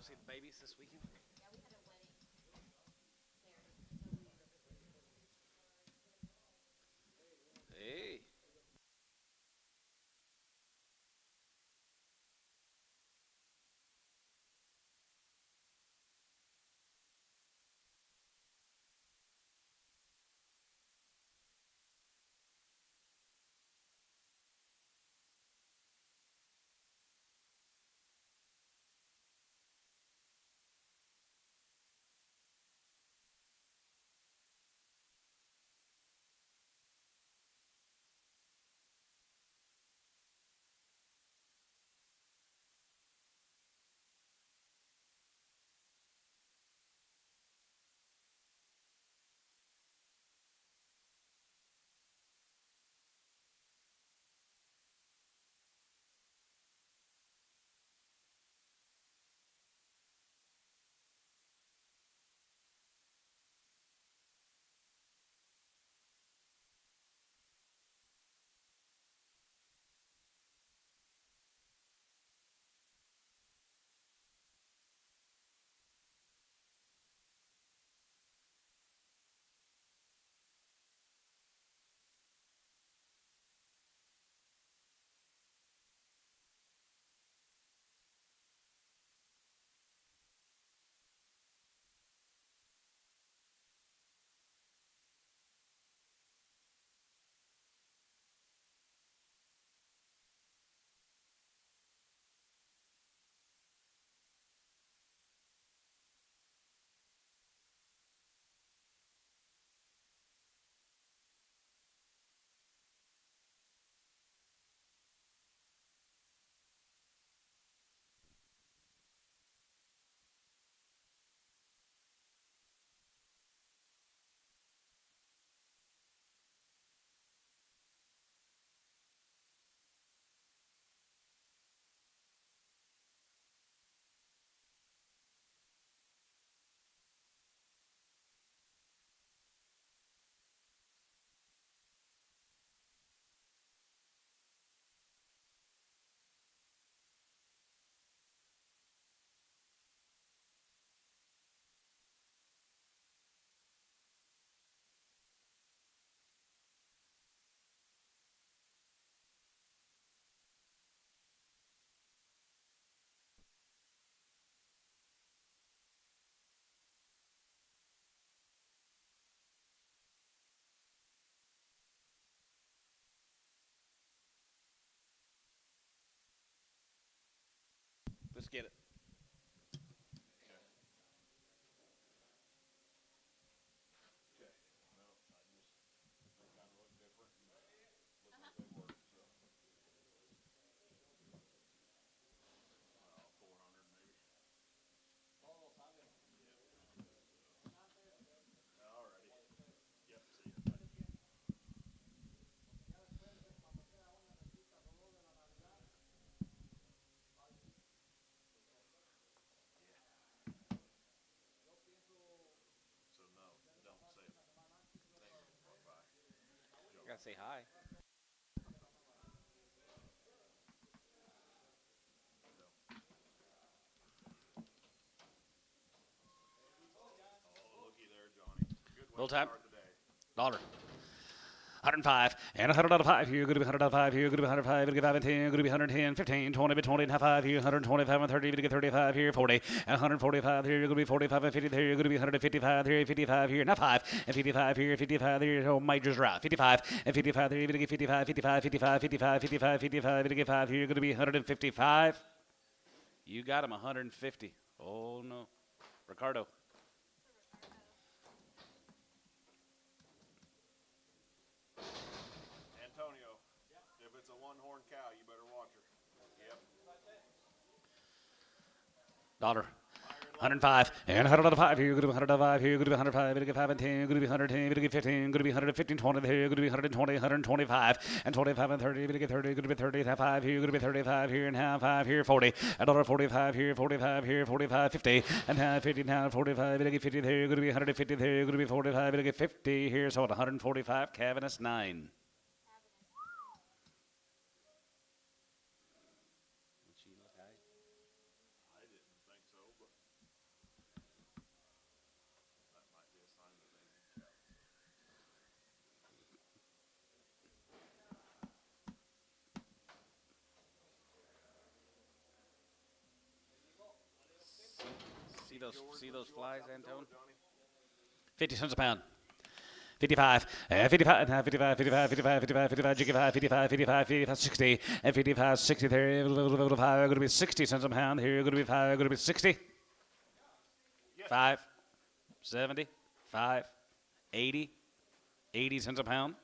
see the babies this weekend? Hey. Let's get it. I gotta say hi. Roll time. Dollar. 105 and 100 out of 5 here. Good to be 100 out of 5 here. Good to be 105. Good to be 5 and 10. Good to be 110, 15, 20, but 20 and half 5 here. 125 and 30. Good to get 35 here. 40 and 145 here. Good to be 45 and 50 here. Good to be 155 here. 55 here. Not 5 and 55 here. 55 here. Oh, might just route. 55 and 55 here. Good to get 55, 55, 55, 55, 55, 55. Good to get 5 here. Good to be 155. You got him 150. Oh no, Ricardo. Antonio, if it's a one-horn cow, you better watch her. Yep. Dollar. 105 and 100 out of 5 here. Good to be 100 out of 5 here. Good to be 105. Good to get 5 and 10. Good to be 110. Good to get 15. Good to be 115, 20 here. Good to be 120, 125 and 25 and 30. Good to get 30. Good to be 30 and half 5 here. Good to be 35 here and half 5 here. 40 and dollar 45 here. 45 here. 45, 50 and half 50 now. 45. Good to get 50 there. Good to be 150 there. Good to be 45. Good to get 50 here. So at 145, Cavaness 9. I didn't think so, but those flies, Antone? 50 cents a pound. 55, 55, 55, 55, 55, 55, 55, 55, 55, 55, 60, and 55, 60 there. Going to be 60 cents a pound here. Going to be 5, going to be 60. 5, 70, 5, 80, 80 cents a pound.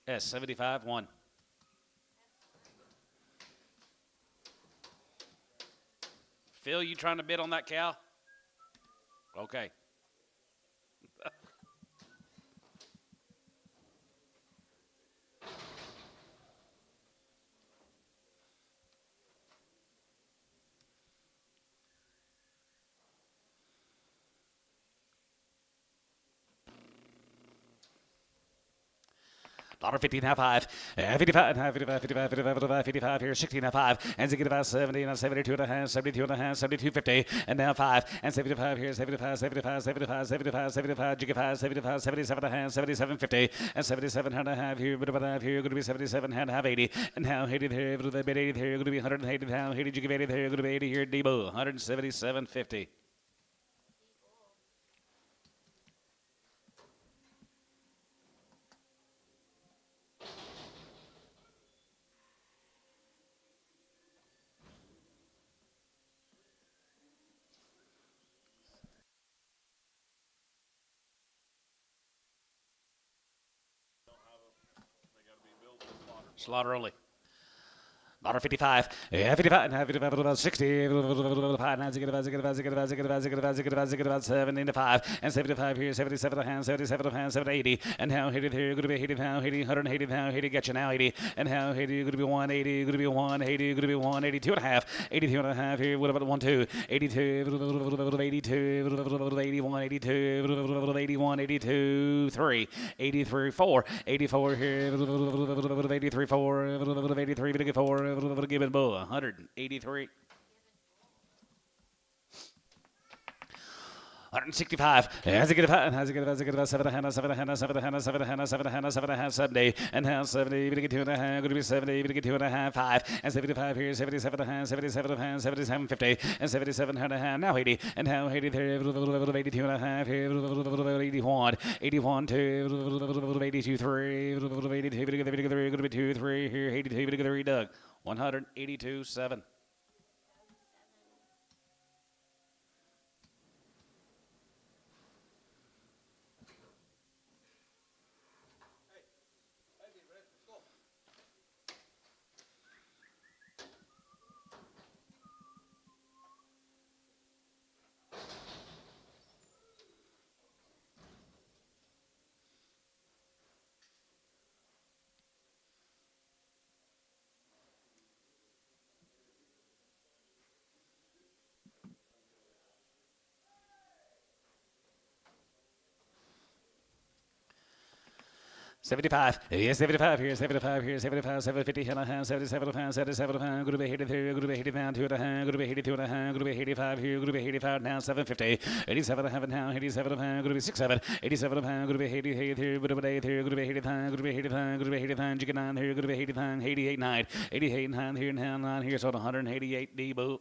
Yes, 75, 1. Phil, you trying to bid on that cow? Okay. $1.50 now 5, 55, 55, 55, 55, 55 here, 60 now 5, and 65, 70, and 72 and a half, 72 and a half, 72.50, and now 5, and 75 here, 75, 75, 75, 75, 75, 75, 77 and a half, 77.50, and 77 and a half here, but about here, going to be 77 and a half, 80, and now 80 there, a bit 80 there, going to be 180 now, 80, give 80 there, going to be 80 here, Debo, 177.50. Slaughter only. $1.55, 55, 55, 60, 70 to 5, and 75 here, 77 to hand, 77 to hand, 7 to 80, and now hit it here, going to be 80 now, 80, 180 now, 80, get you now, 80, and now 80, going to be 180, going to be 180, going to be 182 and a half, 82 and a half here, what about 1, 2, 82, 82, 81, 82, 81, 82, 3, 83, 4, 84 here, 83, 4, 83, 4, give it 183. 165, has it get about 7 and 70, and now 70, we get 2 and a half, going to be 70, we get 2 and a half, 5, and 75 here, 77 and a half, 77 and a half, 77.50, and 77 and a half, now 80, and now 80 there, 82 and a half here, 81, 81 2, 82 3, 82, going to be 2, 3 here, 82, 3, Doug, 182 7. $75, yes, 75 here, 75 here, 75, 750 and a half, 77 pounds, 77 pounds, going to be 83, going to be 80 pounds, 2 and a half, going to be 82 and a half, going to be 85 here, going to be 85 now, 750, 87 and a half now, 87 pounds, going to be 67, 87 pounds, going to be 80 here, going to be 80 here, going to be 80 pounds, going to be 80 pounds, going to be 80 pounds, chicken 9 here, going to be 80 pounds, 88 9, 88 9 here, now 9 here, so 188 Debo.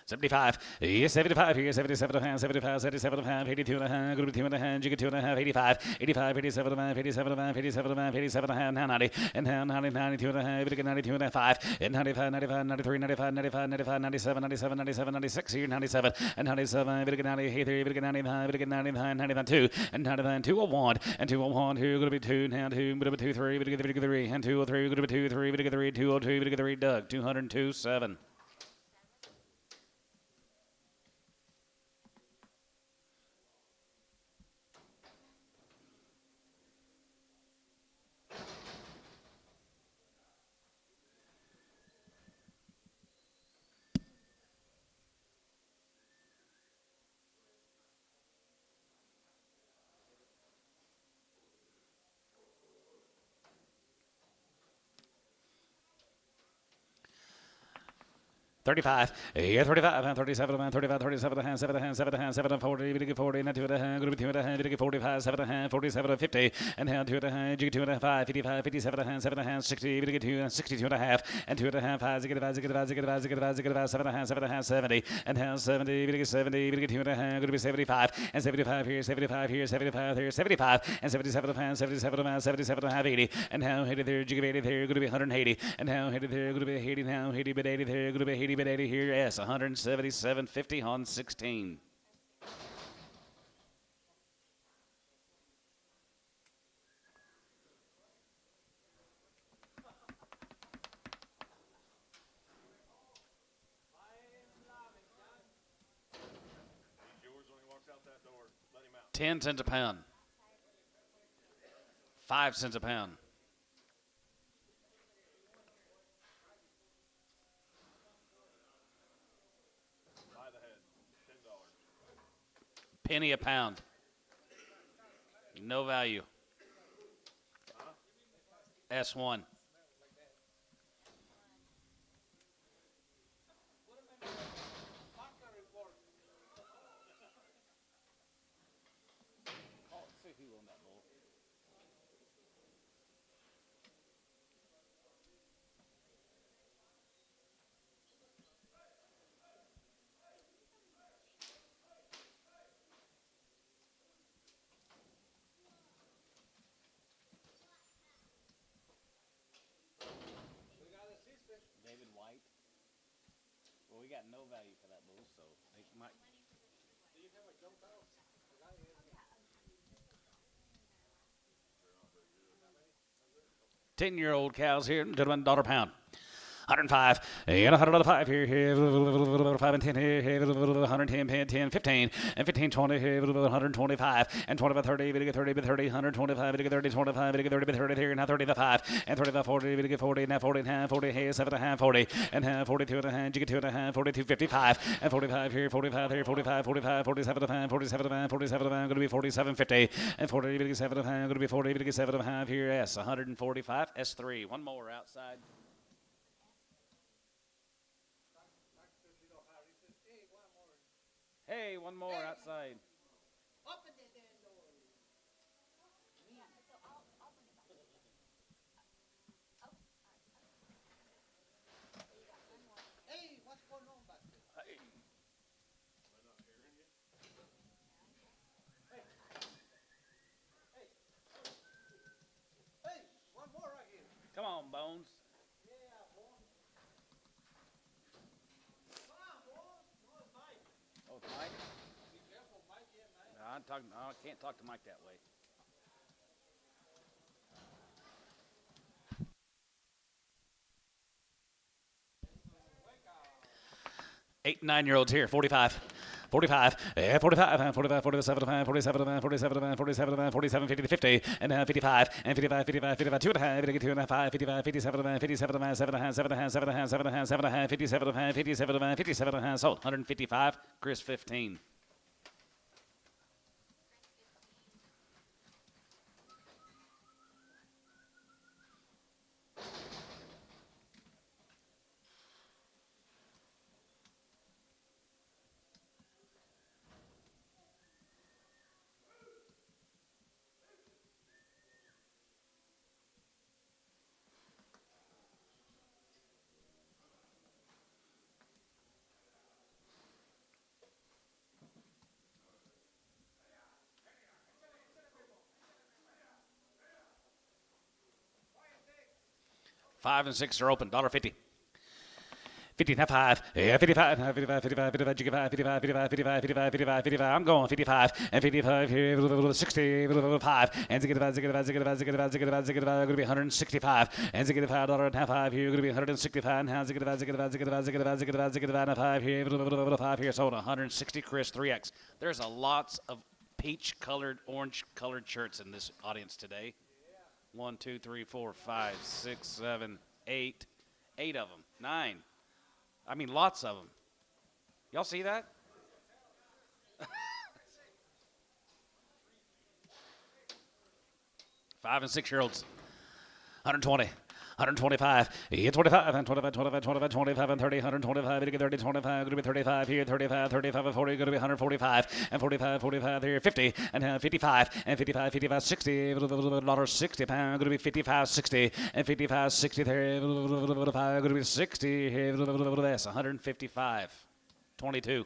$75, yes, 75 here, 77 and a half, 75, 77 and a half, 82 and a half, going to be 2 and a half, you get 2 and a half, 85, 85, 87 and a half, 87 and a half, 87 and a half, 87 and a half, now 90, and now 90, 92 and a half, you get 92 and a half, 5, and 95, 95, 93, 95, 95, 95, 97, 97, 97, 96 here, 97, and 97, you get 90, here, you get 95, you get 99, 99, 2, and 99, 201, and 201 here, going to be 2, now 2, going to be 2, 3, you get 3, and 203, going to be 2, 3, you get 3, 202, you get 3, Doug, 202, 7. 35, yeah, 35, and 37, and 35, 37, and 7, and 7, and 7, and 40, we get 40, and 2 and a half, group 2 and a half, we get 45, 7 and a half, 47, and 50, and hand 2 and a half, you get 2 and a half, 5, 55, 57, and 7 and a half, 60, we get 2 and 62 and a half, and 2 and a half, 5, 7 and a half, 7 and a half, 70, and hand 70, we get 70, we get 2 and a half, group 75, and 75 here, 75 here, 75 here, 75, and 77 and 77 and 77 and a half, 80, and how 80 there, you get 80 there, going to be 180, and how 80 there, going to be 80 now, 80 but 80 there, going to be 80 but 80 here, yes, 177.50 on 16. He's yours when he walks out that door. Let him out. 10 cents a pound. 5 cents a pound. By the head. $10. Penny a pound. No value. S1. David White. Well, we got no value for that bull, so they might. 10-year-old cows here, gentlemen, $1 pound. 105, and $105 here, 5 and 10 here, 110, 10, 15, and 15, 20 here, 125, and 25, 30, we get 30, 30, 125, we get 30, 25, we get 30, 30 here, now 35, and 35, 40, we get 40, now 40 and a half, 40 here, 7 and a half, 40, and half, 42 and a half, you get 2 and a half, 42, 55, and 45 here, 45 here, 45, 45, 47 and a half, 47 and a half, 47 and a half, going to be 47.50, and 40, we get 7 and a half, going to be 40, we get 7 and a half here, S, 145, S3, one more outside. Hey, one more outside. Open the damn door. Hey, what's going on back there? Hey. Hey, one more right here. Come on, Bones. Yeah, Bones. Come on, Bones. No, it's Mike. Oh, it's Mike? Be careful, Mike. Yeah, Mike. No, I can't talk to Mike that way. 8 and 9-year-olds here, 45. 45, 45, 45, 47, 47, 47, 47, 47, 50, 50, and 55, and 55, 55, 55, 2 and a half, 2 and a half, 55, 57, 57, 7 and a half, 7 and a half, 7 and a half, 7 and a half, 7 and a half, 57, 57, 57 and a half, sold, 155, Chris 15. Five and six are open, $1.50. 50, not 5, yeah, 55, 55, 55, 55, 55, 55, 55, 55, 55, 55, I'm going 55, and 55 here, 60, 5, and $55, going to be 165, and $5 here, going to be 165, and $5 here, 5 here, sold 160, Chris, 3X. There's a lots of peach-colored, orange-colored shirts in this audience today. 1, 2, 3, 4, 5, 6, 7, 8, 8 of them, 9. I mean, lots of them. Y'all see that? 5 and 6-year-olds, 120, 125, yeah, 25, and 25, 25, 25, 25, and 30, 125, 30, 25, going to be 35 here, 35, 35, and 40, going to be 145, and 45, 45 here, 50, and 55, and 55, 55, 60, $60 pound, going to be 55, 60, and 55, 60 there, going to be 60 here, that's 155, 22.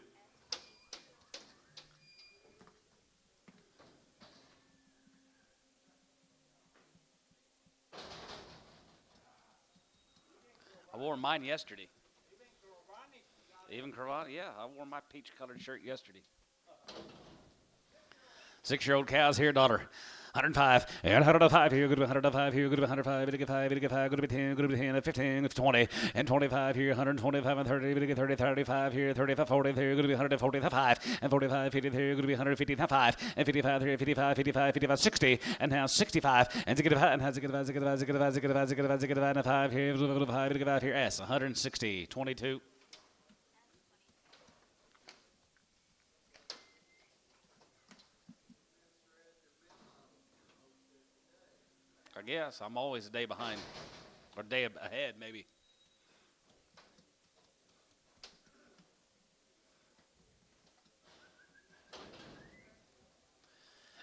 I wore mine yesterday. Even Carvana? Yeah, I wore my peach-colored shirt yesterday. 6-year-old cows here, daughter. 105, and 105 here, good to be 105 here, good to be 105, good to get 5, good to get 5, good to be 10, good to be 10, 15, 20, and 25 here, 125 and 30, good to get 30, 35 here, 35, 40 here, good to be 145, and 45, 50 here, good to be 155, and 55 here, 55, 55, 55, 60, and now 65, and to get 5, and has to get 5, to get 5, to get 5, to get 5, to get 5, to get 5, and 5 here, 5, to get 5 here, S, 160, 22. I guess I'm always a day behind, or a day ahead, maybe.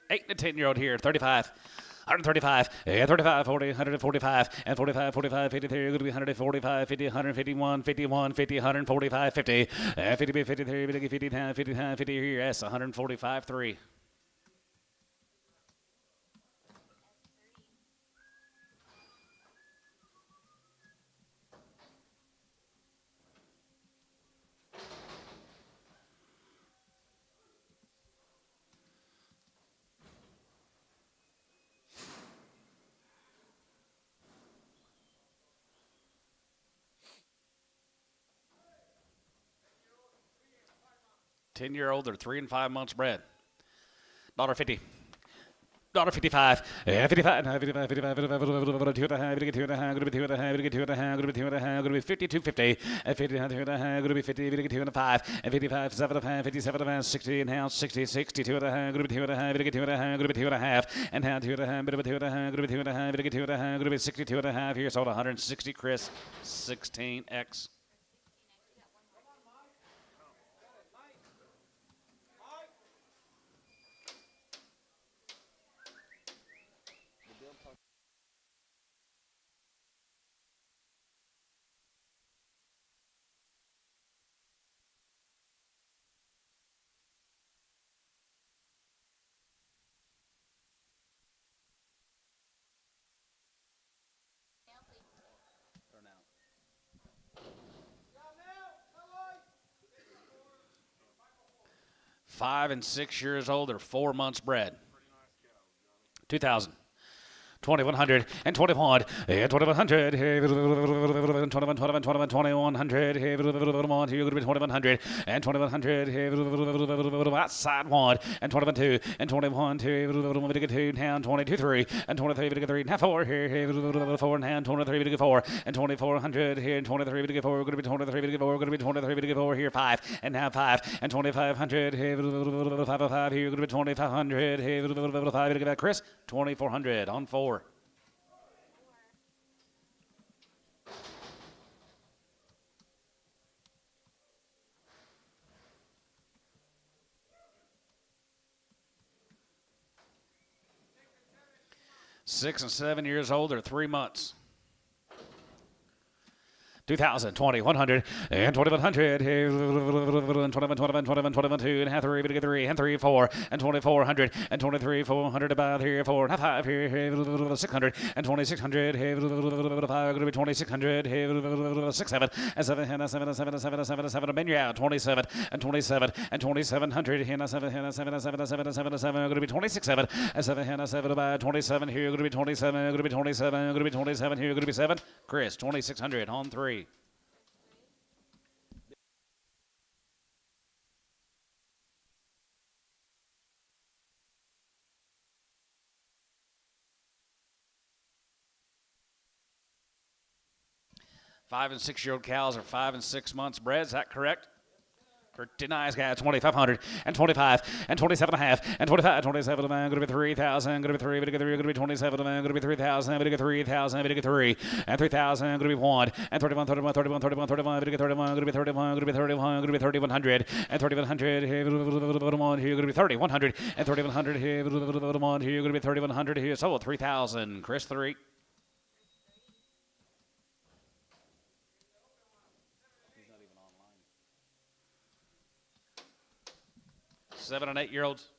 8 and 10-year-old here, 35. 135, yeah, 35, 40, 145, and 45, 45, 50, there, going to be 145, 50, 151, 51, 50, 145, 50, 50, 53, 50, 50, 50, 50 here, yes, 145, 3. $10-year-old or 3 and 5 months bred. $50. $55, yeah, 55, 55, 55, 55, 2 and a half, 2 and a half, going to be 2 and a half, 2 and a half, going to be 2 and a half, going to be 52, 50, and 50, 2 and a half, going to be 50, 2 and a 5, and 55, 7 and a half, 57 and a half, 60 and a half, 60, 62 and a half, going to be 2 and a half, 2 and a half, going to be 2 and a half, and now 2 and a half, bit of a 2 and a half, going to be 2 and a half, 2 and a half, going to be 62 and a half here, sold 160, Chris, 16X. Five and 6 years old or 4 months bred. 2,000. 2,100 and 21, and 2,100, 21, 21, 21, 2,100, here, going to be 2,100, and 2,100, outside one, and 21, 2, and 21, 2, 2, down, 22, 3, and 23, 3, now 4, here, 4, and 23, 4, and 2,400, here, and 23, 4, going to be 23, 4, going to be 23, 4, here, 5, and now 5, and 2,500, here, 5, 5, here, going to be 2,500, here, 5, Chris, 2,400 on 4. Six and 7 years old or 3 months. 2,000, 20, 100, and 2,100, and 21, 21, 21, 21, 2, and half 3, 3, and 3, 4, and 2,400, and 23, 400, about here, 4, and half 5, here, 600, and 2,600, 5, going to be 2,600, 6, 7, and 7, and 7, and 7, and 7, and 7, and 7, and Ben, you're out, 27, and 27, and 2,700, and 7, and 7, and 7, and 7, and 7, and 7, going to be 26, 7, and 7, and 7, about 27, here, going to be 27, going to be 27, going to be 27, here, going to be 7, Chris, 2,600 on 3. Five and 6 year old cows are 5 and 6 months bred. Is that correct? Denies gas 2,500 and 25 and 27 and a half and 25, 27 a man, going to be 3,000, going to be 3, going to be 27 a man, going to be 3,000, going to be 3,000, going to be 3 and 3,000, going to be 1 and 31, 31, 31, 31, 31, going to be 31, going to be 31, going to be 31, going to be 3,100 and 3,100 here, going to be 3,100 and 3,100 here, going to be 3,100 here. So 3,000, Chris 3. 7 and 8 year olds.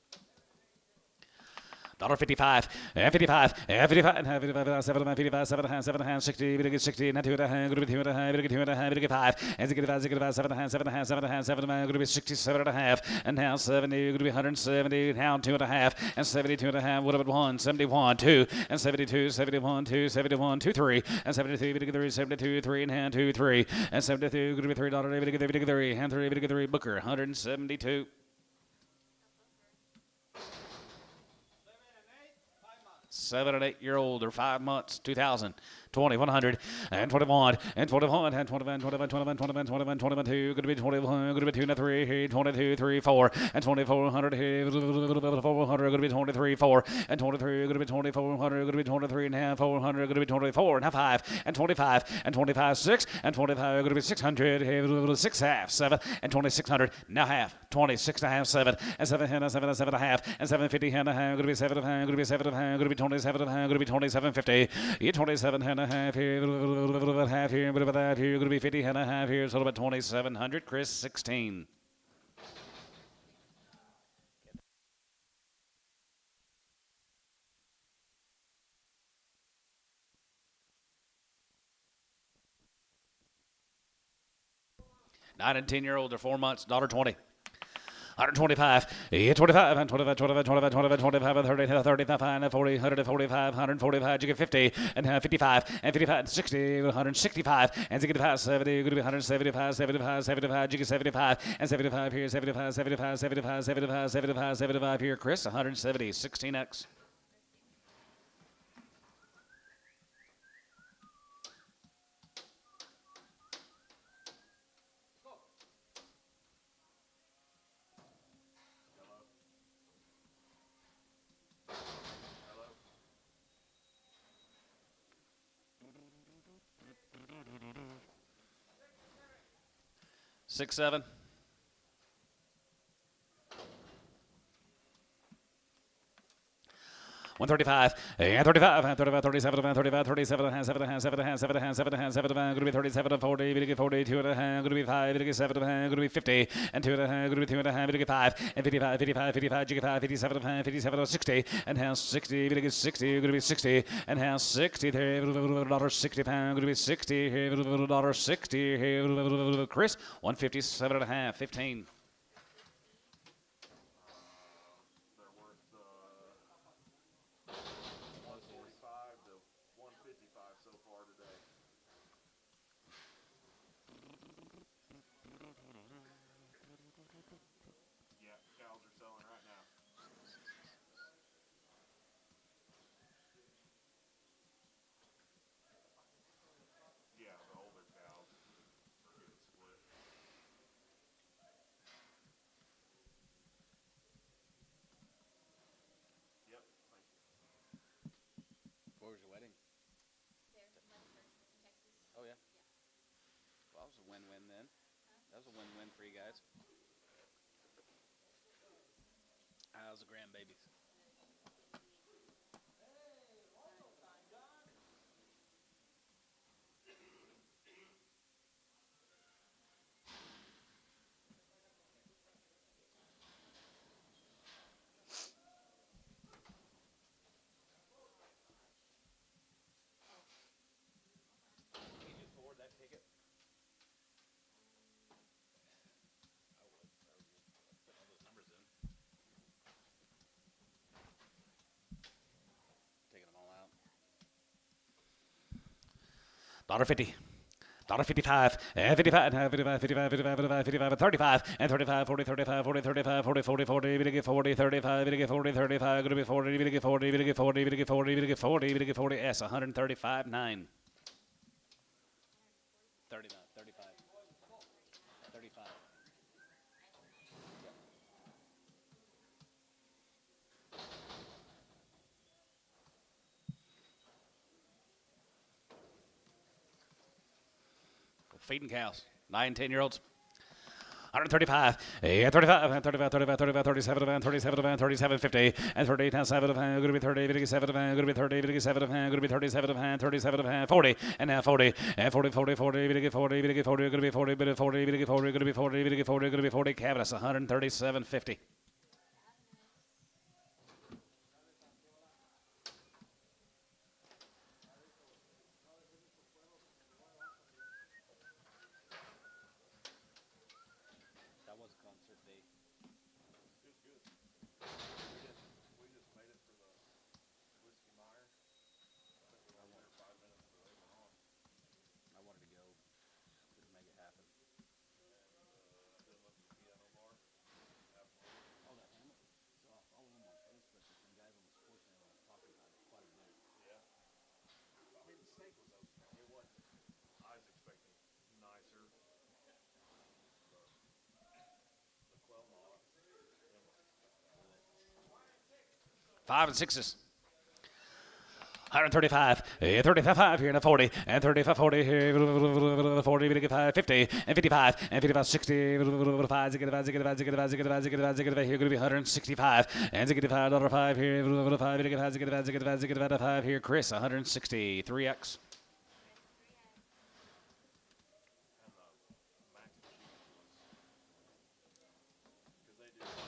$1.55 and 55 and 55 and 55 7 and 55 7 and 7 60 we get 60 and 2 and a half going to be 2 and a half we get 2 and a half we get 5 and 5 7 and 7 and 7 and 7 going to be 67 and a half and now 70 going to be 170 now 2 and a half and 72 and a half what about 1 71 2 and 72 71 2 71 2 3 and 73 we get 3 72 3 and hand 2 3 and 72 going to be $3 we get 3 and 3 we get 3 Booker 172. 7 and 8 year old or 5 months, 2,000, 20, 100, and 21, and 21, and 21, 21, 21, 21, 21, 22, going to be 21, going to be 2 and 3, 22, 3, 4, and 2,400, 400, going to be 23, 4, and 23, going to be 2,400, going to be 23 and a half, 400, going to be 24 and a half, 5, and 25, and 25, 6, and 25, going to be 600, 6 half, 7, and 2,600, now half, 26 and a half, 7, and 7 and 7 and 7 and a half, and 750 and a half, going to be 7 and a half, going to be 7 and a half, going to be 27 and a half, going to be 2750, 27 and a half here, half here, but about that here, going to be 50 and a half here, so about 2,700, Chris 16. Nine and 10 year olds are 4 months, $1.20. 125, 25, and 25, 25, 25, 25, 25, and 30, 35, and 40, 145, 145, you get 50, and 55, and 55, and 60, 165, and 65, 70, you're going to be 175, 75, 75, you get 75, and 75 here, 75, 75, 75, 75, 75, 75 here, Chris, 170, 16X. Six, 7. 135, and 35, and 35, 37, and 35, 37, and 7, and 7, and 7, and 7, and 7, and going to be 37, and 40, we get 42, and a half, going to be 5, we get 7, and going to be 50, and 2, and a half, going to be 2, and a half, we get 5, and 55, 55, 55, you get 5, 57, and 57, 60, and half 60, we get 60, going to be 60, and half 60, there, $60, going to be 60, here, $60, here, Chris, 157 and a half, 15. Where was your wedding? Oh, yeah? Well, that was a win-win then. That was a win-win for you guys. How's the grandbabies? $1.50. $1.55, and 55, and 55, 55, 55, 55, 55, and 35, and 35, 40, 35, 40, 35, 40, 40, 40, we get 40, 35, we get 40, 35, going to be 40, we get 40, we get 40, we get 40, we get 40, we get 40, S, 135, 9. 39, 35, 35. feeding cows. 9, 10-year-olds. 135, 35, 35, 35, 35, 37, 37, 37, 50, and 38, now 7, going to be 30, 57, going to be 30, 57, going to be 37, 37, 40, and now 40, and 40, 40, 40, 40, 40, 40, going to be 40, 40, 40, going to be 40, going to be 40, going to be 40, Cavus, 137, 50. That was a concert day. It was good. We just made it for the Whiskey Meyer. I think we were on there 5 minutes before they went on. I wanted to go. Couldn't make it happen. Didn't look at the piano bar. Oh, that Hamlet. So I follow him on Facebook. There's some guys on the sports channel talking about it quite a bit. Yeah. I mean, the steak was okay. It wasn't. I was expecting nicer. The quail knot. 5 and 6s. 135, 35 here, and a 40, and 35, 40 here, 40, 55, 50, and 55, and 55, 60, 5, here, going to be 165, and $5 here, 5 here, Chris, 160, 3X.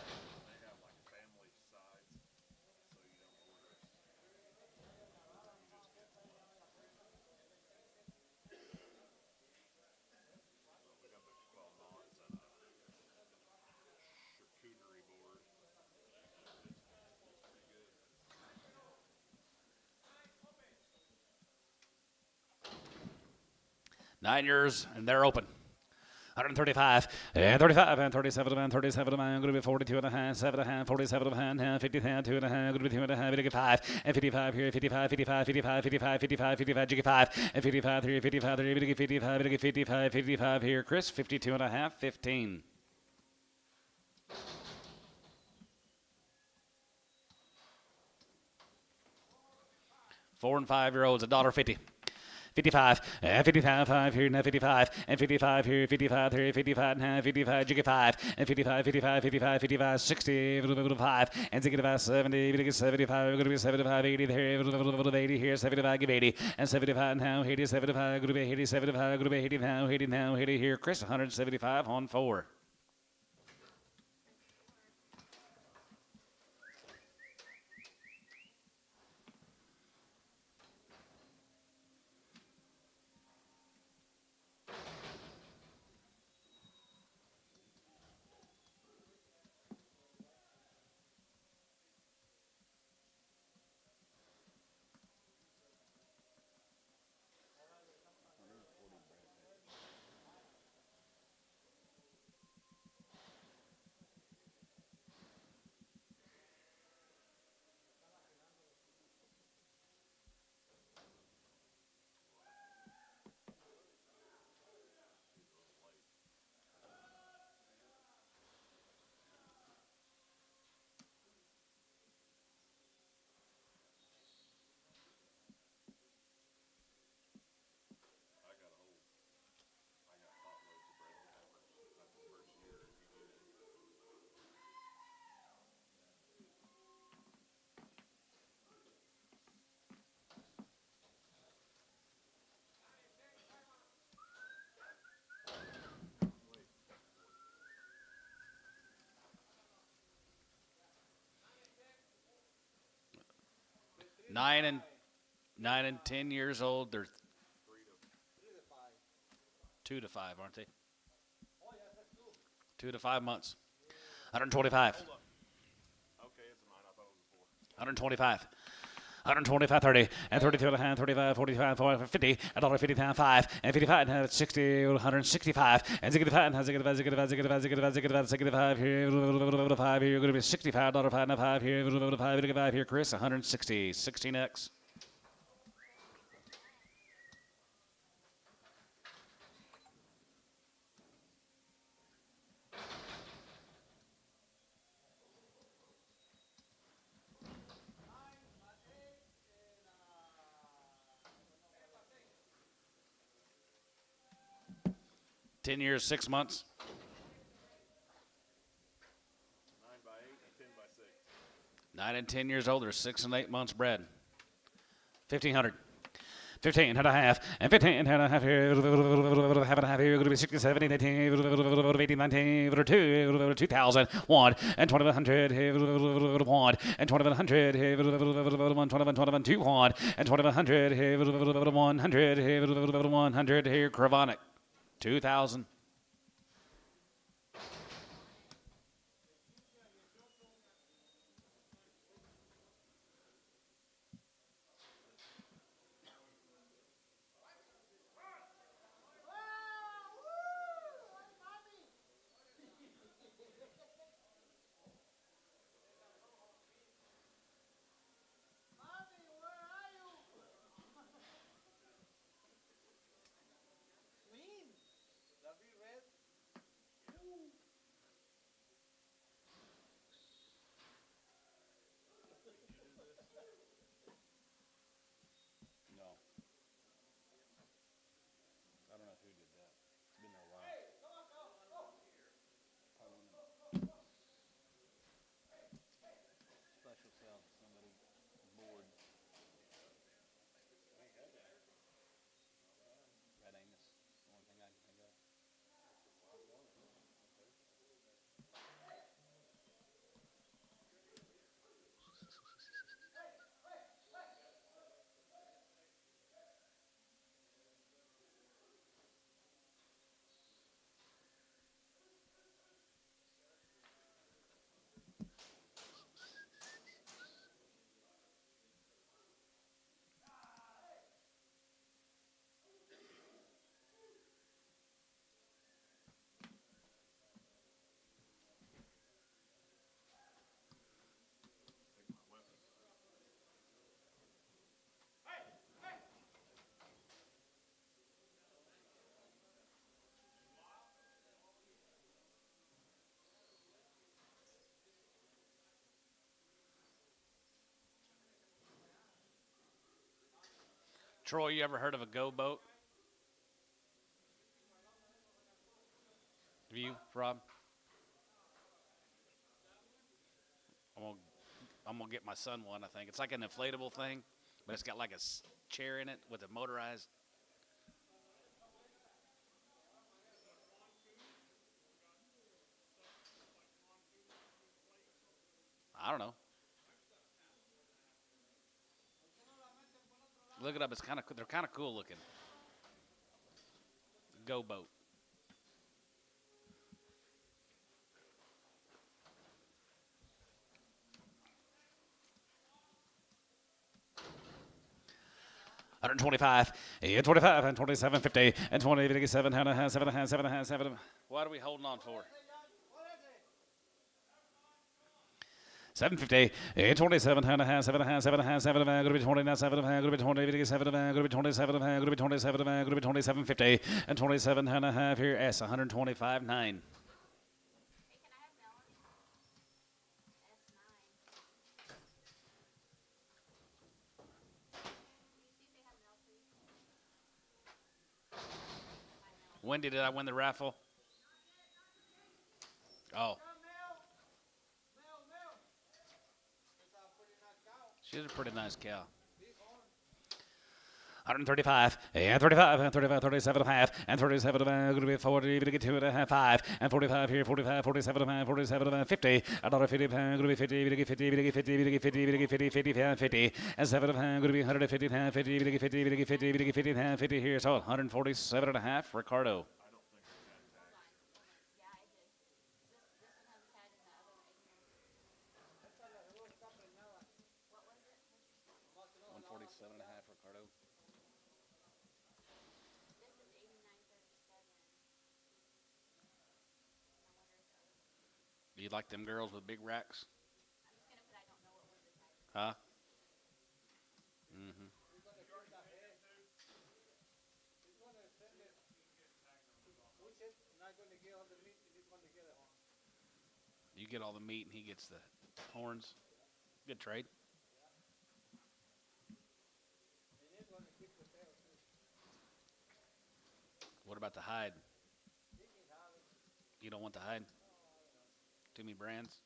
Because they have like family sides, so you don't order. We got the quail knots and a charcuterie board. It's pretty good. 9 years, and they're open. 135, and 35, and 37, and 37, and going to be 42 and a half, 7 and a half, 47 and a half, 50, 2 and a half, going to be 2 and a half, 55, and 55 here, 55, 55, 55, 55, 55, 55, 55, and 55 here, 55 here, 55, 55, 55 here, Chris, 52 and a half, 15. Four and 5-year-olds, $1.50. 55, and 55, 5 here, now 55, and 55 here, 55 here, 55 and a half, 55, jiggy 5, and 55, 55, 55, 55, 60, 5, and 65, 70, 75, going to be 75, 80 here, 80 here, 75, give 80, and 75 now, 80, 75, going to be 80, 75, going to be 80 now, 80 now, 80 here, Chris, 175 on 4. I got potloads of bread and peppers. That's the first year he did it. Nine and 10 years old, they're 2 to 5, aren't they? 2 to 5 months. 125. Okay, it's a 9. I thought it was a 4. 125. 125, 30, and 32 and a half, 35, 45, 45, 50, $1.50 down 5, and 55, and 60, 165, and 65, and 65 here, 5 here, you're going to be $65, 5 and 5 here, 5 here, Chris, 160, 16X. 10 years, 6 months. 9 by 8 and 10 by 6. 9 and 10 years old. They're 6 and 8 months bred. 1,500. 15 and a half, and 15 and a half here, half and a half here, going to be 60, 70, 18, 18, 19, 2, 2,000, 1, and 2,100 here, 1, and 2,100 here, 1, 21, 2, 1, and 2,100 here, 100 here, 100 here, Cravonic, 2,000. Mommy, where are you? Clean. The big red. No. I don't know who did that. It's been there a while. Special sale. Somebody bored. Red Amos. The only thing I can think of. Troy, you ever heard of a go boat? Have you, Rob? I'm gonna get my son one. I think it's like an inflatable thing, but it's got like a chair in it with a motorized. I don't know. Look it up. It's kind of they're kind of cool looking. Go boat. $125, and 25, and 27.50, and 20, 7 and a half, 7 and a half, 7 and a half, 7. What are we holding on for? What is it? 750, 27 and a half, 7 and a half, 7 and a half, 7 going to be 29, 7 going to be 20, 7 going to be 27, going to be 27, going to be 27.50, and 27 and a half here. S 125.9. Hey, can I have Melanie? S9. Can you see if they have Mel, please? Wendy, did I win the raffle? Oh, Mel. It's a pretty nice cow. she's a pretty nice cow. Big horn. 135, and 35, and 35, 37 and a half, and 37 going to be 40, going to get 2 and a half, 5, and 45 here, 45, 47 and a half, 47 and a half, 50, $1.50, going to be 50, going to get 50, going to get 50, going to get 50, going to get 50, 50, 50, and 7 and a half, going to be 150, 50, going to get 50, going to get 50, going to get 50, 50 here, so 147 and a half, Ricardo. Yeah, I did. This one has a tag and the other one ignore. Esta la debo estar preñada. What was it? Más que no, 147 and a half, Ricardo. This is 89.37. I wonder if the other one. Do you like them girls with big racks? I'm just gonna put I don't know what was the tag. Huh? Mm-hmm. He's gonna send the head. He's gonna send it. Which is not gonna get all the meat and he's gonna get it home. You get all the meat and he gets the horns. Good trade. And he's gonna keep the tail too. What about the hide? You don't want the hide? Too many brands?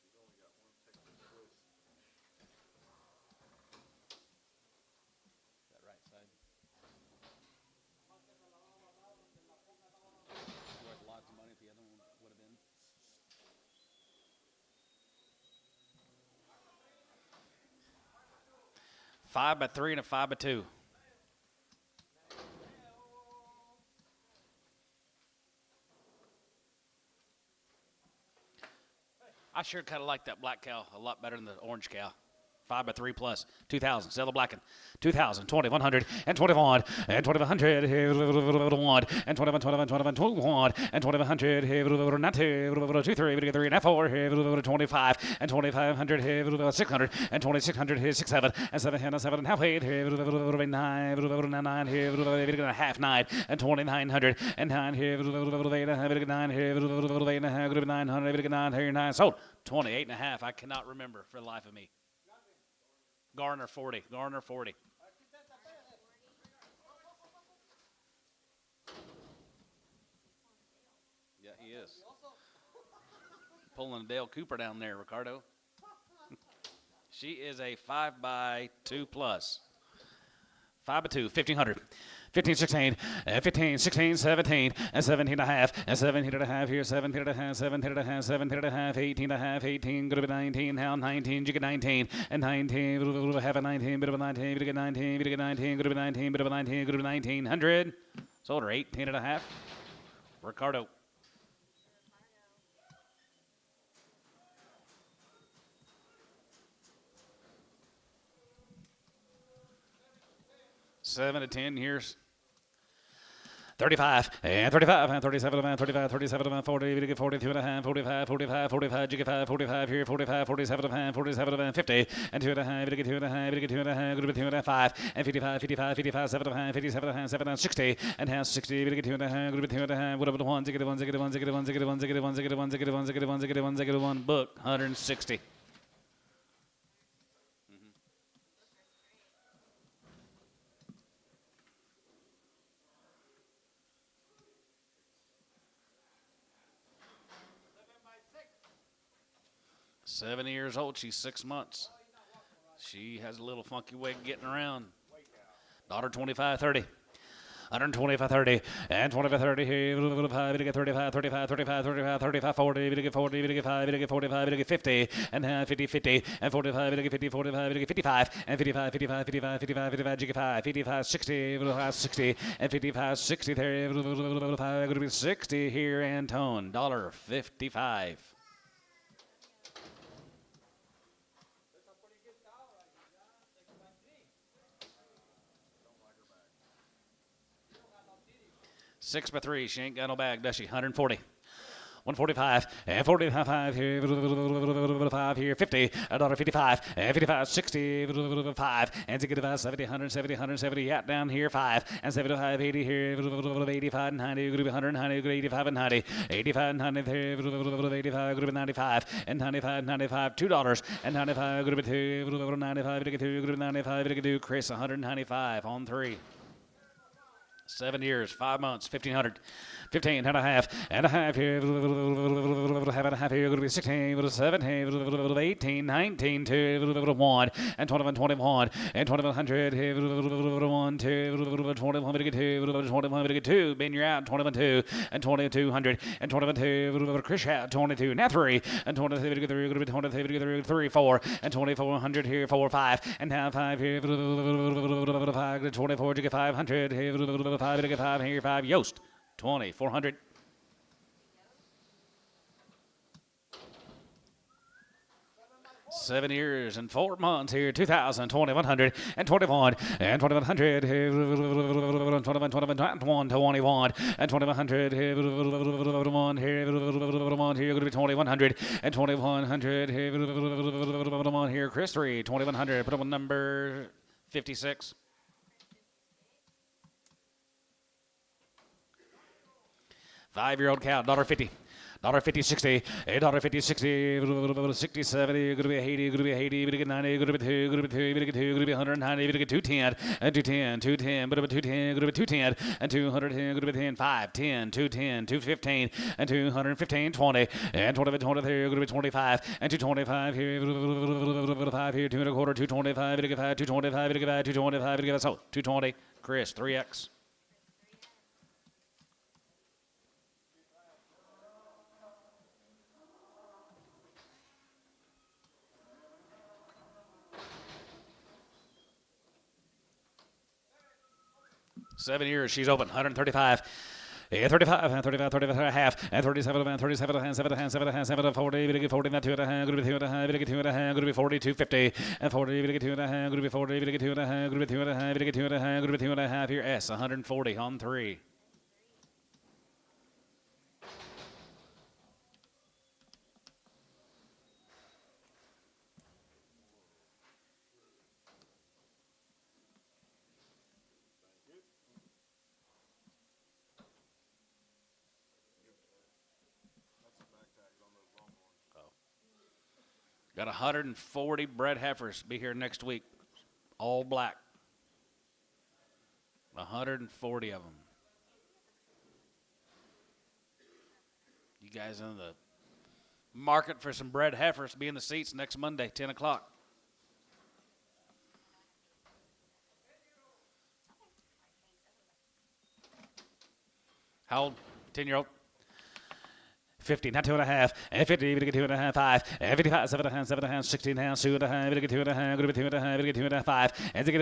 She's only got one Texas twist. That right side. Worth lots of money if the other one would have been. 5x3 and a 5x2. I sure kind of like that black cow a lot better than the orange cow. 5x3 plus 2,000. Sell the blacken. 2,000, 2,100, and 21, and 2,100, and 21, 21, 21, 21, and 2,100, not 2, 3, 3, and 4, 25, and 2,500, 600, and 2,600, 6, 7, and 7, 7, and half 8, 9, 9, half 9, and 2,900, and 9, 9, 9, sold. 28 and a half. I cannot remember for the life of me. Garner 40. Garner 40. Yeah, he is. Pulling Dale Cooper down there, Ricardo. She is a 5x2 plus. 5x2, 1,500. 15, 16, 15, 16, 17, and 17 and a half, and 17 and a half here, 17 and a half, 17 and a half, 17 and a half, 18 and a half, 18, good to be 19, now 19, you get 19, and 19, have a 19, bit of a 19, bit of a 19, bit of a 19, good to be 19, bit of a 19, good to be 1900, sold her 18 and a half, Ricardo. Seven to 10 years. 35, and 35, and 37, and 35, 37, and 40, you get 42 and a half, 45, 45, 45, you get 5, 45 here, 45, 47 and 47 and 50, and 2 and a half, you get 2 and a half, you get 2 and a half, good to be 2 and a half, 5, and 55, 55, 55, 7 and a half, 57 and a half, 7 and 60, and half 60, you get 2 and a half, good to be 2 and a half, whatever the ones, you get the ones, you get the ones, you get the ones, you get the ones, you get the ones, you get the ones, you get the ones, you get the ones, you get the ones, you get the one book, 160. Seven years old. She's 6 months. She has a little funky way of getting around. Daughter 25, 30. 125, 30, and 25, 30, here, 5, get 35, 35, 35, 35, 35, 40, get 40, get 5, get 45, get 50, and 50, 50, and 45, get 50, 45, get 55, and 55, 55, 55, 55, 55, get 5, 55, 60, 60, and 55, 60, there, 5, going to be 60 here, Antone, $1.55. Six by three. She ain't got no bag, does she? 140. 145, and 45 here, 5 here, 50, $1.55, and 55, 60, 5, and 65, 70, 170, 170, yeah, down here, 5, and 75, 80 here, 85, 90, group 190, 85, and 90, 85, 90 here, 85, group 95, and 95, 95, $2, and 95, group 2, 95, group 95, Chris, 195 on 3. 7 years, 5 months, 1,500, 15 and a half here, half and a half here, going to be 16, 17, 18, 19, 2, 1, and 21, 21, and 2,100 here, 1, 2, 21, get 2, 21, get 2, Ben, you're out, 21, 2, and 2,200, and 21, 2, Chris out, 22, now 3, and 23, get 3, going to be 23, 3, 4, and 2,400 here, 4, 5, and now 5 here, 5, 24, you get 500 here, 5, get 5 here, 5, Yost. 2,400. Seven years and 4 months here, 2,000, 2,100, and 21, and 2,100, 21, 21, and 2,100, here, 1 here, 1 here, going to be 2,100, and 2,100, here, 1 here, Chris 3, 2,100, put up a number 56. 5-year-old cow, $1.50. $50, 60, $50, 60, 60, 70, gonna be 80, gonna be 80, gonna get 90, gonna be 2, gonna be 2, gonna get 2, gonna be 190, gonna get 210, and 210, 210, gonna be 210, gonna be 210, and 210, gonna be 10, 5, 10, 210, 215, and 215, 20, and 20, 23, gonna be 25, and 225 here, 5 here, 2 and a quarter, 225, gonna get 5, 225, gonna get 5, 225, gonna get so 220, Chris, 3X. Seven years, she's open, 135. 35, 35, 35 and a half, and 37, 37 and 7 and 7 and 7 and 40, 40 and 2 and a half, going to be 2 and a half, going to be 2 and a half, going to be 40, 250, and 40, going to be 2 and a half, going to be 40, going to be 2 and a half, going to be 2 and a half, going to be 2 and a half, going to be 2 and a half, here, S, 140 on 3. Got 140 bred heifers be here next week, all black. 140 of them. You guys in the market for some bred heifers? Be in the seats next Monday, 10 o'clock. How old? 10-year-old. 50, not 2 and a half, and 50, we get 2 and a half, 5, and 55, 7 and a half, 7 and a half, 16 and a half, 2 and a half, we get 2 and a half, going to be 2 and a half, we get 2 and a half, 5, and 5, and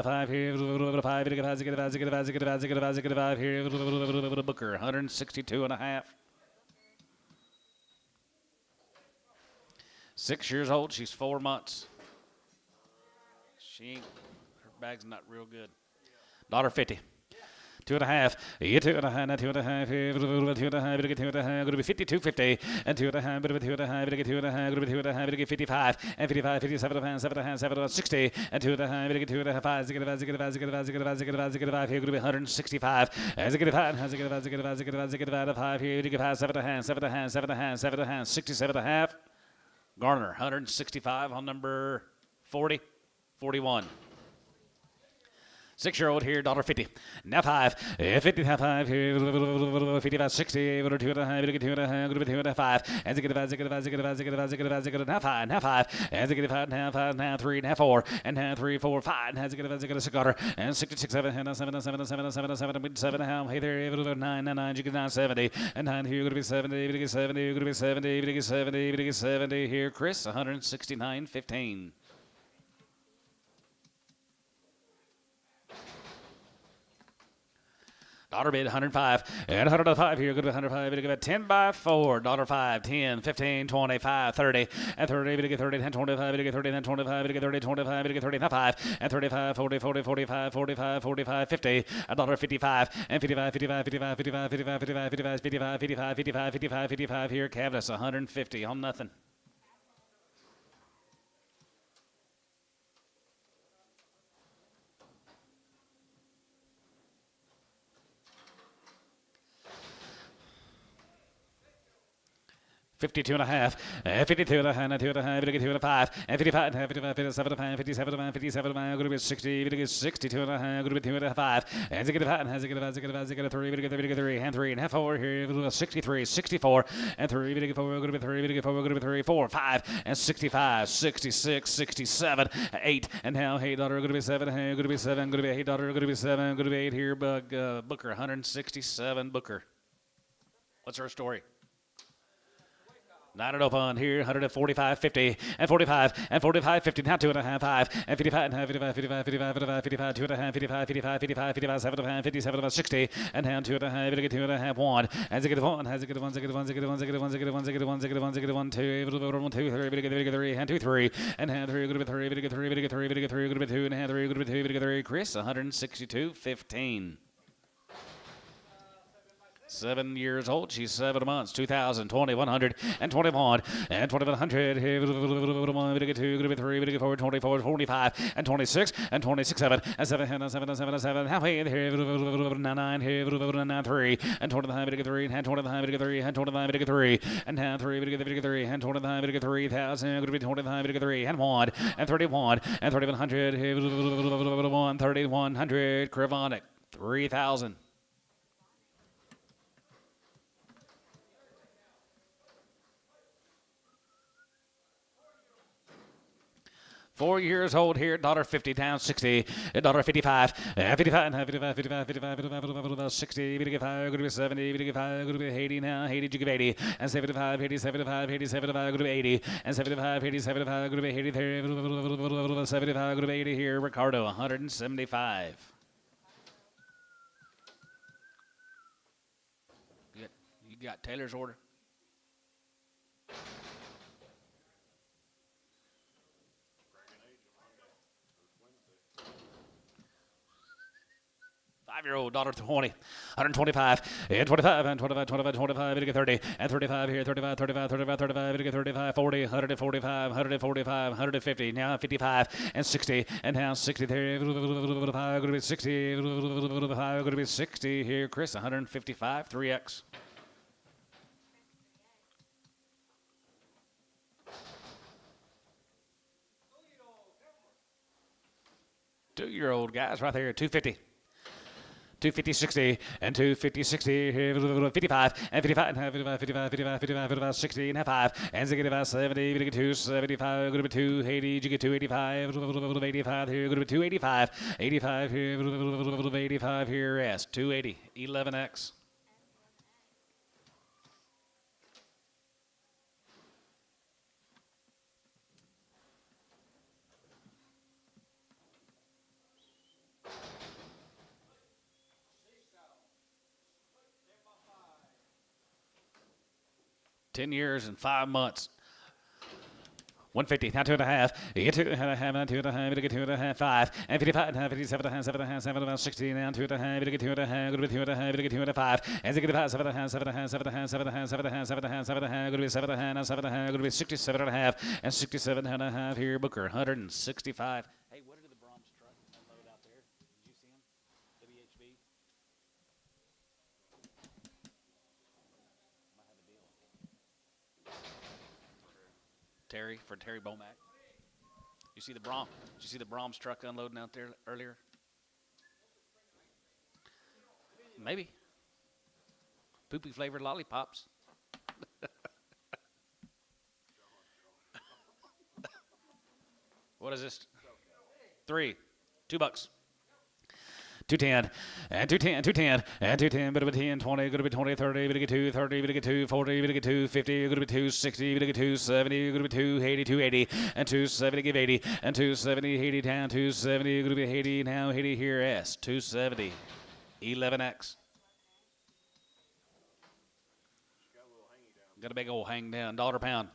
5 here, 5, we get 5 here, Booker, 162 and a half. 6 years old, she's 4 months. Her bag's not real good. $50. 2 and a half, you 2 and a half, 2 and a half, 2 and a half, we get 2 and a half, going to be 52, 50, and 2 and a half, 2 and a half, we get 2 and a half, going to be 2 and a half, we get 55, and 55, 57 and a half, 7 and a half, 7 and a half, 60, and 2 and a half, we get 2 and a half, 5, here, going to be 165, as I get 5, as I get 5, here, you get 5, 7 and a half, 7 and a half, 7 and a half, 7 and a half, 67 and a half, Garner, 165 on number 40, 41. 6-year-old here, $50. Now 5, 55 here, 55, 60, 2 and a half, 2 and a half, 2 and a half, 5, and get 5, now 5, now 5, and get 5, now 5, now 3, now 4, and now 3, 4, 5, and get a cigar, and 66, 7, and 7, 7, 7, 7, 7, 7, now, hey there, 9, 9, you get 9, 70, and 9 here, going to be 70, you get 70, you going to be 70, you get 70, you get 70 here, Chris, 169.15. Dollar bid, 105, and 105 here, good 105, we get 10 by 4, $5, 10, 15, 25, 30, and 30, we get 30, and 25, we get 30, and 25, we get 30, 25, we get 30, and 5, and 35, 40, 40, 45, 45, 45, 50, $55, and 55, 55, 55, 55, 55, 55, 55, 55, 55, 55, 55, 55 here, Cavness, 150 on nothing. $52 and a half, 52 and a half, 2 and a half, 2 and a 5, and 55 and a half, 55, 57 and a half, 57 and a half, 57 and a half, going to be 60, going to be 62 and a half, going to be 2 and a 5, and get 5, and has get 5, get 3, get 3, and 3 and a half over here, 63, 64, and 3, get 4, going to be 3, get 4, going to be 3, 4, 5, and 65, 66, 67, 8, and now $8, going to be 7, going to be 7, going to be $8, going to be 7, going to be 8 here, Booker, 167, Booker. What's her story? 9 and open here, 145, 50, and 45, and 45, 50, now 2 and a half, 5, and 55, and 55, 55, 55, 55, 55, 2 and a half, 55, 55, 55, 55, 7 and a half, 57 and a half, 60, and down 2 and a half, get 2 and a half, 1, and get 1, has get 1, get 1, get 1, get 1, get 1, get 1, get 1, get 1, 2, 2, 3, get 3, and 2, 3, and hand 3, go to 3, get 3, get 3, get 3, go to 2, and hand 3, go to 2, get 3, Chris, 162.15. 7 years old. She's 7 months. 2,000, 2,100, and 21, and 2,100. Here, we get 2, we get 3, we get 4, 24, 45, and 26, and 26, 7, and 7, and 7, and 7, and 7. Halfway here, 9, here, 9, 3, and 29, we get 3, and 29, we get 3, and 29, we get 3, and 3, we get 3, and 29, we get 3,000, we get 29, we get 3, and 1, and 31, and 3,100, here, 3,100. Cravonic, 3,000. 4 years old here, $1.50 down, 60, $1.55, 55, 55, 55, 55, 60, we get 5, go to 70, we get 5, go to 80 now, 80, you give 80, and 75, 80, 75, 80, 75, go to 80, and 75, 80, 75, go to 80, 75, go to 80 here, Ricardo, 175. You got Taylor's order? Five-year-old, $1.20, 125, and 25, and 25, 25, 25, we get 30, and 35 here, 35, 35, 35, 35, we get 35, 40, 145, 145, 150, now 55, and 60, and now 60 there, going to be 60, going to be 60 here, Chris, 155, 3X. Two-year-old guys right there, 250. 250, 60, and 250, 60, 55, and 55, and 55, 55, 55, 55, 55, 60, and 5, and 65, 70, we get 275, go to 280, you get 285, 85 here, go to 285, 85 here, 85 here, S, 280, 11X. $10 years and 5 months. 150, now 2.5, you get 2.5, now 2.5, you get 2.5, 5, and 55, now 57, 7.5, 7, 60, now 2.5, you get 2.5, go to 2.5, you get 2.5, and 65, 7.5, 7.5, 7.5, 7.5, 7.5, 7.5, 7.5, go to 7.5, now 7.5, go to 67.5, and 67.5 here, Booker, 165. Hey, what did the Brahms truck unload out there? Did you see him? WHB? Terry Bomack. You see the Did you see the Brahms truck unloading out there earlier? Maybe. Poopy flavored lollipops. What is this? 3, $2. 210, and 210, 210, and 210, bit of a 10, 20, going to be 20, 30, bit of 2, 30, bit of 2, 40, bit of 2, 50, going to be 260, bit of 270, going to be 280, 280, and 270, give 80, and 270, 80 down, 270, going to be 80, now 80 here, S, 270, 11X. Got a big old hang down, $1 pound.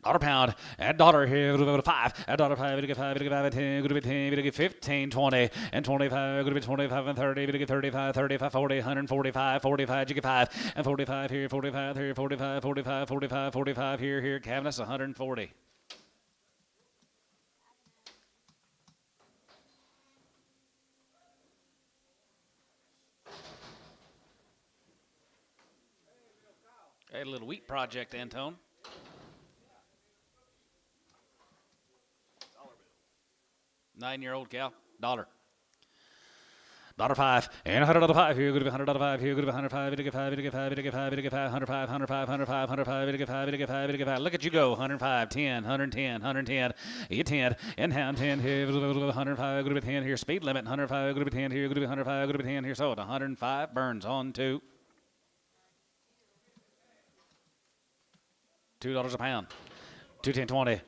$1 and $1 here, $5, and $5, we get 5, we get 5, and 10, going to be 10, we get 15, 20, and 25, going to be 25, and 30, we get 35, 35, 40, 145, 45, you get 5, and 45 here, 45 here, 45, 45, 45, 45 here, Cavness, 140. Hey, a little wheat project, Antone. $9-year-old cow, $1. $5 and $100 here, good to be $100 here, good to be $105, we get 5, we get 5, we get 5, we get 5, $105, $105, $105, $105, we get 5, we get 5, we get 5. Look at you go, $105, 10, $110, $110, you get 10, and down 10 here, $105, good to be 10 here, speed limit, $105, good to be 10 here, good to be $105, good to be 10 here, so $105, Burns on to $2 a pound, 210.20.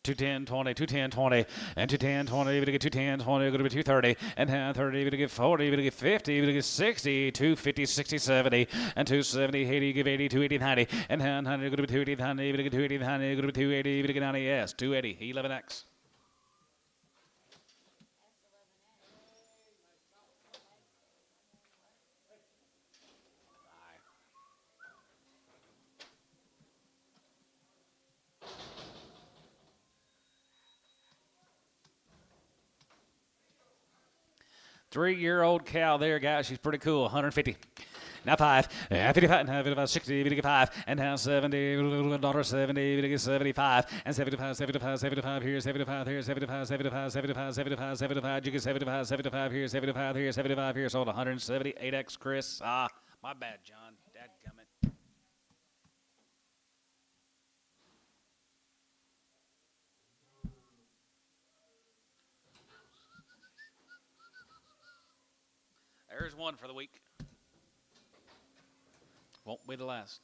210, 20, 210, 20, and 210, 20, we get 210, 20, we're going to be 230, and 30, we get 40, we get 50, we get 60, 250, 60, 70, and 270, 80, give 80, 280, 90, and 100, we're going to be 280, 90, we get 280, 90, we're going to be 280, we get 90, yes, 280, 11X. 3-year-old cow there, guys. She's pretty cool. 150. Now 5, 55, now 55, 60, 55, and now 70, $70, 75, and 75, 75, 75 here, 75 here, 75, 75, 75, 75, 75, you get 75, 75 here, 75 here, 75 here, sold 178X, Chris. My bad, John. Dadgummit. There's one for the week. Won't be the last.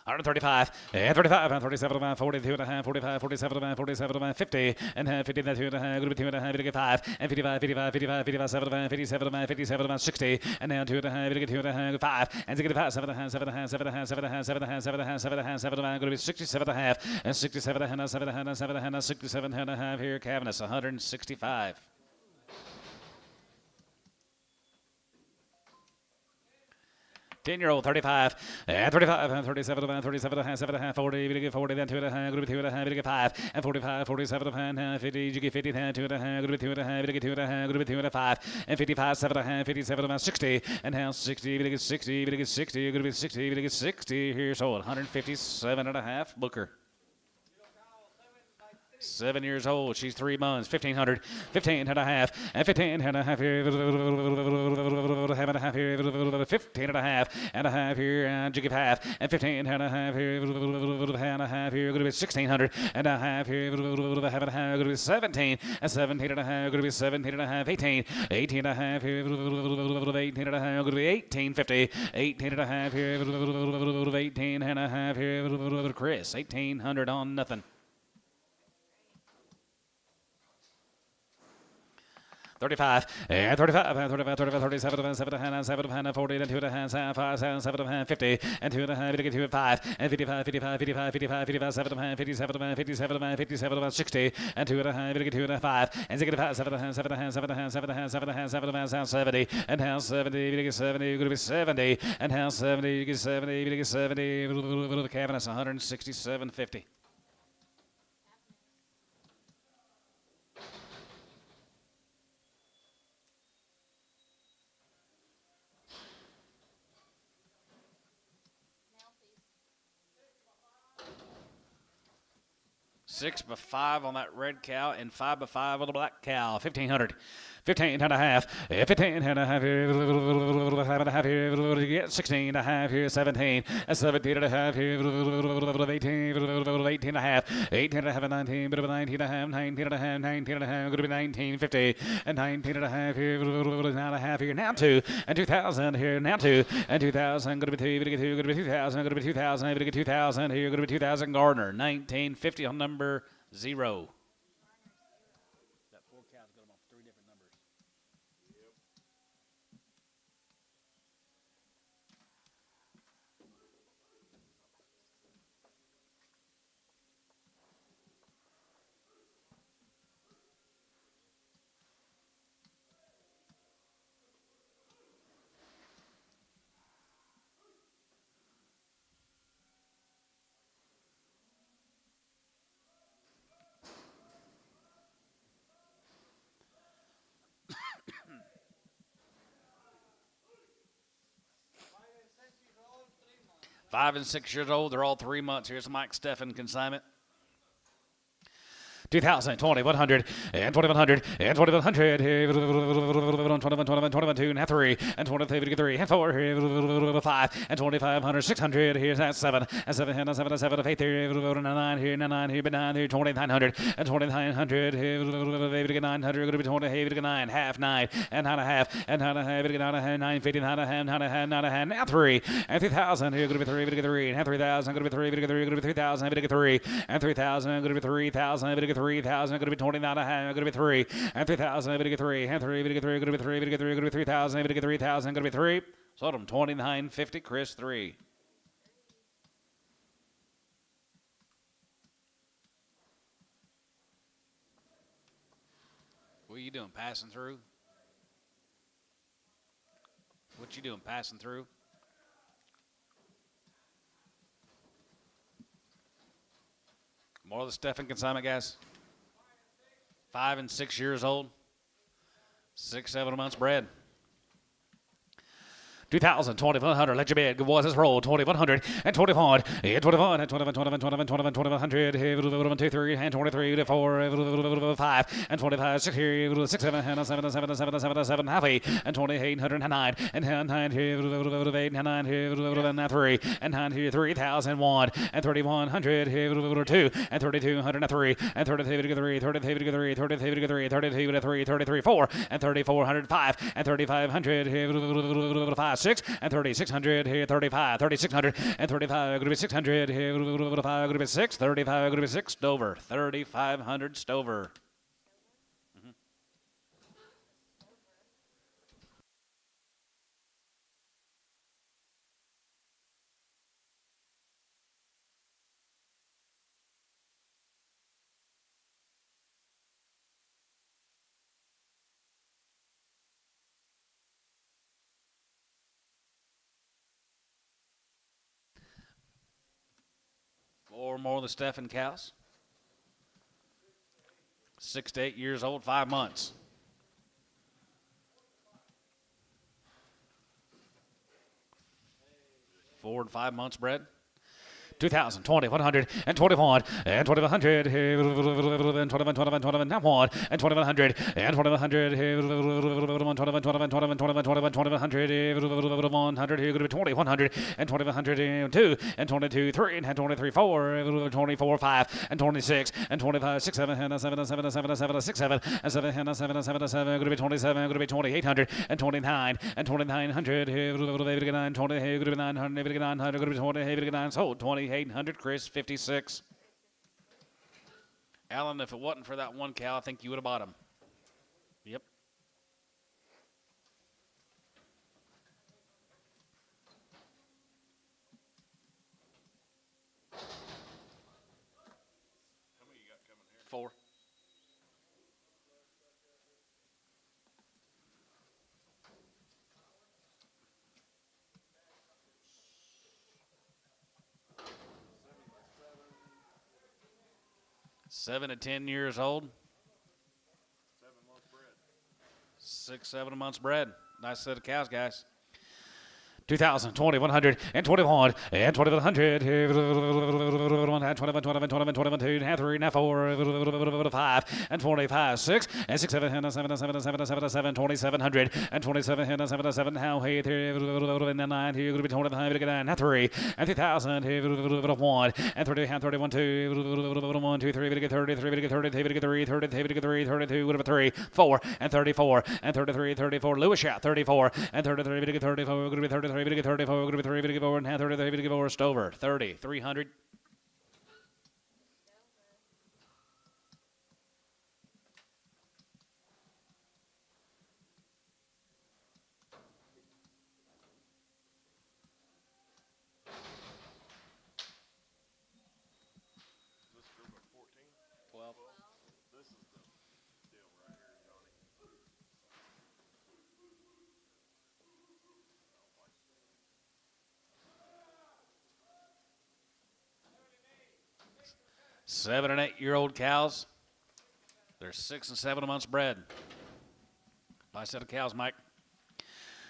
$135, and 35, and 37, 42 and a half, 45, 47, 47, 50, and 50, then 2 and a half, going to be 2 and a half, 5, and 55, 55, 55, 57, 57, 57, 60, and now 2 and a half, 2 and a half, 5, and 65, 7 and a half, 7 and a half, 7 and a half, 7 and a half, 7 and a half, 7 and a half, 7 and a half, 7 and a half, going to be 67 and a half, and 67 and a half, 7 and a half, 7 and a half, 67 and a half here, Cavanis, 165. 10-year-old, 35, and 35, and 37, and 37, and 7 and a half, 40, you get 40, then 2 and a half, going to be 2 and a half, you get 5, and 45, 47, and 50, you get 50, then 2 and a half, going to be 2 and a half, you get 2 and a half, going to be 2 and a 5, and 55, 7 and a half, 57, and 60, and now 60, you get 60, you get 60, you're going to be 60, you get 60, here, so 157 and a half, Booker. 7 years old. She's 3 months. 1,500. 15 and a half. And 15 and a half here. Have and a half here. 15 and a half. And a half here. And you give half. And 15 and a half here. And a half here. Going to be 1,600. And a half here. Have and a half. Going to be 17. And 17 and a half. Going to be 17 and a half. 18. 18 and a half here. 18 and a half. Going to be 1850. 18 and a half here. 18 and a half here. Chris. 1,800 on nothing. 35, and 35, and 35, 35, 37, and 7 and 7 and 40, and 2 and 5, 7 and 50, and 2 and 2 and 5, and 55, 55, 55, 55, 55, 7 and 57, and 57, and 57, and 60, and 2 and 2 and 5, and 65, 7 and 7 and 7 and 7 and 7 and 7 and 70, and now 70, you get 70, you're going to be 70, and now 70, you get 70, you get 70, the cabinet's 167.50. Now, please. 6 by 5 on that red cow and 5 by 5 on the black cow. 1,500. 15 and a half. 15 and a half here. 5 and a half here. You get 16 and a half here. 17. 17 and a half here. 18. 18 and a half. 18 and a half and 19. 19 and a half. 19 and a half. 19 and a half. Going to be 1950. And 19 and a half here. 9 and a half here. Now 2. And 2,000 here. Now 2. And 2,000. Going to be 2. Going to get 2. Going to be 2,000. Going to be 2,000. Going to get 2,000 here. Going to be 2,000 Gardner. 1950 on number 0. That 4 cows got them off 3 different numbers. Five and 6 years old. They're all 3 months. Here's Mike Steffen consignment. 2,000, 2,100, and 2,100, and 2,100, 21, 22, and 3, and 23, and 4, 5, and 2,500, 600, here's that 7, and 7, and 7, and 7, and 8, 9 here, 9 here, but 9 here, 2,900, and 2,900, 900, going to be 20, 9, half, 9, and 9 and a half, and 9 and a half, 950, 9 and a half, 9 and a half, 9 and a half, now 3, and 3,000, here, going to be 3, and 3,000, going to be 3, going to be 3,000, 3, and 3,000, going to be 3,000, 3,000, going to be 29 and a half, going to be 3, and 3,000, going to be 3, and 3, going to be 3, going to be 3, going to be 3,000, going to be 3,000, going to be 3. Sold them 29.50, Chris 3. What are you doing, passing through? What you doing, passing through? More of the Stephen consignment, guys. 5 and 6 years old. 6, 7 months bred. 2,000, 2,100, let your bid. Good boys, let's roll. 2,100 and 21, and 21, and 21, 21, 21, 21, 2,100, 2, 3, and 23, 4, 5, and 25, 6 here, 6, 7, and 7, 7, 7, 7, 7, half 8, and 28, 109, and 9 here, 8, and 9 here, 3, and 9 here, 3,001, and 3,100 here, 2, and 3,203, and 33, 33, 33, 33, 33, 33, 4, and 3,405, and 3,500 here, 5, 6, and 3,600 here, 35, 3,600, and 35, going to be 600 here, 5, going to be 6, 35, going to be 6, Stover, 3,500 Stover. 4 more of the Stephen cows. 6 to 8 years old, 5 months. 4 and 5 months bred. 2,000, 20, 100, and 21, and 2,100, and 21, 21, 21, not 1, and 2,100, and 2,100, 21, 21, 21, 21, 21, 2,100, 100, here, going to be 20, 100, and 2,100, 2, and 22, 3, and 23, 4, 24, 5, and 26, and 25, 6, 7, and 7, 7, 7, 7, 6, 7, and 7, and 7, 7, 7, going to be 27, going to be 2,800, and 29, and 2,900, 9, 20, going to be 900, 900, going to be 20, 9, sold, 2,800, Chris, 56. Alan, if it wasn't for that one cow, I think you would have bought him. Yep. How many you got coming here? 4. Seven to 10 years old. 7 months bred. 6, 7 months bred. Nice set of cows, guys. 2,000, 20, 100, and 21, and 2,100, and 21, 21, 21, 21, 2, and 3, and 4, 5, and 25, 6, and 6, 7, and 7, 7, 7, 7, 7, 2,700, and 27, and 7, 7, how 8, and 9, here, going to be 25, 9, and 3, and 2,000, 1, and 30, and 31, 2, 1, 2, 3, 33, 33, 33, 33, 32, whatever, 3, 4, and 34, and 33, 34, Lewis shot, 34, and 33, 34, going to be 33, 34, going to be 3, 34, and 33, 34, Stover, 30, 300. Is this group of 14? 12. This is the deal right here, Johnny. 7 and 8 year old cows. They're 6 and 7 months bred. Nice set of cows, Mike.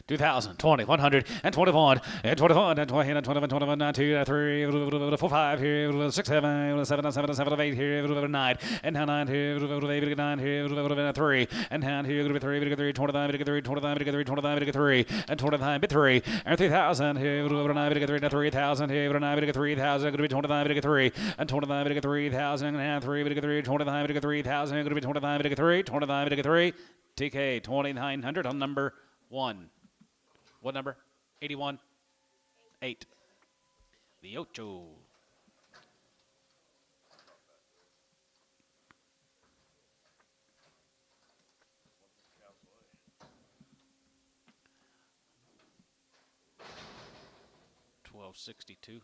2,000, 20, 100, and 21, and 21, and 20, and 21, 21, 2, 3, 4, 5, here, 6, 7, 7, 7, 7, 8, here, 9, and 9, here, 8, 9, here, 3, and 9, here, 3, 3, 25, 3, 25, 3, 25, 3, and 25, 3, and 3,000, here, 9, 3, 3,000, here, 9, 3,000, going to be 25, 3, and 25, 3,000, and 3, 3, 25, 3,000, going to be 25, 3, 25, 3, TK 2,900 on number 1. What number? 81? 8. The Ocho. $12.62.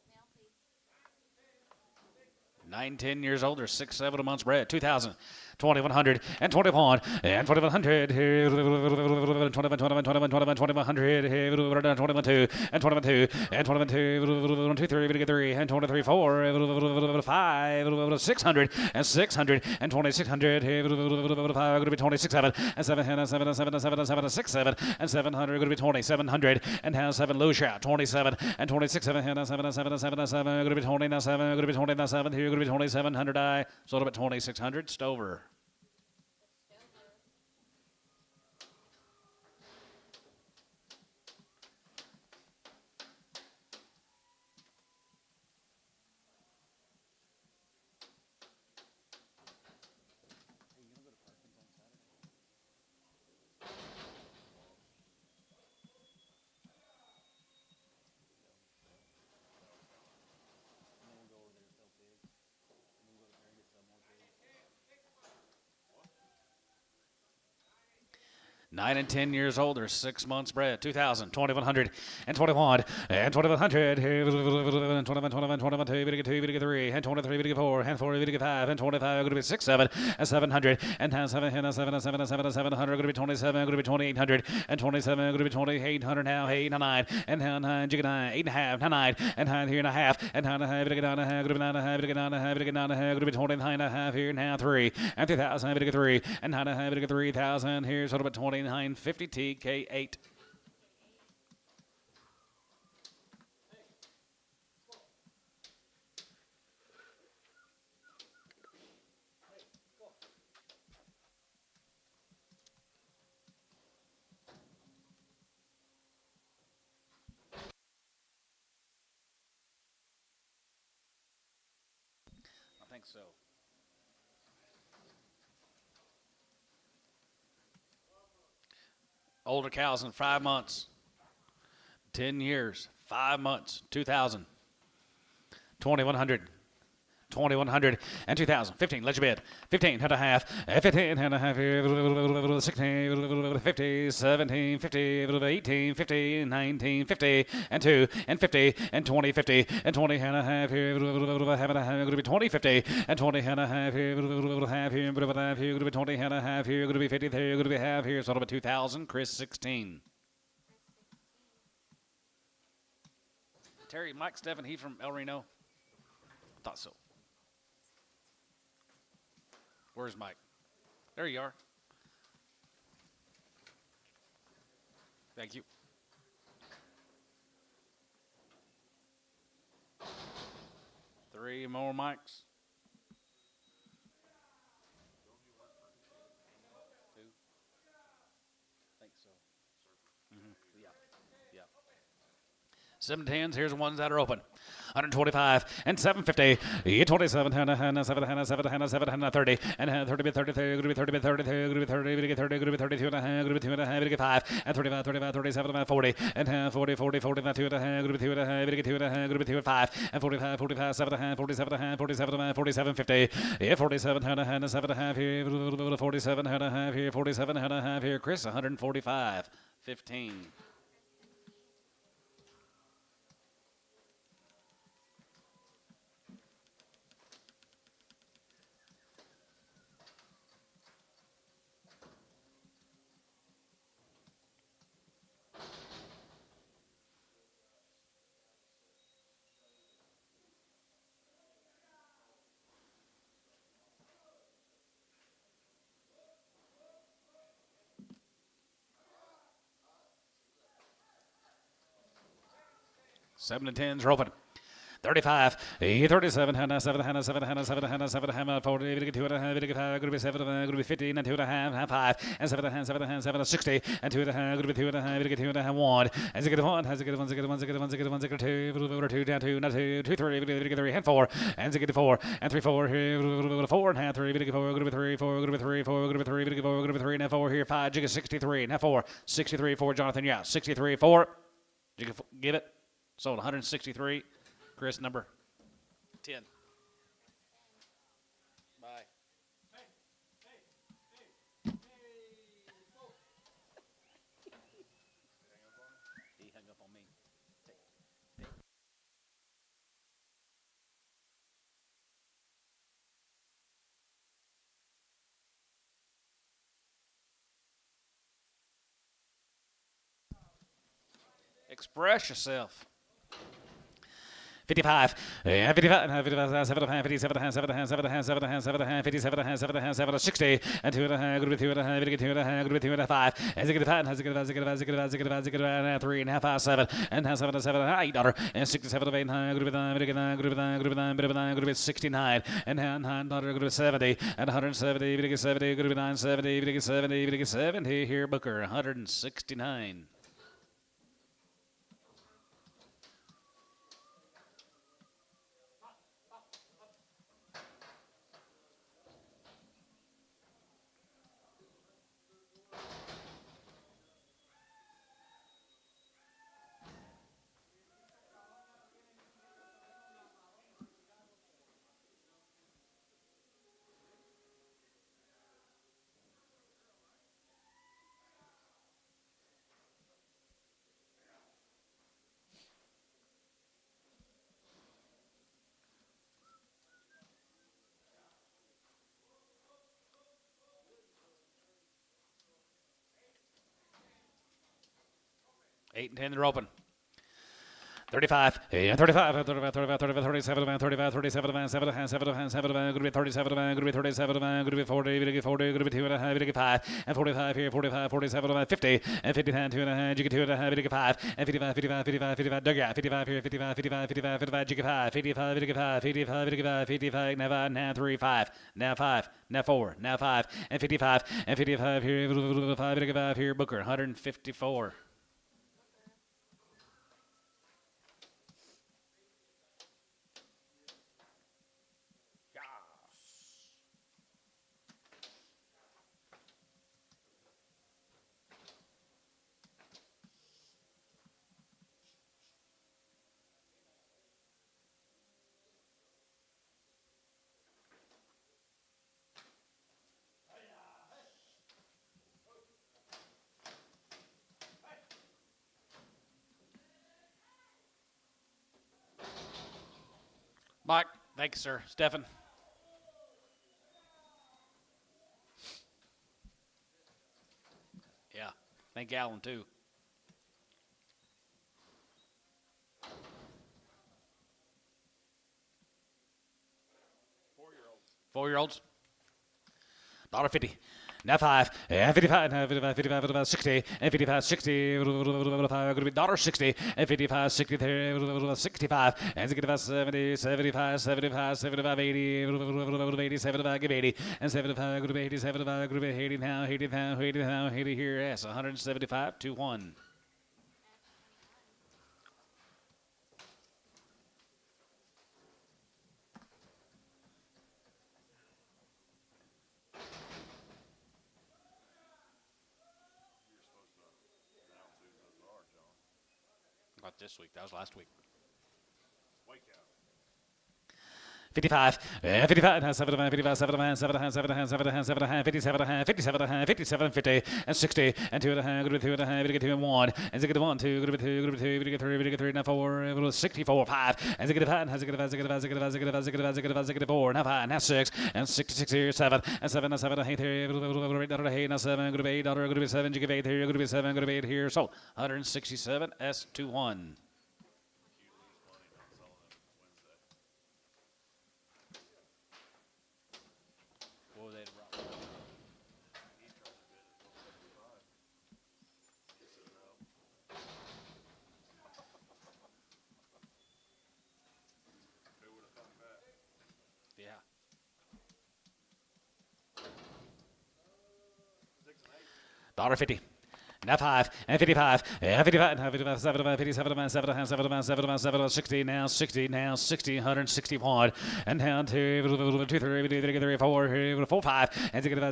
Male, please. 9, 10 years old. They're 6, 7 months bred. 2,000, 2100 and 21 and 2100 here 21 21 21 21 2100 here 21 2 and 21 2 and 21 2 23 3 and 23 4 5 600 and 600 and 2600 here 5 going to be 26 7 and 7 and 7 and 7 and 7 and 7 and 6 7 and 700 going to be 2700 and now 7 Lucia 27 and 26 7 and 7 and 7 and 7 and 7 going to be 20 now 7 going to be 20 now 7 here going to be 2700 I sold up at 2600 Stover. Nine and 10 years old, they're 6 months bred. 2,000, 2,100, and 21, and 2,100, and 21, 21, 21, 2, 3, and 23, 4, and 4, 5, and 25, going to be 6, 7, and 700, and 10, 7, and 7, and 7, and 7, and 700, going to be 27, going to be 2,800, and 27, going to be 2,800 now, 8, and 9, and 9, jig 9, 8 and a half, 9, and 9 here and a half, and 9 and a half, going to be 9 and a half, going to be 9 and a half, going to be 9 and a half, going to be 29 and a half here now, 3, and 2,000, 3, and 9 and a half, 3,000 here, sort of at 2950 TK8. I think so. Older cows in 5 months. 10 years. 5 months. 2,000. 2,100. 2,100 and 2,000. 15. Let you bid. 15 and a half. 15 and a half. 16. 50. 17. 50. 18. 50. 19. 50 and 2 and 50 and 20. 50 and 20 and a half. Half and a half. Going to be 20. 50 and 20 and a half. Half here. Going to be 20 and a half. Here going to be 50. There going to be half here. So it'll be 2,000. Chris 16. Terry, Mike Steffen, he from El Reno. Thought so. Where's Mike? There you are. Thank you. Three more mics. Two. I think so. Yeah. Yeah. 7 tens. Here's the ones that are open. 125 and 750. 27 and 7 and 7 and 7 and 30 and 30 bit 30 going to be 30 bit 30 going to be 30 going to be 32 and a half going to be 2 and a half going to be 5 and 35 35 37 and 40 and 40 40 40 and 2 and a half going to be 2 and a half going to be 2 and a half going to be 2 and 5 and 45 45 7 and a half 47 and a half 47 and 47 50. 47 and 7 and a half here 47 and a half here 47 and a half here. Chris 145 15. Seven and tens are open. 35, 37, 7, 7, 7, 7, 7, 40, 2 and a half, 5, going to be 7, going to be 15, and 2 and a half, 5, and 7, 7, 7, 60, and 2 and a half, going to be 2 and a half, 2 and a half, 1, and 1, has a good 1, 2, down 2, not 2, 2, 3, and 4, and 4, and 3, 4, here, 4 and a half, 3, going to be 3, 4, going to be 3, 4, going to be 3, going to be 3, and 4 here, 5, jig is 63, and 4, 63, 4, Jonathan, yeah, 63, 4, jig give it, sold 163. Chris, number 10. Bye. He hung up on me. Express yourself. 55, 55, 55, 7, 57, 7, 7, 7, 7, 57, 7, 7, 60, and 2 and a half, good with 2 and a half, good with 2 and a half, good with 2 and a 5, as a good 5, has a good 5, as a good 5, as a good 5, as a good 5, as a good 3 and a half, 5, 7, and 7, 7, 8 dollar, and 67 of 8, good with 9, good with 9, good with 9, good with 9, good with 9, good with 69, and 9 dollar, good with 70, and 170, good with 70, good with 970, good with 70, good with 70, here Booker, 169. Eight and 10, they're open. 35, 35, 35, 35, 35, 37, 35, 37, 7, 7, 7, good be 37, good be 37, good be 40, good be 40, good be 2 and a half, good be 5, and 45 here, 45, 47, 50, and 59, 2 and a half, you get 2 and a half, you get 5, and 55, 55, 55, 55, dugout, 55 here, 55, 55, 55, 55, you get 5, 55, you get 5, 55, you get 5, 55, now 5, now 3, 5, now 5, now 4, now 5, and 55, and 55 here, 5, you get 5 here, Booker, 154. Mike, thank you, sir. Stefan. Yeah, thank Alan, too. 4-year-olds. $1.50. Now 5, and 55, and 55, 55, 55, 60, and 55, 60, going to be $1.60, and 55, 60, 65, and 65, 70, 75, 75, 75, 80, 80, 75, give 80, and 75, going to be 80, 75, going to be 80 now, 80 now, 80 now, 80 here, yes, 175 to 1. Not this week. That was last week. Wake out. 55, 55, 75, 55, 75, 75, 75, 75, 57, 57, 57, 50, and 60, and 2 and a half, good with 2 and a half, good 2 and 1, and 6 1, 2, good with 2, good with 2, good 3, good 3, now 4, 64, 5, and 6 5, and 6 5, 6 5, 6 5, 6 5, 6 5, 6 5, 6 4, now 5, now 6, and 66 here, 7, and 7, now 7, 8 here, $8, now 7, good 8, good 7, you give 8 here, good 7, good 8 here, so 167 S21. Yeah. $1.50. Now 5, and 55, and 55, and 55, 75, 57, 7, 7, 7, 7, 60, now 60, now 60, 161, and down to 2, 3, 4, 4, 5, and 600,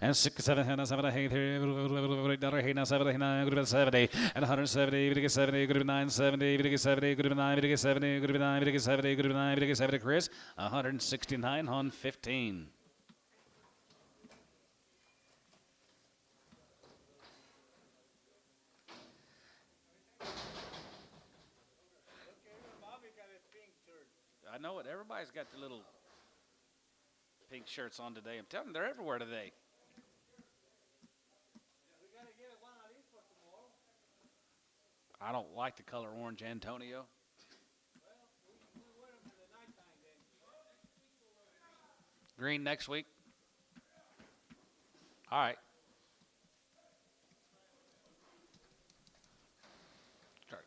and 6, 7, 7, 8, 8, now 79, good 70, and 170, 70, good 9, 70, 70, good 9, 70, good 9, 70, good 9, 70, Chris, 169 on 15. I know it. Everybody's got the little pink shirts on today. I'm telling you, they're everywhere today. We gotta get one of these for tomorrow. I don't like the color orange, Antonio. We wear them in the nighttime then. Green next week. All right. Start.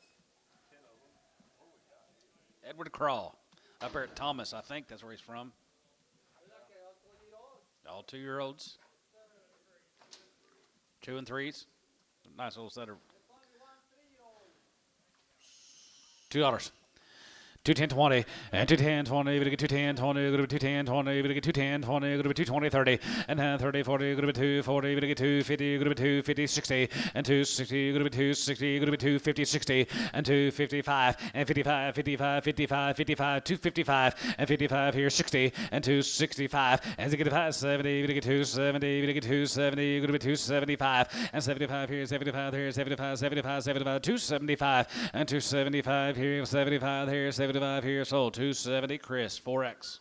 Edward Crawl. Up there at Thomas, I think that's where he's from. All 2-year-olds. 2 and 3s. Nice little setter. $2. 210 20 and 210 20 we get 210 20 go to 210 20 we get 210 20 go to 220 30 and 30 40 go to 240 we get 250 go to 250 60 and 260 go to 260 go to 250 60 and 255 and 55 55 55 55 255 and 55 here 60 and 265 and to get 570 we get 270 we get 270 go to 275 and 75 here 75 here 75 75 75 275 and 275 here 75 here 75 here, sold 270. Chris, 4X.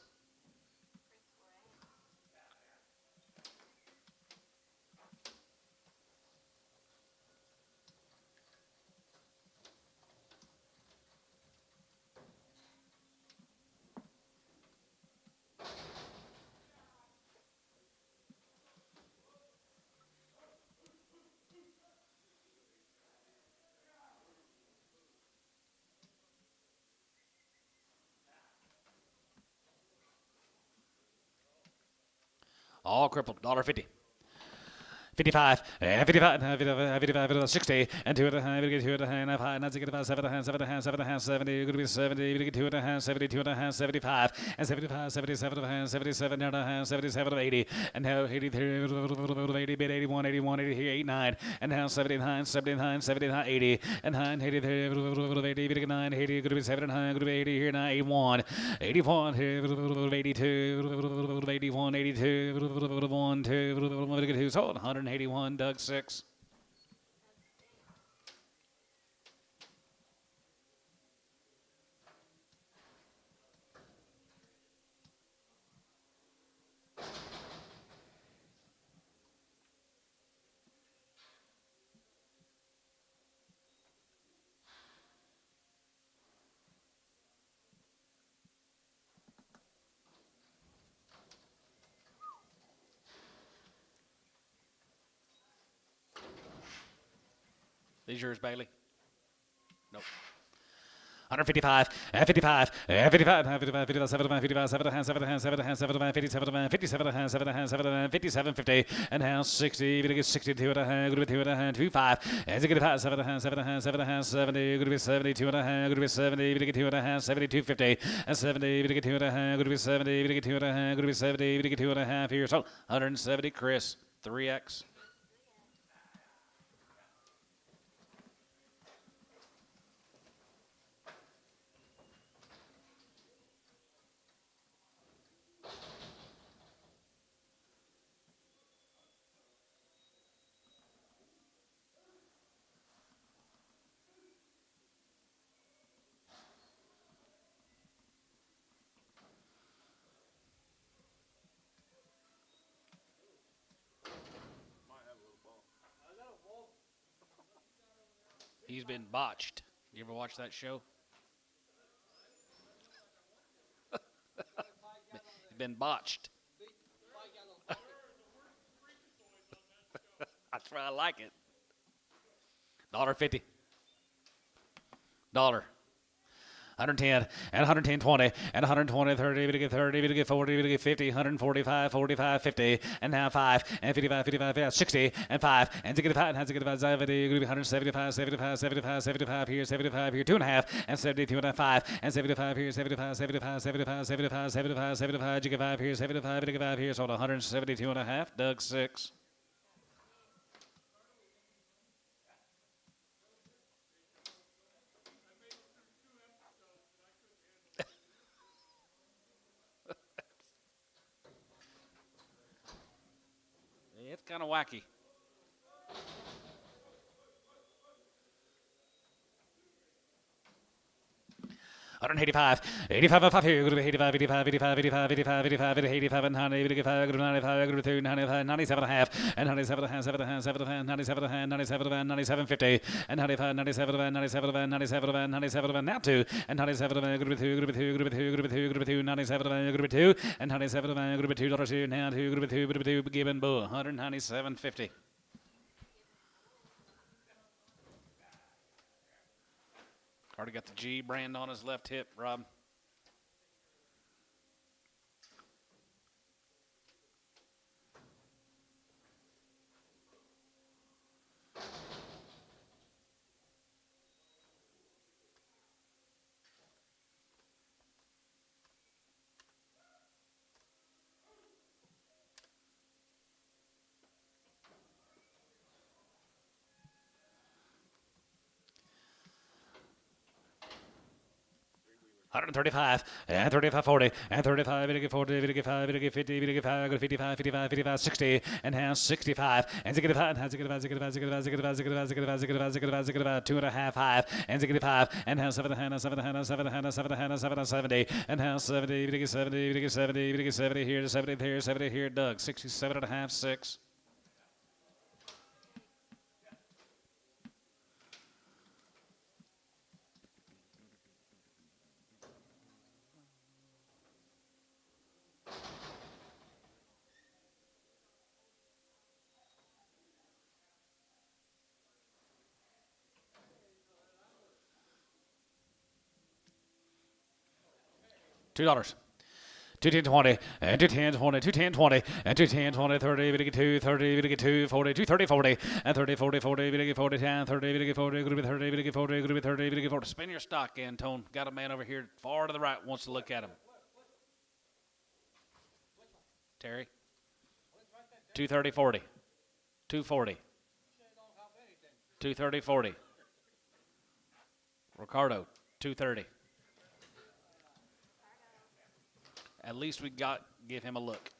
All crippled, $1.50. 55 and 55 and 55 60 and 2 and a half we get 2 and a half high and 7 and a half 7 and a half 7 and a half 70 going to be 70 we get 2 and a half 72 and a half 75 and 75 77 and a half 77 and a half 77 of 80 and now 83 80 bit 81 81 80 89 and now 79 79 79 80 and 9 83 80 bit 9 80 going to be 7 and a half going to be 80 here now 81 81 here 82 81 82 1 2 so 181 Doug 6. These yours, Bailey? Nope. 155, 55, 55, 55, 55, 75, 55, 75, 75, 75, 75, 57, 57, 77, 57, 50, and now 60, going to get 62 and a half, going to be 2 and a half, 25, and to get 5, 7 and a half, 7 and a half, 7 and a half, 70, going to be 72 and a half, going to be 70, going to get 2 and a half, 72, 50, and 70, going to get 2 and a half, going to be 70, going to get 2 and a half, going to be 70, going to get 2 and a half here, so 170, Chris, 3X. He's been botched. You ever watch that show? He's been botched. That's why I like it. $1.50. $1. 110 and 110 20 and 120 30 we get 30 we get 40 we get 50 145 45 50 and now 5 and 55 55 60 and 5 and to get 5 and to get 5 70 175 75 75 75 here 75 here 2 and a half and 72 and a 5 and 75 here 75 75 75 75 75 75 you get 5 here 75 you get 5 here so 172 and a half Doug 6. It's kind of wacky. 185. 85 and 5 here. Good to be 85, 85, 85, 85, 85, 85, 85 and 100, 85, good to 95, good to 2, 95, 97 and a half, and 97 and a half, 7 and a half, 7 and a half, 97 and a half, 97 and 97, 50, and 95, 97 and 97 and 97 and 97 and now 2, and 97 and good to 2, good to 2, good to 2, good to 2, good to 2, 97 and good to 2, and 97 and good to $2, now 2, good to 2, good to 2, given bull, 197.50. Already got the G brand on his left hip, Rob. $135 and 35 40 and 35 40 55 50 55 55 55 55 60 and has 65 and 65 has 65 2 and a half 5 and 65 and has 7 and 7 and 7 and 7 and 7 and 70 and has 70 70 70 70 here 70 here 70 here Doug 67 and a half 6. $2. 210 and 210 20 and 210 30 we get 2 30 we get 2 40 2 30 40 and 30 40 40 we get 40 10 30 we get 40 group 30 we get 40 group 30 we get 40. Spin your stock, Antone. Got a man over here far to the right wants to look at him. Terry. 230 40 240 230 40. Ricardo 230. At least we give him a look.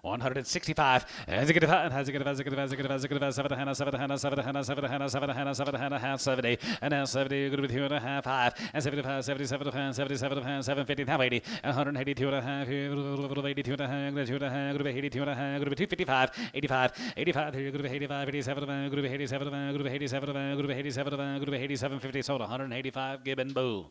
$165 and $70 and now 70 good with 2 and a half 5 and 75 77 750 now 80 and 182 and a half 82 and a half 2 and a half good with 82 and a half good with 255 85 here good with 85 87 good with 87 good with 87 good with 87 good with 87 50 sold 185 Gibbon Bull.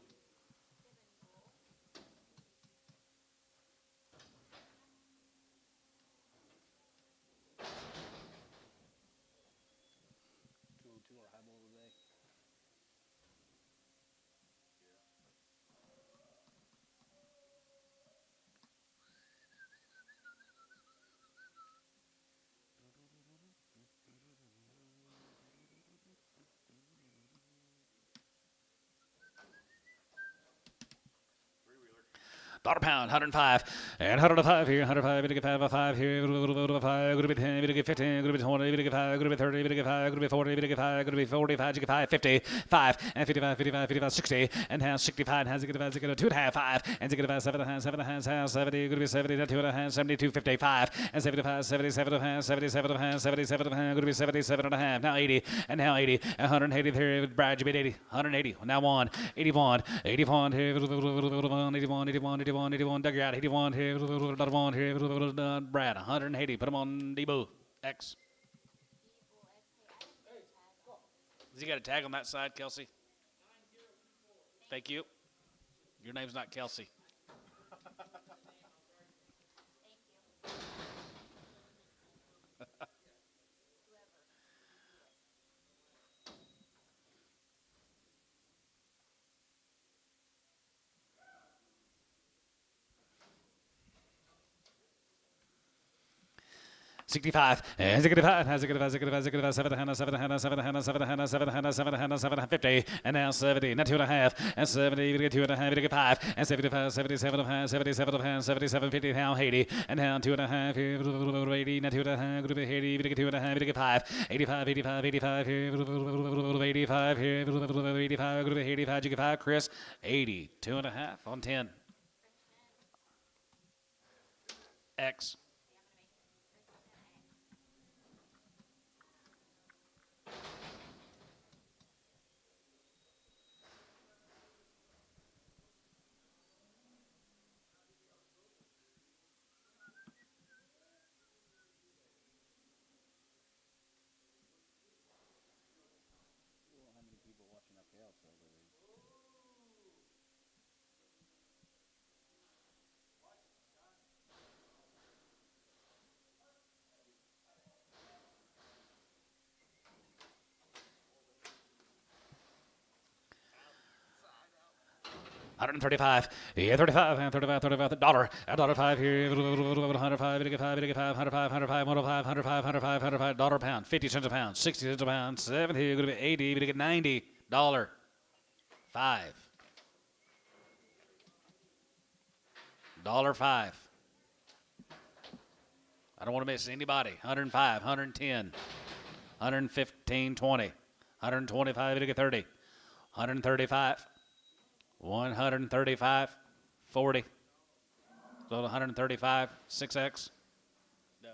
Dollar pound, 105, and 105 here, 105, we get 5 here, 5, good to be 10, we get 15, good to be 20, we get 5, good to be 30, we get 5, good to be 40, we get 5, good to be 45, you get 5, 50, 5, and 55, 55, 55, 60, and has 65, has to get 5, 2 and a half, 5, and to get 5, 7 and a half, 7 and a half, 70, good to be 70, 2 and a half, 72, 55, and 75, 77 and a half, 77 and a half, 77 and a half, good to be 77 and a half, now 80, and now 80, and 180 here, Brad, you beat 80, 180, now 1, 81, 81 here, 81, 81, 81, Doug, you're out. 81 here, 1 here, Brad, 180. Put him on Debo X. Has he got a tag on that side, Kelsey? Thank you. Your name's not Kelsey. 65, and 65, has 7 7 50, and now 70, now 2.5, and 70, we get 2.5, we get 5, and 75, 77 of hand, 77 of hand, 77, 50, now 80, and now 2.5, 80, now 2.5, 80, we get 2.5, we get 5, 85, 85, 85, 85, 85, 85, you get 5, Chris, 80, 2.5 on 10. X. $135, yeah, 35, and 35, $1, $5 here, $105, we get 5, we get 5, $105, $105, $105, $105, $1 a pound, 50 cents a pound, 60 cents a pound, 70, going to be 80, we get $90, $5. $5. I don't want to miss anybody. 105, 110, 115, 20, 125, we get 30, 135. 135, 40. So 135, 6X. Doug.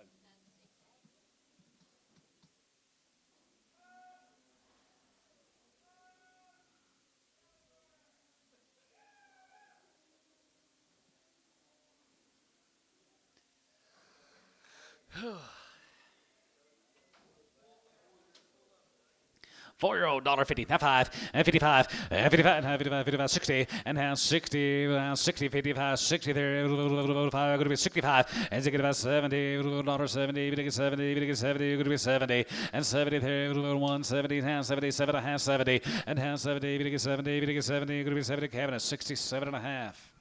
Four-year-old $1.50, now 5, and 55, and 55, and 55, 55, 60, and now 60, now 60, 55, 60 there, going to be 65, and 70, $70, we get 70, we get 70, going to be 70, and 70 there, 170, now 77 and a half, 70, and now 70, we get 70, we get 70, going to be 70, cabinet, 67 and a half.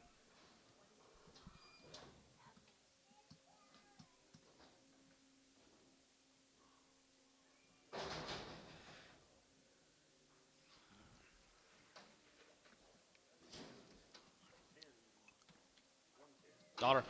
$1.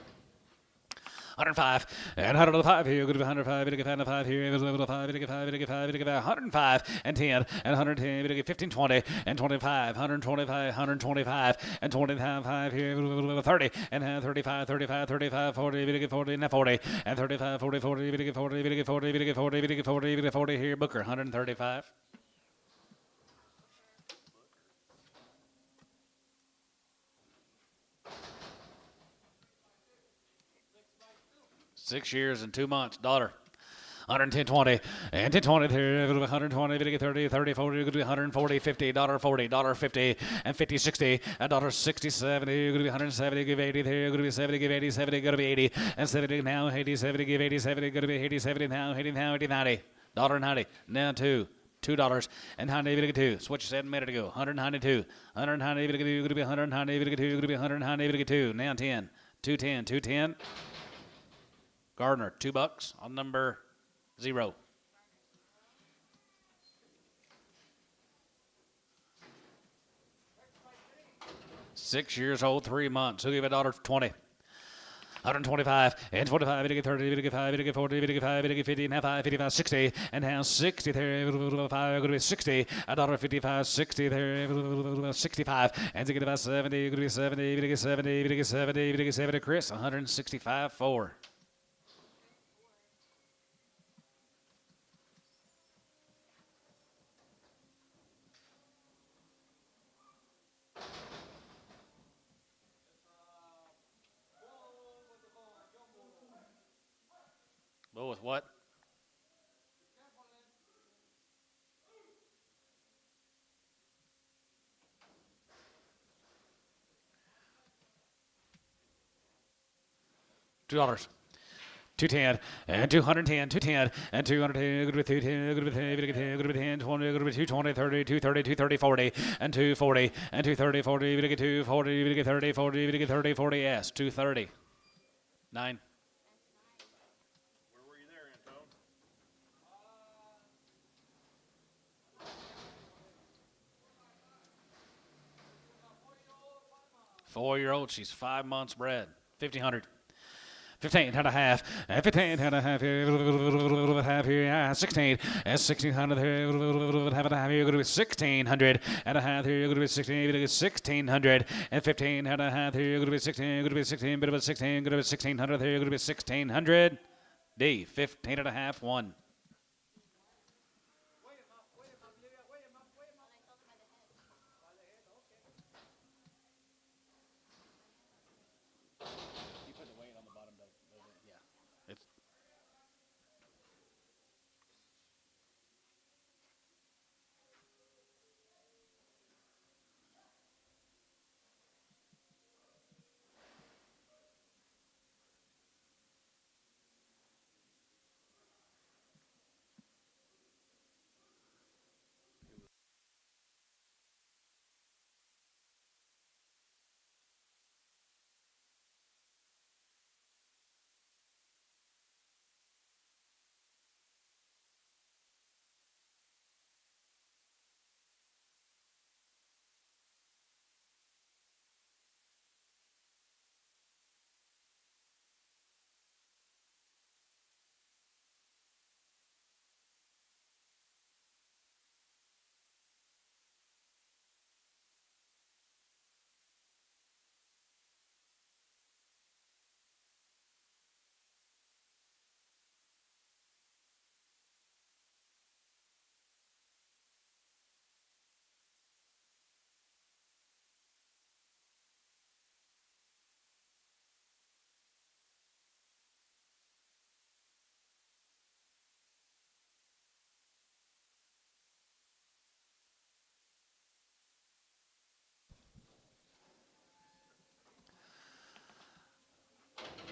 105, and 105 here, good to be 105, we get 105 here, 105, we get 5, we get 5, we get 105, and 10, and 110, we get 15, 20, and 25, 125, 125, and 25 here, 30, and 35, 35, 35, 40, we get 40, and 40, and 35, 40, 40, we get 40, we get 40, we get 40, we get 40, we get 40 here, Booker, 135. $6 years and 2 months, $1. 110, 20, and 10, 20 there, 120, we get 30, 30, 40, going to be 140, 50, $40, $50, and 50, 60, and $60, 70, going to be 170, give 80 there, going to be 70, give 80, 70, going to be 80, and 70 now, 80, 70, give 80, 70, going to be 80, 70 now, 80 now, 80, 90, $90, now $2, and 90, we get 2. That's what you said a minute ago, 192, 190, we get 2, going to be 190, we get 2, going to be 190, we get 2, now 10, 210, 210. Gardner, $2 on number 0. $6 years old, 3 months. Who'll give a $1.20? 125, and 25, we get 30, we get 5, we get 40, we get 5, we get 50, now 5, 55, 60, and now 60 there, 5, going to be 60, $1.55, 60 there, 65, and to get about 70, going to be 70, we get 70, we get 70, we get 70, Chris, 165, 4. Bull with what? $2. 210 and 210, 210 and 210, good with 210, good with 10, good with 10, good with 10, 20, good with 220, 30, 230, 230, 40, and 240, and 230, 40, we get 240, we get 30, 40, we get 30, 40, yes, 230. 9. Where were you there, 4-year-old. She's 5 months bred. 1,500. 15 and a half, and 15 and a half here, half here, 16, and 1,600 here, half and a half here, going to be 1,600 and a half here, going to be 16, 1,600, and 15 and a half here, going to be 16, going to be 16, bit of a 16, going to be 1,600 here, going to be 1,600. D, 15 and a half, 1. It's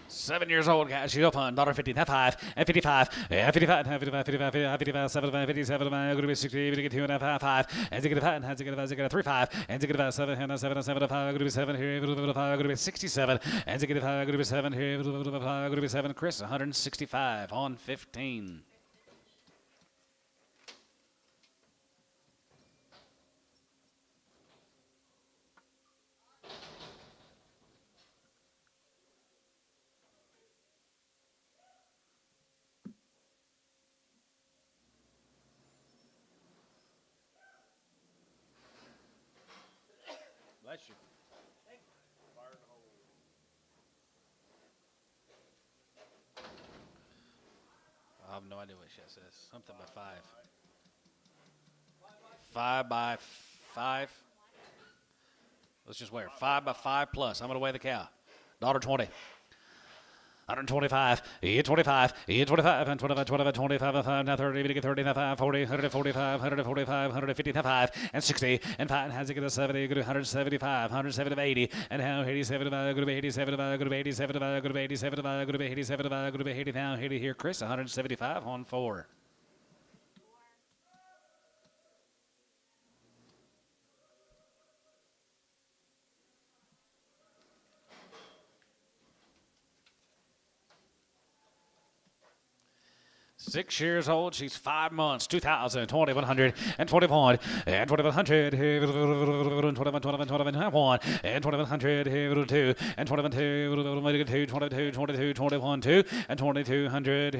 7 years old, guys. She's up on $1.50, half 5, and 55, and 55, and 55, 55, 55, 75, 57, going to be 60, going to get 2 and a half, 5, and 5, and 5, 3, 5, and 7, and 7, 7, 5, going to be 7 here, 5, going to be 67, and 5, going to be 7 here, 5, going to be 7. Chris, 165 on 15. Bless you. Fire in the hole. I have no idea what she says. Something by 5. 5 by 5. Let's just wear 5 by 5 plus. I'm going to weigh the cow. $1.20. 125, 25, 25, and 25, 25, 25, 5, now 30, 30, 5, 40, 145, 145, 150, 5, and 60, and 5, and has it get a 70, go to 175, 170, 80, and now 87, go to 87, go to 87, go to 87, go to 87, go to 80, now 80 here, Chris, 175 on 4. Six years old, she's 5 months, 2,000, 2,100, and 21, and 2,100, 21, 21, and 2,100, 2, and 22, 22, 22, 21, 2, and 2,200,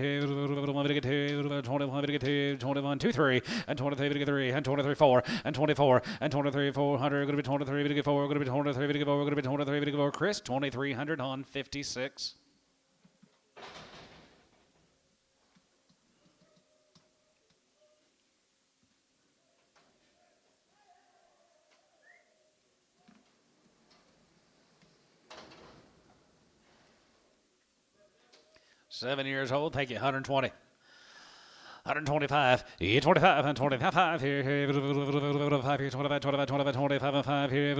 21, 21, 2, 3, and 23, 3, and 23, 4, and 24, and 23, 400, going to be 23, 4, going to be 23, 4, going to be 23, 4, Chris, 2,300 on 56. Seven years old, thank you, 120. 125, 25, and 25 here, 5 here, 25, 25, 25, 25, and 5 here,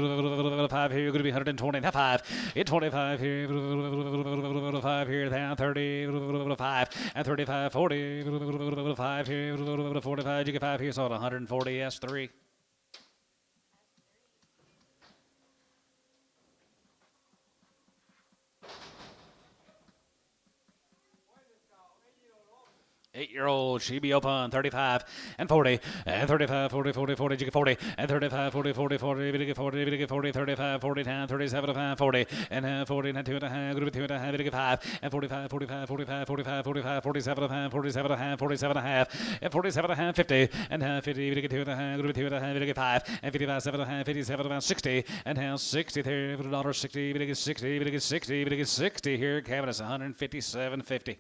5 here, going to be 120, 5, 25 here, 5 here, down 30, 5, and 35, 40, 5 here, 45, you get 5 here, so 140, S3. 8-year-old, she be open 35 and 40 and 35, 40, 40, 40, you get 40 and 35, 40, 40, 40, you get 40, you get 40, 35, 40, 10, 37, 5, 40 and 40 and 2 and a half, group 2 and a half, you get 5 and 45, 45, 45, 45, 45, 47 and a half, 47 and a half, 47 and a half, and 47 and a half, 50 and 50, you get 2 and a half, group 2 and a half, you get 5 and 55, 7 and a half, 57 and a half, 60 and half, 60 there, $60, you get 60, you get 60, you get 60 here, Kevin, it's 157.50.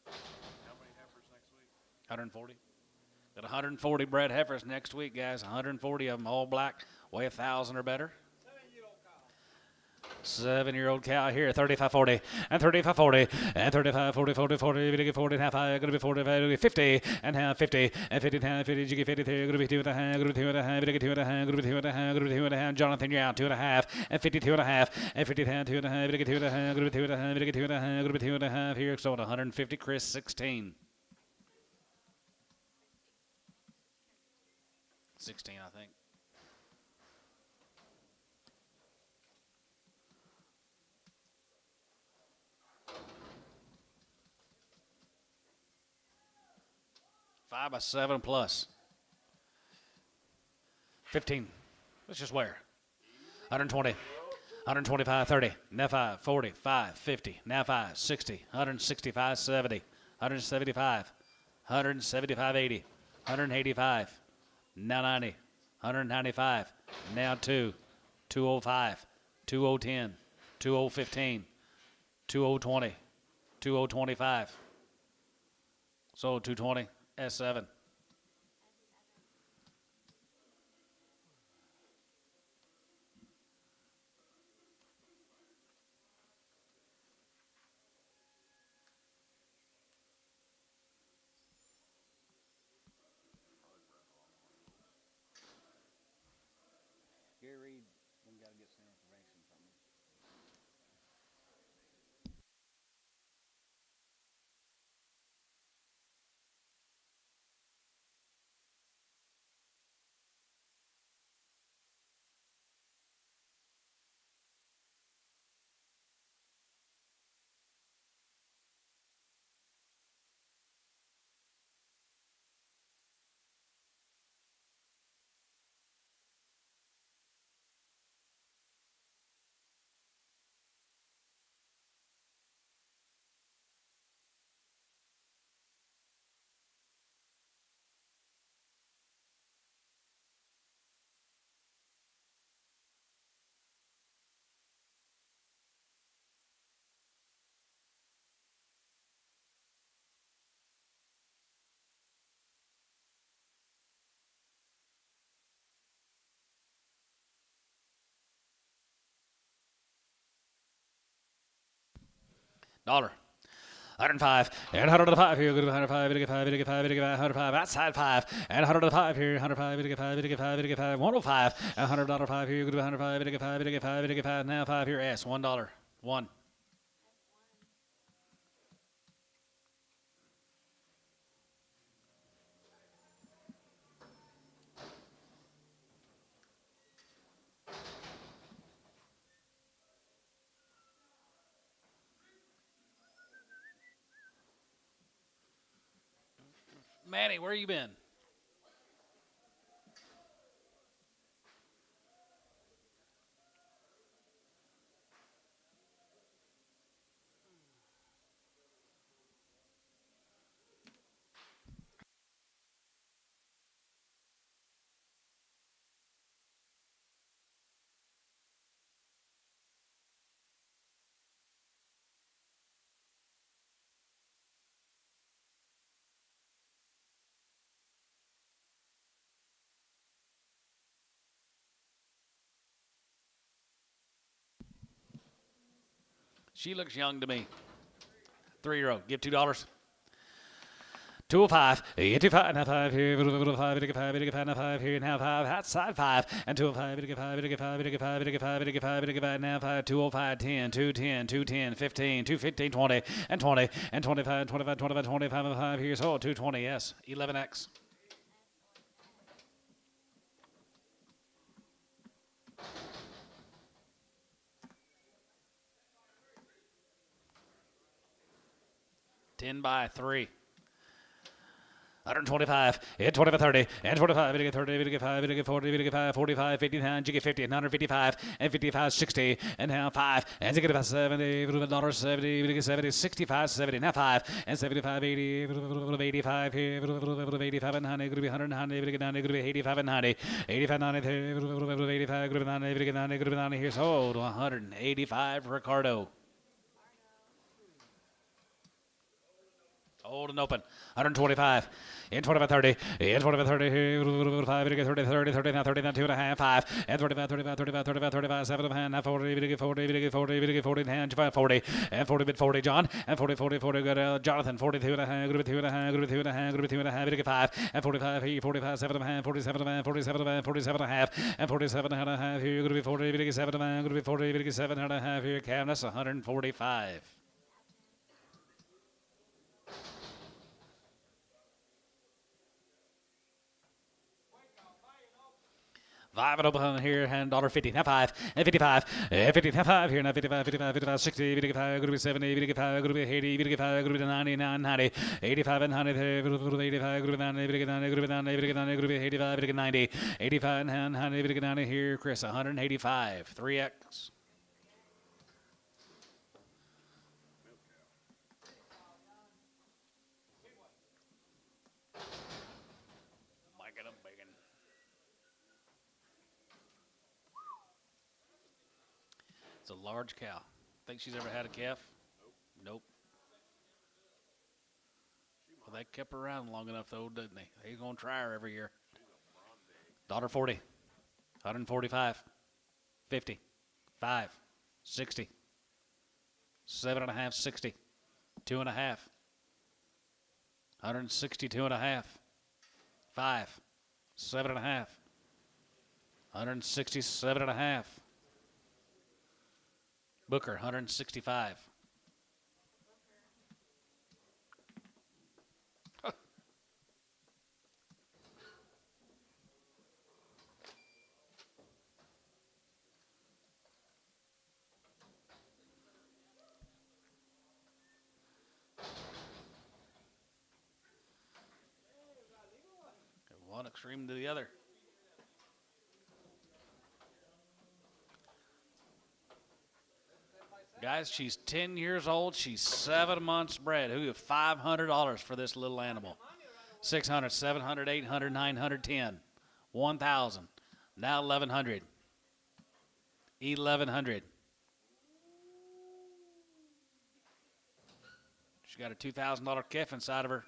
How many heifers next week? 140. Got 140 bred heifers next week, guys. 140 of them, all black, weigh 1,000 or better. 7-year-old cow here, 35-40 and 35-40 and 35-40, 40, 40 and a half, going to be 45, 50 and half, 50 and 50 and half, 50, you get 53, going to be 2 and a half, going to be 2 and a half, going to be 2 and a half, going to be 2 and a half, going to be 2 and a half, Jonathan, you're out, 2 and a half and 52 and a half and 50 and 2 and a half, going to get 2 and a half, going to be 2 and a half, going to get 2 and a half, going to be 2 and a half here, so 150, Chris, 16. 16, I think. Five by 7 plus. 15. Let's just wear. 120. 125, 30. Now 5, 40, 5, 50. Now 5, 60. 165, 70. 175. 175, 80. 185. Now 90. 195. Now 2. 205. 2010. 2015. 2020. 2025. So 220. S7. Gary Reed, we got to get some information from him. $1. 105 and 105 here. Go to 105. Get 5. Get 5. Get 105 outside 5 and 105 here. 105. Get 5. Get 5. Get 5. 105 and $100 here. Go to 105. Get 5. Get 5. Get 5. Now 5 here. S $1. 1. Manny, where you been? She looks young to me. 3-year-old. Give $2. 205. Get 25. Now 5 here. 5. Get 5. Get 5. Now 5 here. Now 5 outside 5 and 205. Get 5. Get 5. Get 5. Get 5. Get 5. Get 5. Now 5. 205. 10. 210. 210. 15. 215. 20 and 20 and 25. 25. 25. 25 and 5 here. So 220. Yes. 11X. 10 by 3. 125, and 25, 30, and 45, we get 30, we get 5, we get 40, we get 5, 45, 59, you get 50, and 155, and 55, 60, and now 5, and you get about 70, $70, 70, we get 70, 65, 70, now 5, and 75, 80, 85, here, 85, and 90, 100, 90, we get 90, 85, and 90, 85, 90, 85, 90, we get 90, 90, here's sold, 185, Ricardo. Old and open. 125. In 25, 30. In 25, 30. 5. 30, 30, 30. Now 30. Now 2.5. 5. And 35, 35, 35, 35, 35. 7 of hand. Now 40. We get 40. We get 40. We get 40 in hand. 40. And 40 bid 40. John. And 40, 40, 40. Good. Jonathan. 42 and a half. Group 2 and a half. Group 2 and a half. Group 2 and a half. We get 5. And 45. He 45. 7 of hand. 47 of hand. 47 of hand. 47 and a half. And 47 and a half. Here. You're going to be 40. We get 7 of hand. Going to be 40. We get 7 and a half. Here. Cam. That's 145. 5 and open here, and $1.50. Now 5, and 55, and 50, now 5 here, now 55, 55, 55, 60, 55, going to be 70, 55, going to be 80, 55, going to be 99, 90, 85 and 100, 85, going to be 90, 90, going to be 90, 90, going to be 85, 90, 85 and 100, 90 here, Chris, 185, 3X. It's a large cow. Think she's ever had a calf? Nope. Well, they kept her around long enough, though, didn't they? They're going to try her every year. $1.40. 145. 50. 5. 60. 7.5. 60. 2.5. 162 and a half. 5. 7.5. 167 and a half. Booker, 165. One extreme to the other. Guys, she's 10 years old. She's 7 months bred. Who have $500 for this little animal? 600, 700, 800, 900, 10, 1,000. Now 1,100. 1,100. She got a $2,000 calf inside of her.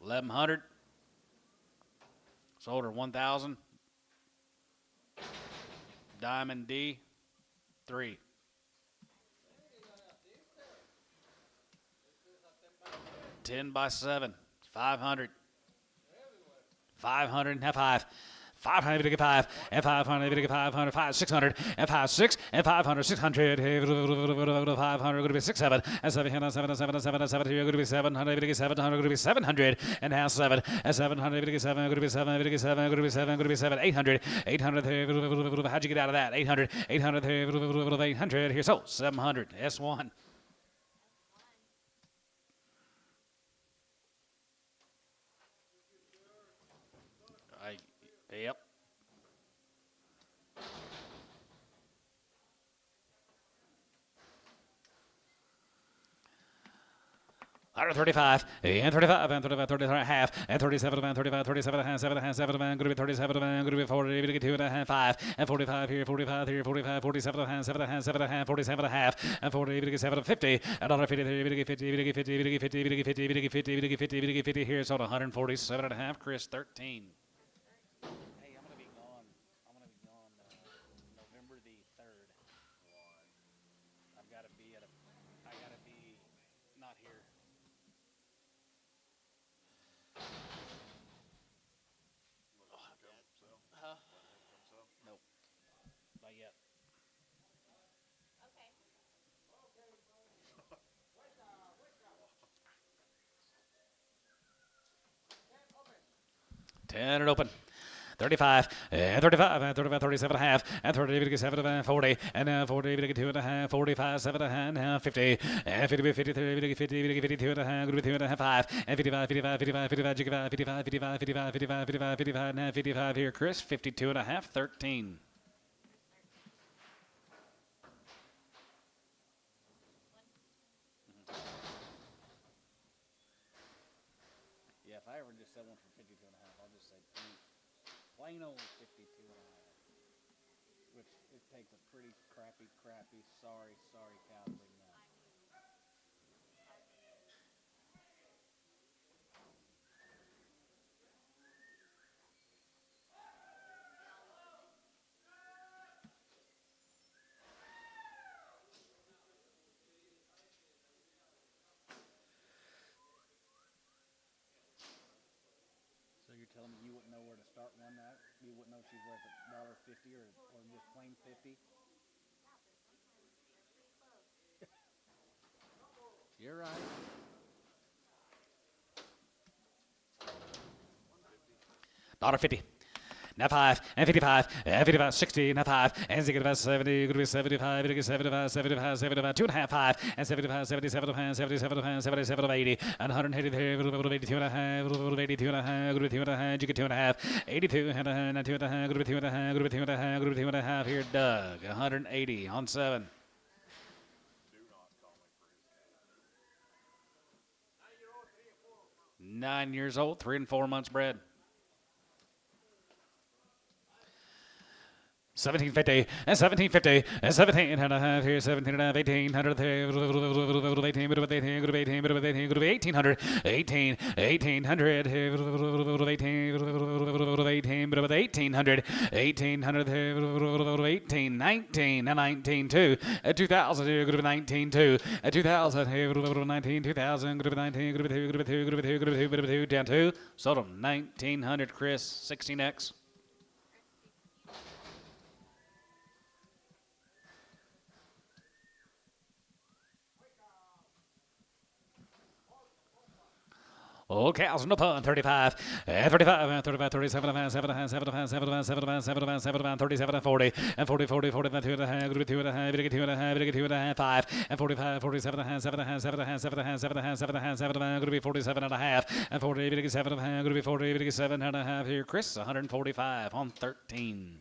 1,100. Sold her 1,000. Diamond D, 3. 10 by 7, 500. 500 and 5. 500 to get 5, and 500 to get 500, 5, 600, and 5, 6, and 500, 600, 500, going to be 6, 7, and 7, 7, 7, 7, 7, 7, here, going to be 700, to get 700, going to be 700, and now 7, and 700, to get 7, going to be 7, to get 7, going to be 7, going to be 7, 800, 800, how'd you get out of that? 800, 800, 800, here, so 700, S1. Yep. Under 35, and 35, and 35, 35 and a half, and 37, and 35, 37 and a half, 7 and a half, 7 and going to be 37, and going to be 40, to get 2 and a half, 5, and 45 here, 45 here, 45, 47 and a half, 7 and a half, 7 and a half, 47 and a half, and 40, to get 7 and 50, and $1.50, to get 50, to get 50, to get 50, to get 50, to get 50, to get 50, to get 50 here, so 147 and a half, Chris 13. November the 3rd. I gotta be not here. Huh? Nope. Not yet. Okay. 10 and open. 35, and 35, and 35, 37 and a half, and 30, 7 and 40, and 40, 2 and a half, 45, 7 and a half, 50, and 50, 53, 50, 52 and a half, 52 and a half, 5, and 55, 55, 55, 55, 55, 55, 55, 55, 55, 55 and a half, 55 here, Chris, 52 and a half, 13. Yeah, if I ever just sell one for 52 and a half, I'll just say plain old 52 and a half. Which it takes a pretty crappy, sorry cow to bring that. So you're telling me you wouldn't know where to start one at? You wouldn't know if she's worth $1.50 or just plain 50? You're right. $1.50. Now 5, and 55, and 55, 60, now 5, and 65, 70, going to be 75, 75, 75, 75, 2 and a half, 5, and 75, 77, 77, 77, 80, and 183, 82 and a half, 82 and a half, going to be 2 and a half, you get 2 and a half, 82 and a half, 2 and a half, going to be 2 and a half, going to be 2 and a half, going to be 2 and a half here, Doug, 180 on 7. Do not call me for his 9 years old, 3 and 4 months bred. 1750 and 1750 and 17 and a half here, 17 and a half, 1800, 18, 18, 1800, 18, 1800, 1800, 1800, 18, 19, and 19, 2, 2000, here, group 19, 2, 2000, here, 19, 2000, group 19, group 2, group 2, group 2, group 2, group 2, down 2, sold them 1900, Chris, 16X. Oh, cows no pun, 35, 35, 35, 37, 7, 7, 7, 7, 7, 7, 37, 40, and 40, 40, 45, 2 and a half, 2 and a half, 2 and a half, 2 and a half, 5, and 45, 47 and a half, 7 and a half, 7 and a half, 7 and a half, 7 and a half, 7 and a half, 7 and a half, going to be 47 and a half, and 40, 7 and a half, going to be 40, 7 and a half here. Chris, 145 on 13.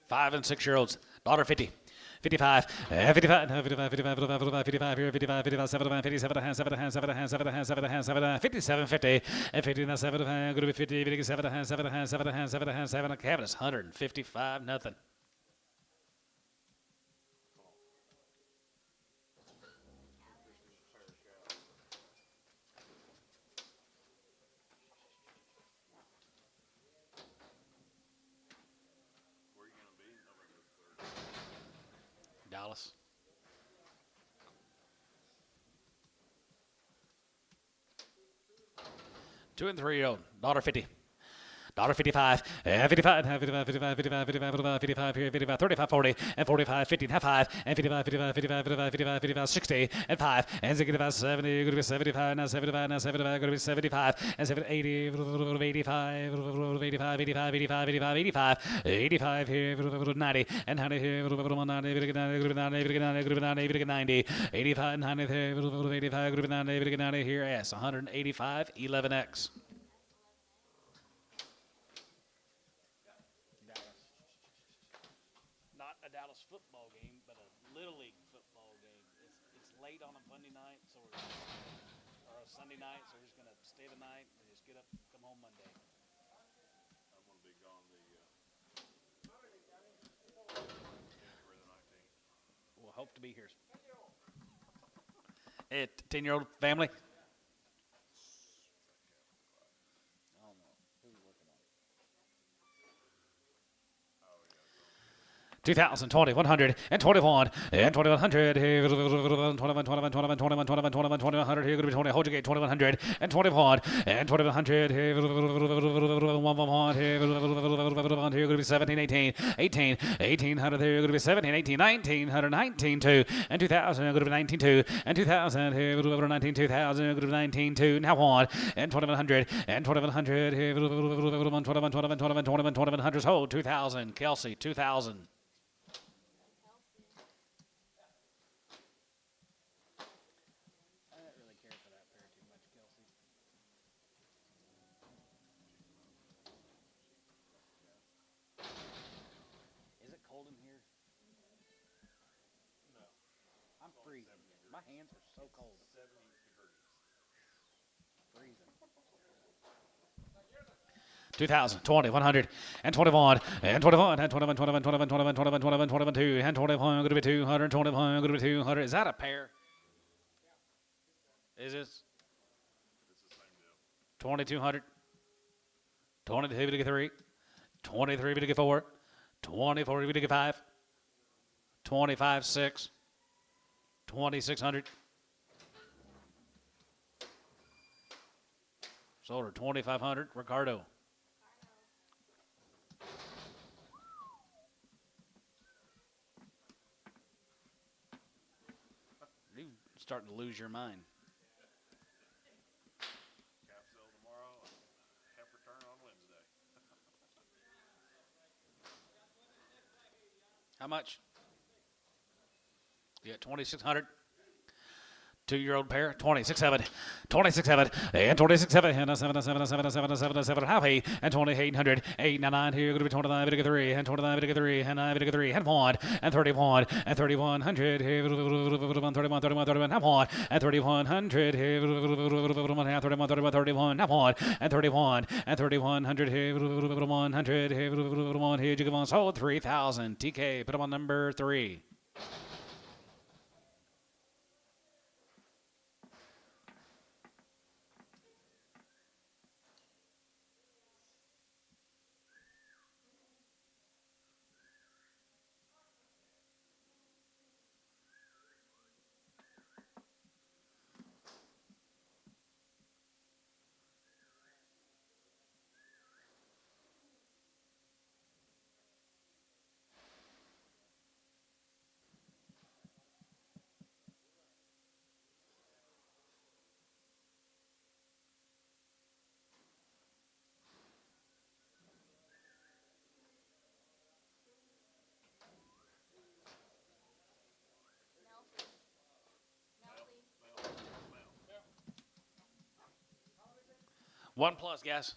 Five and 6 year olds, $1.50. 55, 55, 55, 55, 55, 55, here, 55, 55, 7, 57, 7, 7, 7, 7, 7, 57, 50, and 50, 7, going to be 50, 57, 7, 7, 7, 7, cabinets, 155, nothing. Where are you going to be November 3rd? Dallas. Two and 3 year old, $1.50. $1.55, 55, 55, 55, 55, 55, 55, 55, 35, 40, and 45, 50, and 5, and 55, 55, 55, 55, 55, 55, 60, and 5, and 65, 70, going to be 75, now 75, now 75, going to be 75, and 7, 80, 85, 85, 85, 85, 85, 85, 85 here, 90, and 90 here, 90, 90, 90, 85, 90 here, 85, 90 here, S, 185, 11X. Dallas football game, but a Little League football game. It's late on a Monday night, so or a Sunday night, so we're just gonna stay the night and just get up, come home Monday. I'm going to be gone January the 19th. We'll hope to be here. 10-year-old family. 2,000, 20, 100, and 21, and 2100, 21, 21, 21, 21, 21, 21, 2100, here, going to be 20, hold your gate, 2100, and 21, and 2100, here, here, going to be 17, 18, 18, 1800, here, going to be 17, 18, 1900, 19, 2, and 2000, going to be 19, 2, and 2000, here, over 19, 2000, going to be 19, 2, now on, and 2100, and 2100, here, 21, 21, 21, 21, 21, 2100, hold, 2000, Kelsey, 2000. Is it cold in here? No. I'm freezing. My hands are so cold. 70 degrees. Freezing. 2,000, 20, 100, and 21, and 21, and 21, 21, 21, 21, 21, 21, 21, 2, and 21, going to be 200, 21, going to be 200. Is that a pair? Is this? It's the same deal. 2,200, 22 to get 3, 23 to get 4, 24 to get 5, 25, 6, 2,600. Sold her 2,500. Ricardo. You're starting to lose your mind. Calf sale tomorrow and calf return on Wednesday. How much? You got 2,600. 2-year-old pair, 26.7, 26.7, and 26.7, and 7, happy, and 2,800, 899, here, going to be 29, bit of 3, and 29, bit of 3, and 9, bit of 3, and 1, and 31, and 3,100, here, 31, 31, 31, have 1, and 3,100, here, 31, 31, 31, have 1, and 31, and 3,100, here, 100, here, 1, here, you give on sold 3,000, TK, put them on number 3. One plus, guys.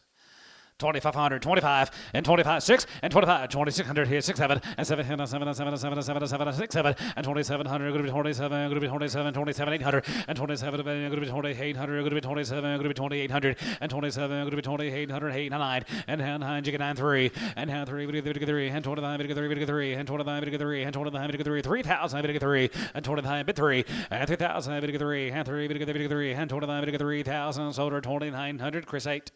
2,500, 25, and 25, 6, and 25, 2,600 here, 6, 7, and 7, and 7, and 7, and 7, and 7, and 7, and 6, 7, and 2,700, going to be 27, going to be 27, 27, 800, and 27, going to be 2,800, going to be 27, going to be 2,800, and 27, going to be 2,800, 8, 9, and 9, you get 9, 3, and 9, 3, 3, and 29, 3, 3, and 29, 3, and 29, 3, 3,000, 3, and 29, 3, and 3,000, 3, and 3, 3, and 29, 3,000, sold her 2,900, Chris 8.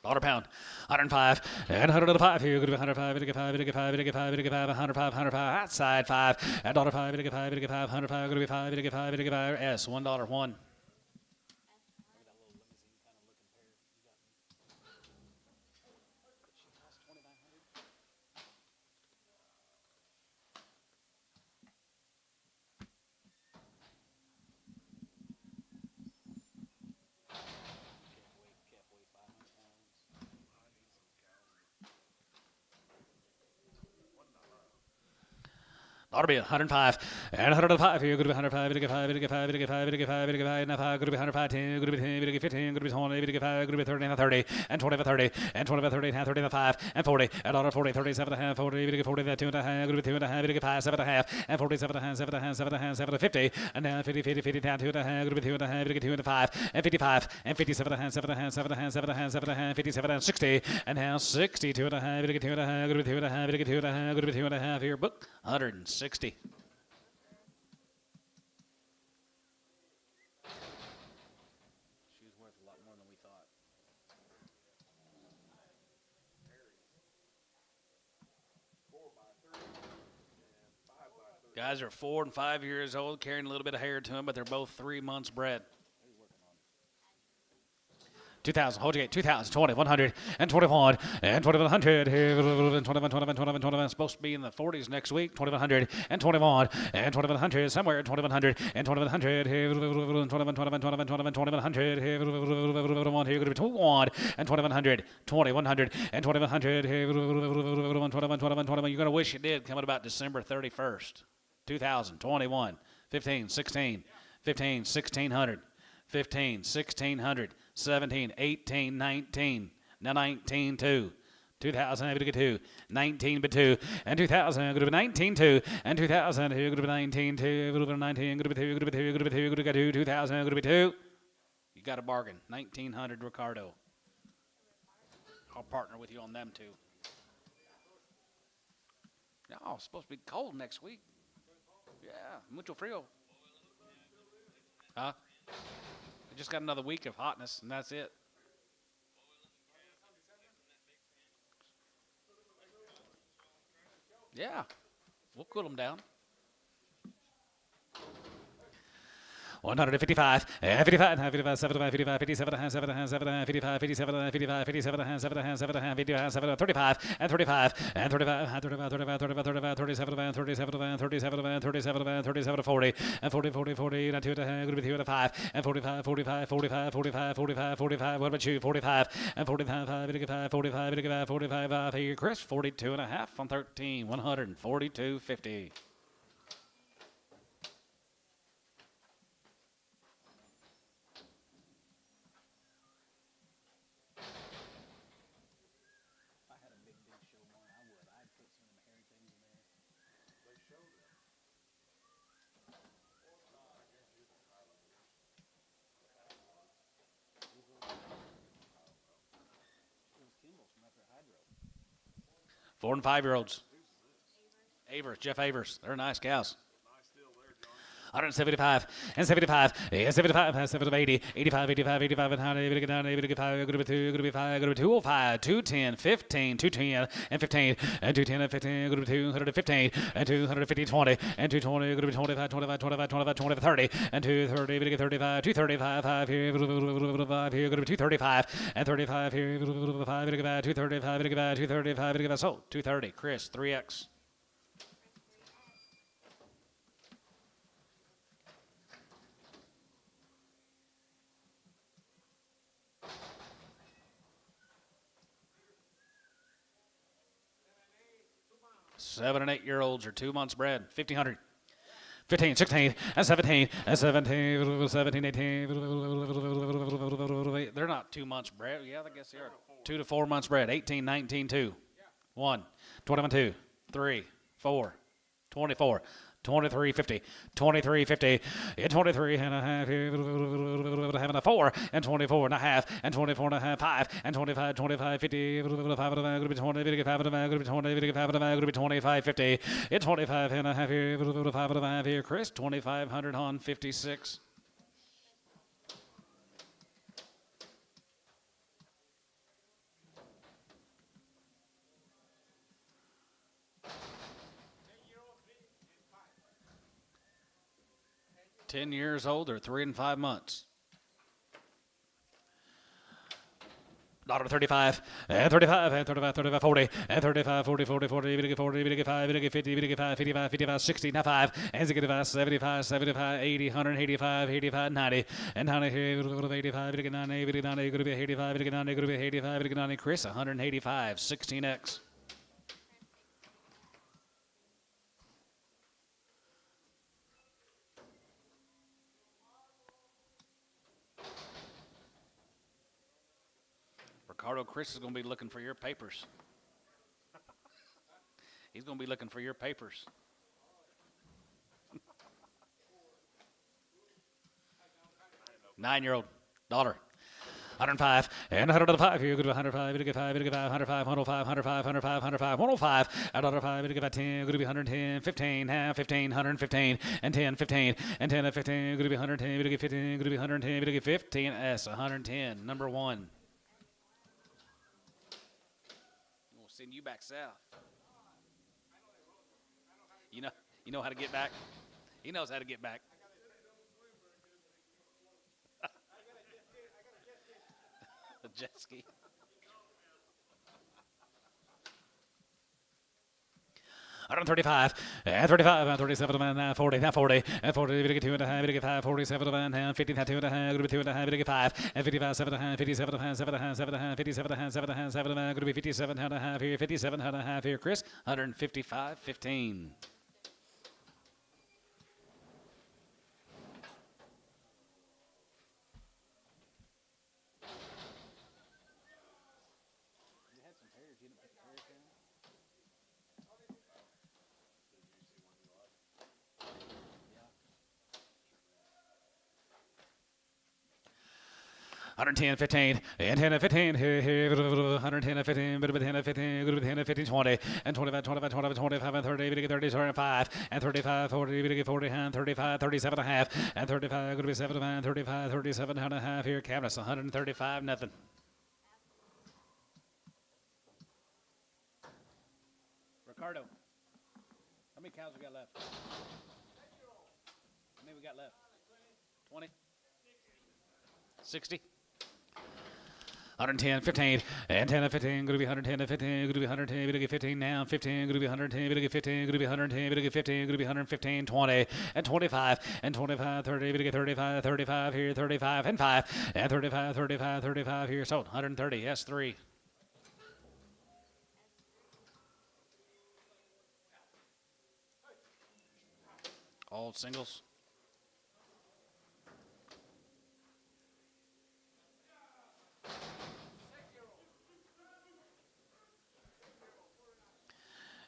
Dollar pound, 105, and 105 here, good to be 105, to get 5, to get 5, to get 5, to get 5, 105, 105, outside 5, and dollar 5, to get 5, to get 5, 105, good to be 5, to get 5, to get 5, S, $1, 1. Ought to be 105 and 105 here. Good to be 105. Good to get 5. Good to get 5. Good to get 5. Good to get 5. Good to get 5. And 5. Good to be 105. 10. Good to be 10. Good to get 15. Good to be 20. Good to get 5. Good to be 30 and 30 and 20 and 30 and 20 and 30 and 30 and 5 and 40 and on 40. 37 and a half. 40. Good to get 40. That 2 and a half. Good to be 2 and a half. Good to get 5. 7 and a half and 47 and a half. 7 and a half. 7 and a half. 7 to 50 and now 50. 50. 50 down 2 and a half. Good to be 2 and a half. Good to get 2 and a 5 and 55 and 57 and a half. 7 and a half. 7 and a half. 7 and a half. 7 and a half. 57 and 60 and now 62 and a half. Good to get 2 and a half. Good to be 2 and a half. Good to get 2 and a half. Good to be 2 and a half here. Book 160. Guys are 4 and 5 years old, carrying a little bit of hair to them, but they're both 3 months bred. 2,000, hold your gate, 2,000, 20, 100, and 21, and 2,100, here, 21, 21, 21, 21, supposed to be in the 40s next week, 2,100, and 21, and 2,100, somewhere, 2,100, and 2,100, here, 21, 21, 21, 21, 2,100, here, 1, here, going to be 21, and 2,100, 2,100, and 2,100, here, 21, 21, 21, you're going to wish you did, coming about December 31st, 2021, 15, 16, 15, 1,600, 15, 1,600, 17, 18, 19, now 19, 2. 2,000, I'm going to get 2. 19, but 2. And 2,000, I'm going to be 19, 2. And 2,000, I'm going to be 19, 2. I'm going to be 19, I'm going to be 2, I'm going to be 2, I'm going to be 2, I'm going to get 2. 2,000, I'm going to be 2. You got a bargain. 1,900, Ricardo. I'll partner with you on them, too. No, it's supposed to be cold next week. Yeah, mucho frío. Huh? We just got another week of hotness, and that's it. Yeah, we'll cool them down. 155, 55, 55, 75, 55, 57, 7, 7, 55, 57, 55, 57, 7, 7, 55, 7, 35, and 35, and 35, 35, 35, 35, 35, 37, 37, 37, 37, 37, 40, and 40, 40, 40, and 2 going to be 2 and 5, and 45, 45, 45, 45, 45, 45, what about you? 45, and 45, 45, 45, 45, here, Chris, 42 and a half on 13, 142.50. Four and 5 year olds. Avers, Jeff Avers. They're nice cows. 175 and 75, and 75, 7 80, 85, 85, 85, and 100, 85, going to be 2, going to be 5, going to be 205, 210, 15, 210, and 15, and 210, and 15, going to be 215, and 250, 20, and 220, going to be 25, 25, 25, 25, 20, 30, and 230, going to get 35, 235, 5 here, 5 here, going to be 235, and 35 here, 5, going to get 235, going to get 235, going to get so 230, Chris, 3X. Seven and 8 year olds are 2 months bred. 1,500. 15, 16, and 17, and 17, 17, 18. They're not 2 months bred. Yeah, I guess they are. 2 to 4 months bred. 18, 19, 2. 1, 21, 2, 3, 4, 24. 23.50, 23.50, and 23 and a half, having a 4, and 24 and a half, and 24 and a half, 5, and 25, 25, 50, 5 and a half, going to be 20, 5 and a half, going to be 20, 5 and a half, going to be 25, 50, and 25 and a half here, 5 and a half here, Chris, 2,500 on 56. $10 years old or 3 and 5 months. $35, and 35, and 35, 35, 40, and 35, 40, 40, 40, 40, 5, 50, 55, 55, 55, 60, now 5, and 65, 75, 75, 80, 185, 85, 90, and 90 here, 85, 90, 90, going to be 85, 90, going to be 85, 90, Chris, 185, 16X. Ricardo, Chris is going to be looking for your papers. He's going to be looking for your papers. Nine-year-old daughter. 105 and 105. Here, good 105. Good 5. Good 5. 105. 105. 105. 105. 105. 105. At 105. Good 10. Good to be 110. 15. Half 15. 115 and 10. 15 and 10 and 15. Good to be 110. Good to get 15. Good to be 110. Good to get 15. S 110. Number 1. We'll send you back south. You know how to get back. He knows how to get back. The jet ski. 135 and 35 and 37 and 40 and 40 and 40 to get 2 and a half to get 5 47 and 50 and 2 and a half to be 2 and a half to get 5 and 55 7 and a half 57 and 7 and 7 and 57 and 7 and 7 and going to be 57 and a half here 57 and a half here Chris 155 15. Hundred 15 and 10 and 15 here 110 and 15 but 10 and 15 good 10 and 15 20 and 25 25 25 25 and 30 30 35 and 35 40 40 and 35 37 and a half and 35 good to be 7 and 35 37 and a half here Cabinet 135 nothing. Ricardo, how many cows we got left? How many we got left? 20? 60? 110, 15, and 10 and 15, going to be 110 and 15, going to be 110, going to get 15 now, 15, going to be 110, going to get 15, going to be 110, going to get 15, going to be 115, 20, and 25, and 25, 30, going to get 35, 35 here, 35, and 5, and 35, 35, 35 here, sold, 130, S3. All singles.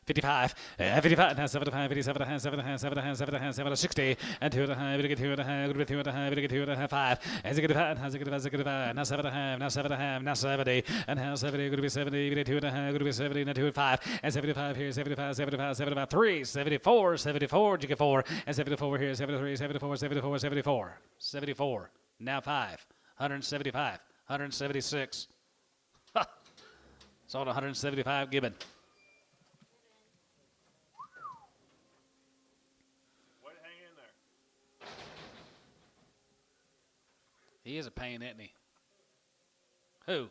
$55, 55, and 75, 57, and 7, and 7, and 7, and 7, 60, and 2 and a half, get 2 and a half, get 2 and a half, get 2 and a half, 5, and 5, and 5, now 7 and a half, now 7 and a half, now 70, and now 70, going to be 70, get 2 and a half, going to be 70, and 2 and 5, and 75 here, 75, 75, 75, 3, 74, 74, you get 4, and 74 here, 73, 74, 74, 74, 74, now 5, 175, 176, sold 175, Gibbon. He is a pain, isn't he? Who?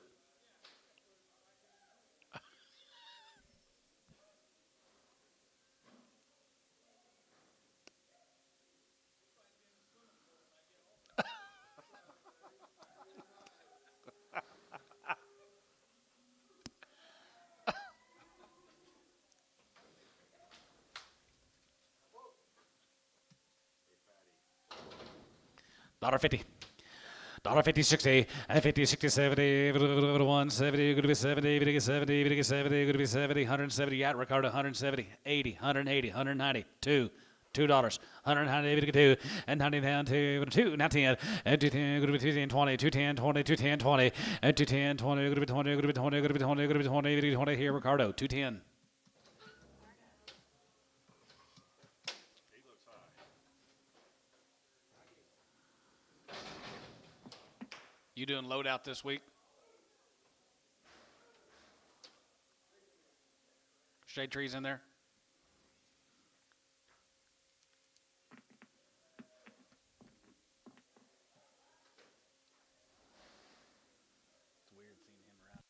$1.50. $1.50, 60, and 50, 60, 70, 170, going to be 70, going to get 70, going to get 70, going to be 70, 170, at Ricardo, 170, 80, 180, 190, $2, $190, 2, and 90 down to 2, now 10, and 210, going to be 210, 20, 210, 20, 210, 20, and 210, 20, going to be 20, going to be 20, going to be 20, going to be 20, going to be 20 here, Ricardo, 210. You doing loadout this week? Shade trees in there? It's weird seeing him around.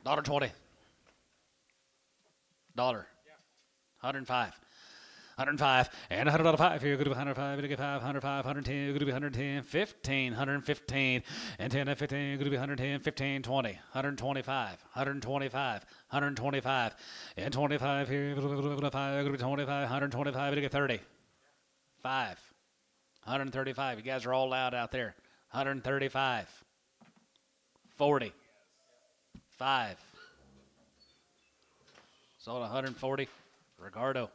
$1.20. Dollar. 105. 105 and $100 here. Good to be 105. Good to get 505. 110. Good to be 110. 15. 115 and 10 and 15. Good to be 110. 15. 20. 125. 125. 125 and 25 here. Good to be 25. 125. Good to get 30. 5. 135. You guys are all loud out there. 135. 40. 5. Sold 140. Ricardo.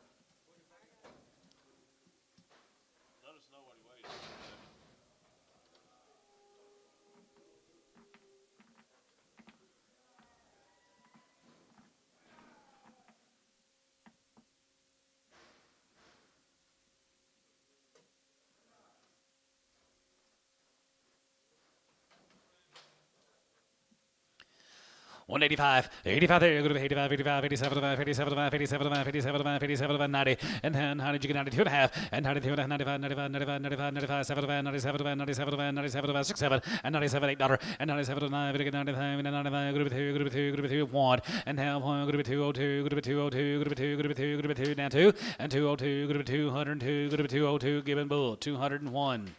Let us know what he weighs. 185, 85 there, go to 85, 85, 87, 87, 87, 87, 87, 90, and then how did you get 92 and a half, and 92 and a half, 95, 95, 95, 95, 95, 7, 97, 97, 97, 67, and 97, $8, and 97, 9, 95, 95, group 2, group 2, group 2, 1, and now group 202, group 202, group 2, group 2, group 2, now 2, and 202, group 202, group 202, given bull, 201.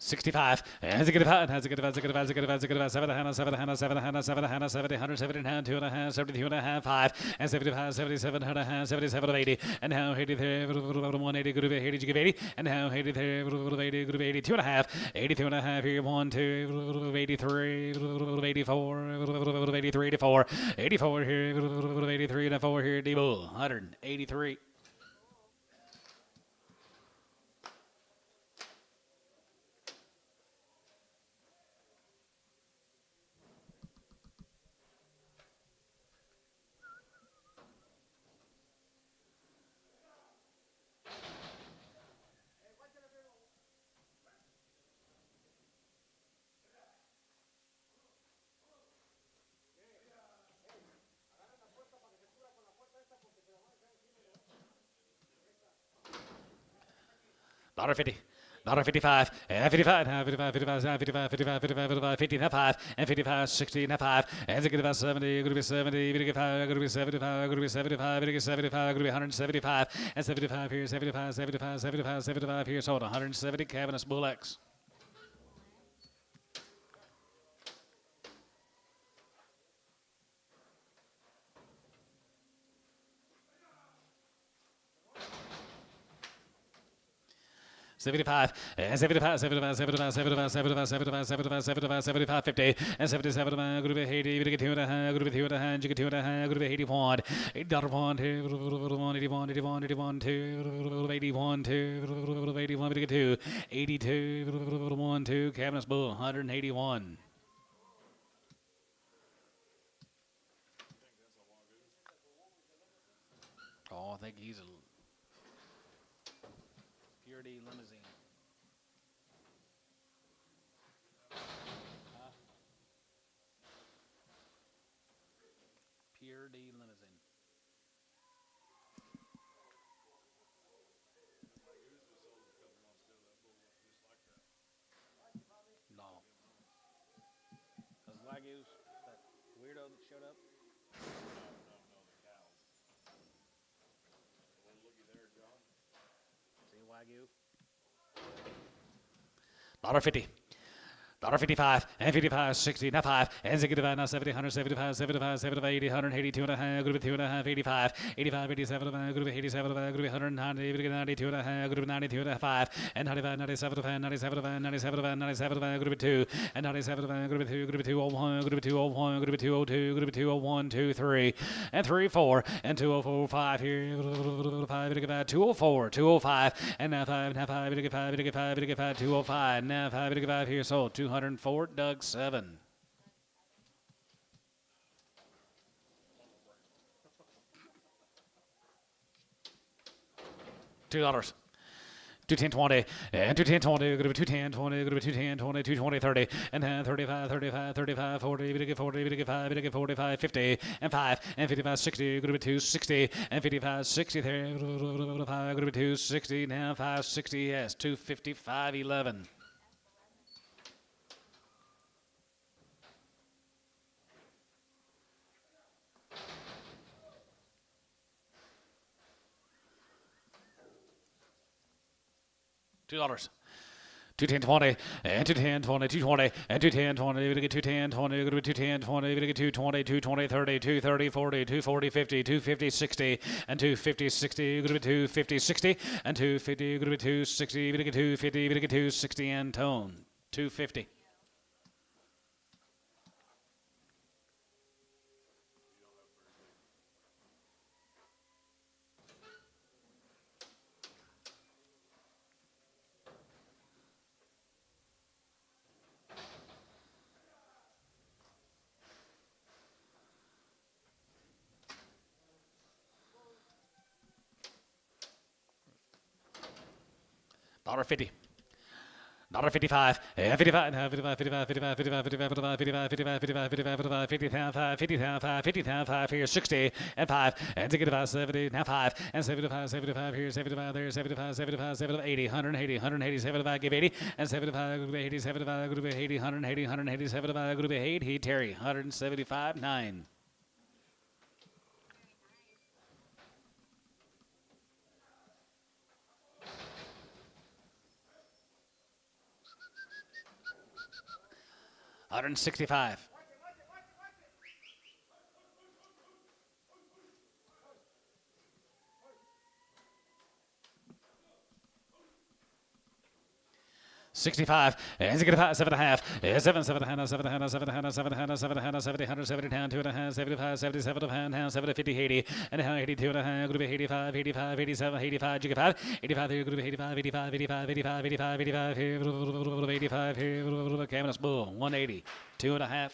$65. Has a good five. Has a good five. Has a good five. Has a good five. Has a good five. 7 Hannah. 7 Hannah. 7 Hannah. 7 Hannah. 70. 170 and 2 and a half. 72 and a half. 5 and 75. 77 and a half. 77 of 80. And now 83. 180. Good of 80. Did you give 80? And now 83. 80. Good of 82 and a half. 82 and a half here. 1 2. 83. 84. 83 to 4. 84 here. 83 and 4 here. D-Bull. 183. $1.50. $1.55 and 55 and 55 55 55 55 55 55 50 and 5 and 55 60 and 5 and 65 70 going to be 70 going to get 5 going to be 75 going to be 75 going to get 75 going to be 175 and 75 here 75 75 75 75 here sold 170 Cabinets Bull X. $75 and 75, 75, 75, 75, 75, 75, 75, 75, 75, 50 and 77 group of 80, you get 2 and a half, group of 2 and a half, you get 2 and a half, group of 81, $8 one, 2, 81, 81, 81, 2, 81, 2, 81, you get 2, 82, 1, 2, Cabinets Bull, 181. Oh, I think he's a Purity Limousine. Purity Limousine. No. Those Wagyus, that weirdo that showed up? No, the cows. Well, looky there, John. See Wagyu? $1.50. $1.55 and 55, 60, now 5 and 65, now 70, 175, 75, 75, 80, 182 and a half, group of 2 and a half, 85, 85, 87, group of 87, group of 190, 92 and a half, group of 92 and a half, 5 and 95, 97, 97, 97, 97, group of 2 and 97, group of 2, group of 201, group of 201, group of 202, group of 201, 2, 3 and 3, 4 and 204, 5 here, 5, 204, 205 and now 5, now 5, 5, 5, 5, 205, now 5, 5 here, sold 204, Doug 7. $2. 210, 20, and 210, 20, gonna be 210, 20, gonna be 210, 20, 220, 30, and then 35, 35, 35, 40, gonna get 40, gonna get 5, gonna get 45, 50, and 5, and 55, 60, gonna be 260, and 55, 60, there, gonna be 260, now 560, yes, 255, 11. $2. 210, 20, and 210, 20, 220, and 210, 20, we're gonna get 210, 20, we're gonna be 210, 20, we're gonna get 220, 220, 30, 230, 40, 240, 50, 250, 60, and 250, 60, we're gonna be 250, 60, and 250, we're gonna be 260, we're gonna get 250, we're gonna get 260, and tone, 250. $1.50. $1.55, and 55, and 55, 55, 55, 55, 55, 55, 55, 55, 55, 50, 5, 50, 5, 50, 5 here, 60, and 5, and 65, 70, now 5, and 75, 75 here, 75 there, 75, 75, 75, 80, 180, 180, 75, give 80, and 75, group 80, 75, group 80, 180, 180, 75, group 8, he, Terry, 175, 9. $165. 65, and 7.5, 7, 7, 7, 7, 7, 7, 70, 170 down, 2.5, 75, 77 of hand, 70, 50, 80, and 82 and a half, group 85, 85, 87, 85, jigga 5, 85 here, group 85, 85, 85, 85, 85, 85 here, 85 here, Camus Bull, 180, 2.5.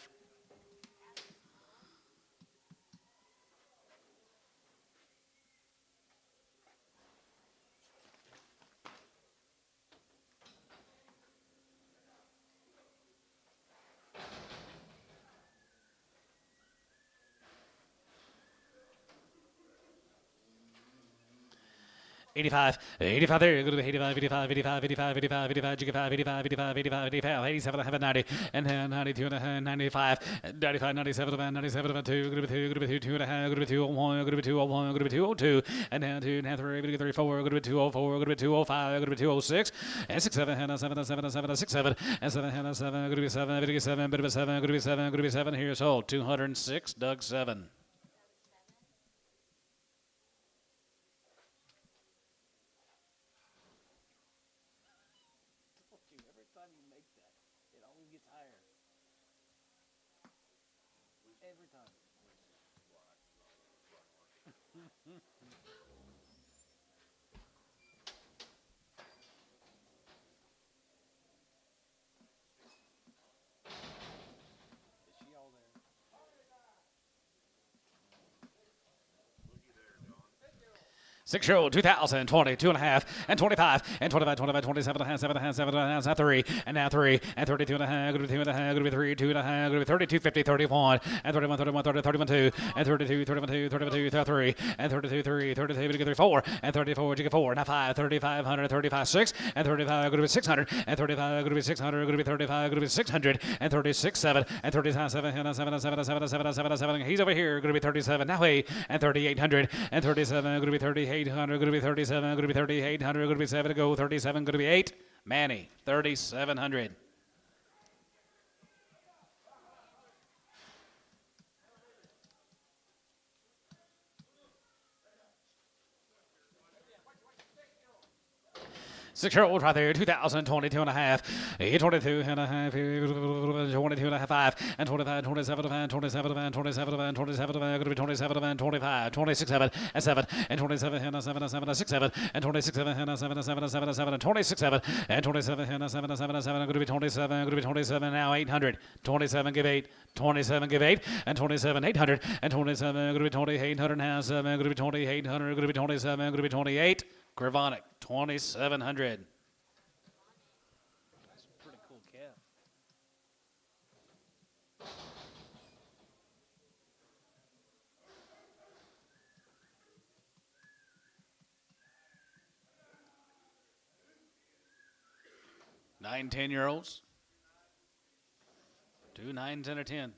$85, 85 there, go to 85, 85, 85, 85, 85, 85, jigga 5, 85, 85, 85, 85, 87, I have a 90, and then 92 and a half, 95, 95, 97, 97, 2, group 2, group 2, 2 and a half, group 201, group 201, group 202, and then 2 and a half, 3, 3, 4, group 204, group 205, group 206, and 6, 7, and 7, 7, 7, 6, 7, and 7, and 7, group 7, group 7, bit of 7, group 7, group 7, here, sold, 206, Doug 7. Every time you make that, it always gets higher. Every time. Is she all there? Six-year-old, 2000, 20, 2.5, and 25, and 25, 25, 27 and a half, 7 and a half, 7 and a half, 3, and now 3, and 32 and a half, group 2 and a half, group 3, 2 and a half, group 32, 50, 31, and 31, 31, 30, 31, 2, and 32, 31, 2, 31, 2, 33, and 32, 3, 32, group 4, and 34, group 4, now 5, 3500, 35, 6, and 35, group 600, and 35, group 600, group 35, group 600, and 36, 7, and 37, 7, and 7, 7, 7, 7, 7, 7, he's over here, group 37, now 8, and 3800, and 37, group 3800, group 37, group 3800, group 7 to go, 37, group 8, Manny, 3700. Six-year-old right there, 2000, 22 and a half, 22 and a half, 22 and a half, 5, and 25, 27 and 27 and 27 and 27 and 27 and 25, 26, 7 and 7, and 27 and 7 and 7 and 6, 7, and 26, 7 and 7 and 7 and 7 and 7, and 26, 7, and 27 and 7 and 7 and 7, going to be 27, going to be 27, now 800, 27, give 8, 27, give 8, and 27, 800, and 27, going to be 2800 now, 7, going to be 2800, going to be 27, going to be 28, Gravonic, 2,700. That's a pretty cool calf. Nine, 10-year-olds. 2 9s and a 10.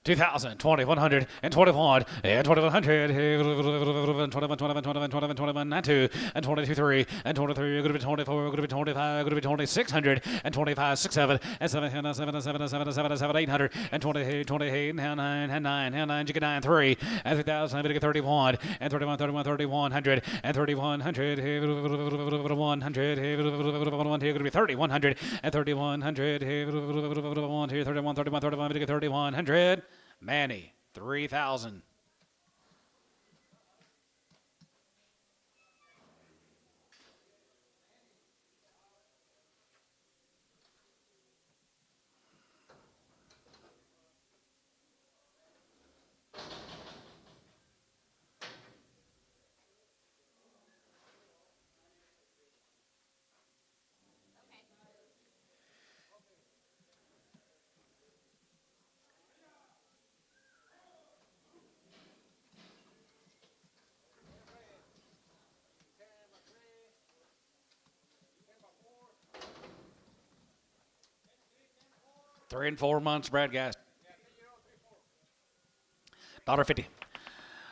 2,000, 2,100, and 21, and 2,100, 21, 21, 21, 21, 21, 92, and 22, 3, and 23, going to be 24, going to be 25, going to be 2,600, and 25, 6, 7, and 7, and 7, 7, 7, 7, 7, 800, and 28, 28, and 9, and 9, and 9, you get 9, 3, and 3,000, I'm going to get 31, and 31, 31, 3,100, and 3,100, 100, 100, going to be 3,100, and 3,100, 31, 31, 31, I'm going to get 3,100. Manny, 3,000. Three and 4 months, Brad, guys. $1.50.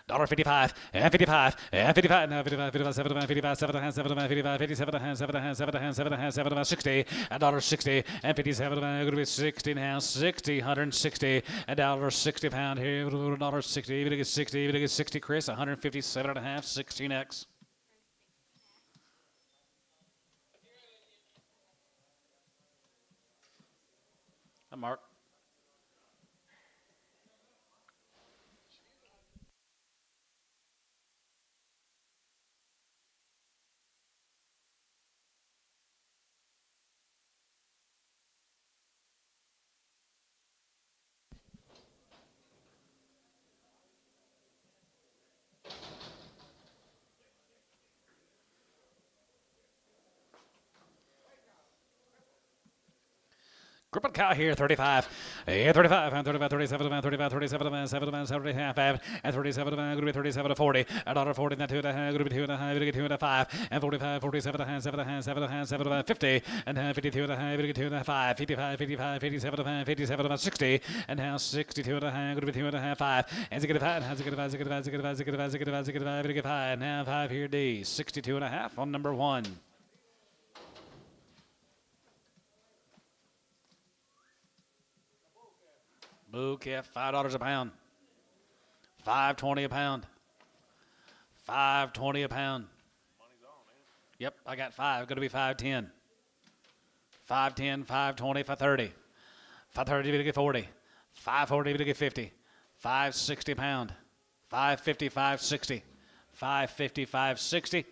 $1.55, and 55, and 55, now 55, 55, 75, 55, 75, 75, 55, 57, 7, 7, 7, 7, 60, and $1.60, and 57, going to be 60 now, 60, 160, and $1.60 pound here, $1.60, even to get 60, even to get 60, Chris, 157 and a half, 16X. Mark. Group of cow here, 35, and 35, and 35, 37, and 35, 37, and 7, and 7, and 37, and going to be 37 to 40, and $1.40, and 2 and a half, going to be 2 and a half, going to get 2 and a 5, and 45, 47, and 7, and 7, and 7, and 50, and 52 and a half, going to get 2 and a 5, 55, 55, 57, and 57, and 60, and now 62 and a half, going to be 2 and a half, 5, and get a 5, and get a 5, get a 5, get a 5, get a 5, get a 5, get a 5, get a 5, now 5 here, D, 62 and a half on number 1. Blue calf, $5 a pound. $5.20 a pound. $5.20 a pound. Money's on, man. Yep, I got 5. Going to be 5.10. 5.10, 5.20, 5.30. 5.30 to get 40. 5.40 to get 50. 5.60 pound. 5.50, 5.60. 5.50, 5.60.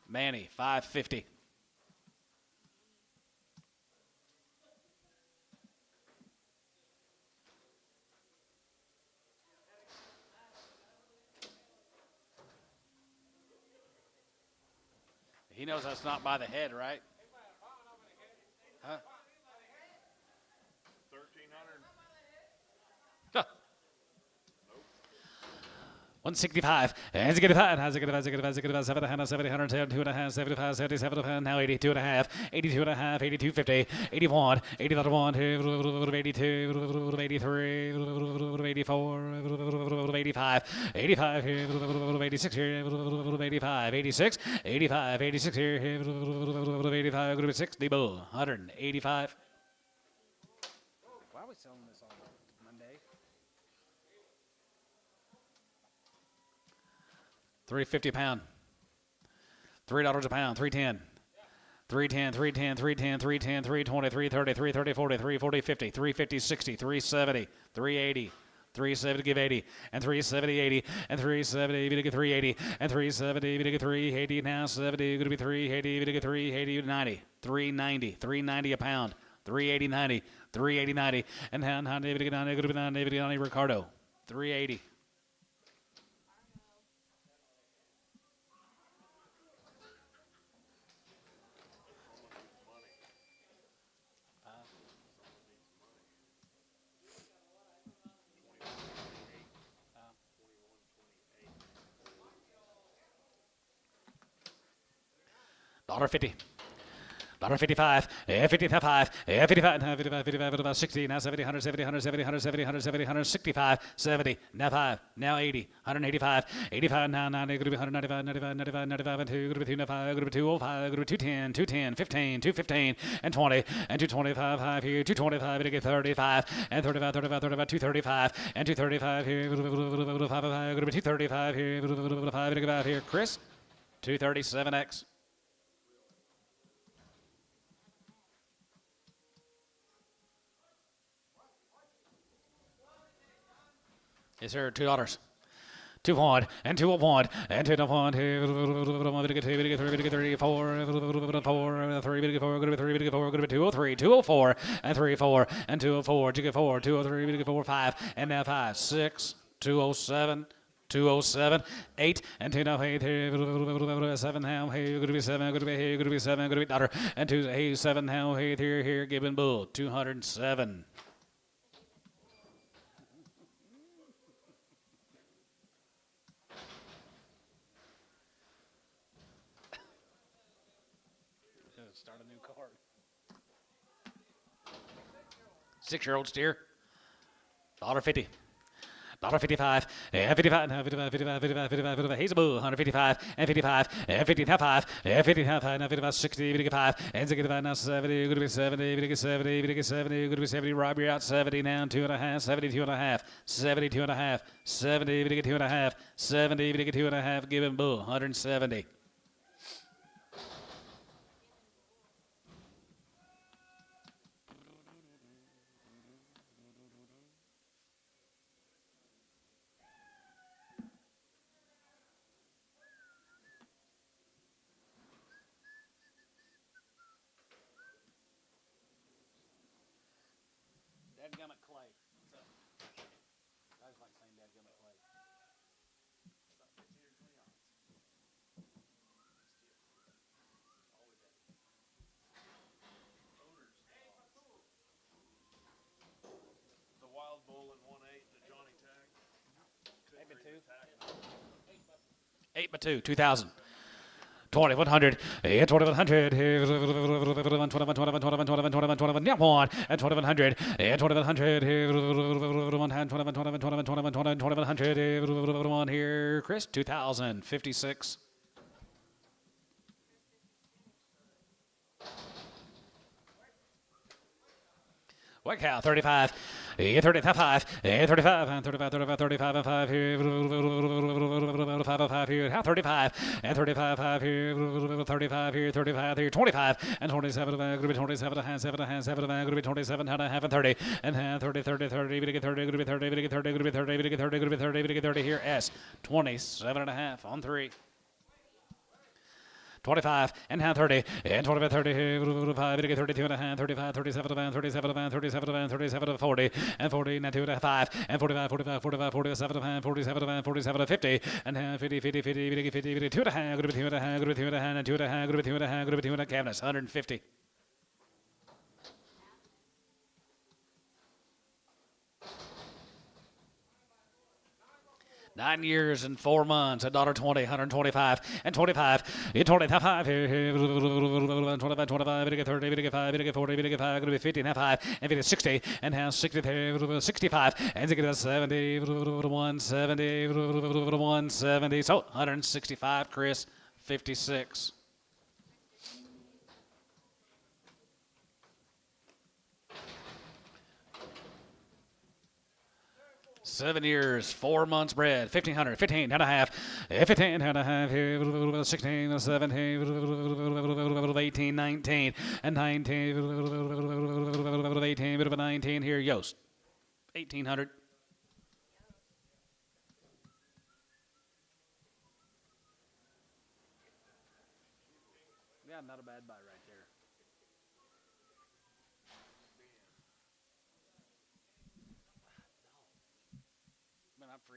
Manny, 5.50. He knows that's not by the head, right? Huh? 1,300. 165. As you get a 5, as you get a 5, 7, 110, 2 and a half, 75, 77, now 82 and a half, 82 and a half, 82, 50, 81, 81, 82, 83, 84, 85, 85 here, 86 here, 85, 86, 85, 86 here, 85, 60, bull, 185. Why are we selling this on Monday? $3.50 pound. $3 a pound. 3.10. 3.10, 3.10, 3.10, 3.10, 3.20, 3.30, 3.30, 40, 3.40, 50, 3.50, 60, 3.70, 3.80, 3.70 give 80, and 3.70, 80, and 3.70 even to get 3.80, and 3.70 even to get 3.80, now 70 going to be 3.80 even to get 3.80 90, 3.90, 3.90 a pound, 3.80 90, 3.80 90, and now 90 even to get 90 going to be 90 even to get 90 Ricardo. 380. $1.50. $1.55, 55, 55, 55, 55, about 60, now 70, 170, 170, 170, 170, 165, 70, now 5, now 80, 185, 85, now 90, group 195, 95, 95, 95, and 2, group 2, 95, group 205, group 210, 210, 15, 215, and 20, and 225, 5 here, 225, and 35, and 35, 35, 35, 235, and 235 here, group 235 here, group 5, and 5 here, Chris, 237X. Yes, sir. $2. 2 point and 2 point and 2 point. 3 203 204 and 3 4 and 204 204 203 204 5 and now 5 6 207 207 8 and 2 now 8 7 now hey going to be 7 going to be hey going to be 7 going to be daughter and 2 hey 7 now hey here Gibbon Bull 207. Start a new card. 6-year-old steer. $1.50. $1.55. And 55. 55. 55. 55. 55. 55. He's a bull. 155 and 55 and 55 and 55 now 55 60 55 and 65 now 70 going to be 70 70 70 going to be 70 Rob you're out 70 now 2.5 72 and a half 72 and a half 70 2 and a half 70 2 and a half give him bull 170. Dadgummit Clay. What's up? I just like saying Dadgummit Clay. About 15 or 20 odds. Always at it. Owners. The wild bull in 1/8, the Johnny tag. 8 by 2, 2,000. 2100, 2100, 2100, 2100, yeah, one, and 2100, 2100, 2100, here, Chris, 2056. White cow, 35, 35, 35, and 35, 35, 35, and 5 here, 5 here, how 35, and 35, 5 here, 35 here, 35 here, 25, and 27, going to be 27, and 7, and 7, going to be 27, and a half, and 30, and 30, 30, 30, going to get 30, going to be 30, going to get 30, going to be 30, going to get 30, going to be 30, going to get 30 here, S, 27 and a half on 3. 25 and half 30 and 25 30 5 to get 32 and a half 35 37 and 37 and 37 and 37 to 40 and 40 and 2 and 5 and 45 45 45 47 and 47 and 47 to 50 and 50 50 50 50 2 and a half 2 and a half 2 and a half and 2 and a half 2 and a half 2 and a cabinets 150. Nine years and 4 months, $1.20, 125, and 25, 25, 25, 25, 30, 5, 40, 5, going to be 50, and half 5, and 50, 60, and half 60, 65, and 70, 170, 170, so 165, Chris, 56. Seven years, 4 months bred, 1,500, 15 and a half, 15 and a half, 16, 17, 18, 19, and 19, 18, 19 here, Yost, 1,800. Yeah, not a bad buy right there.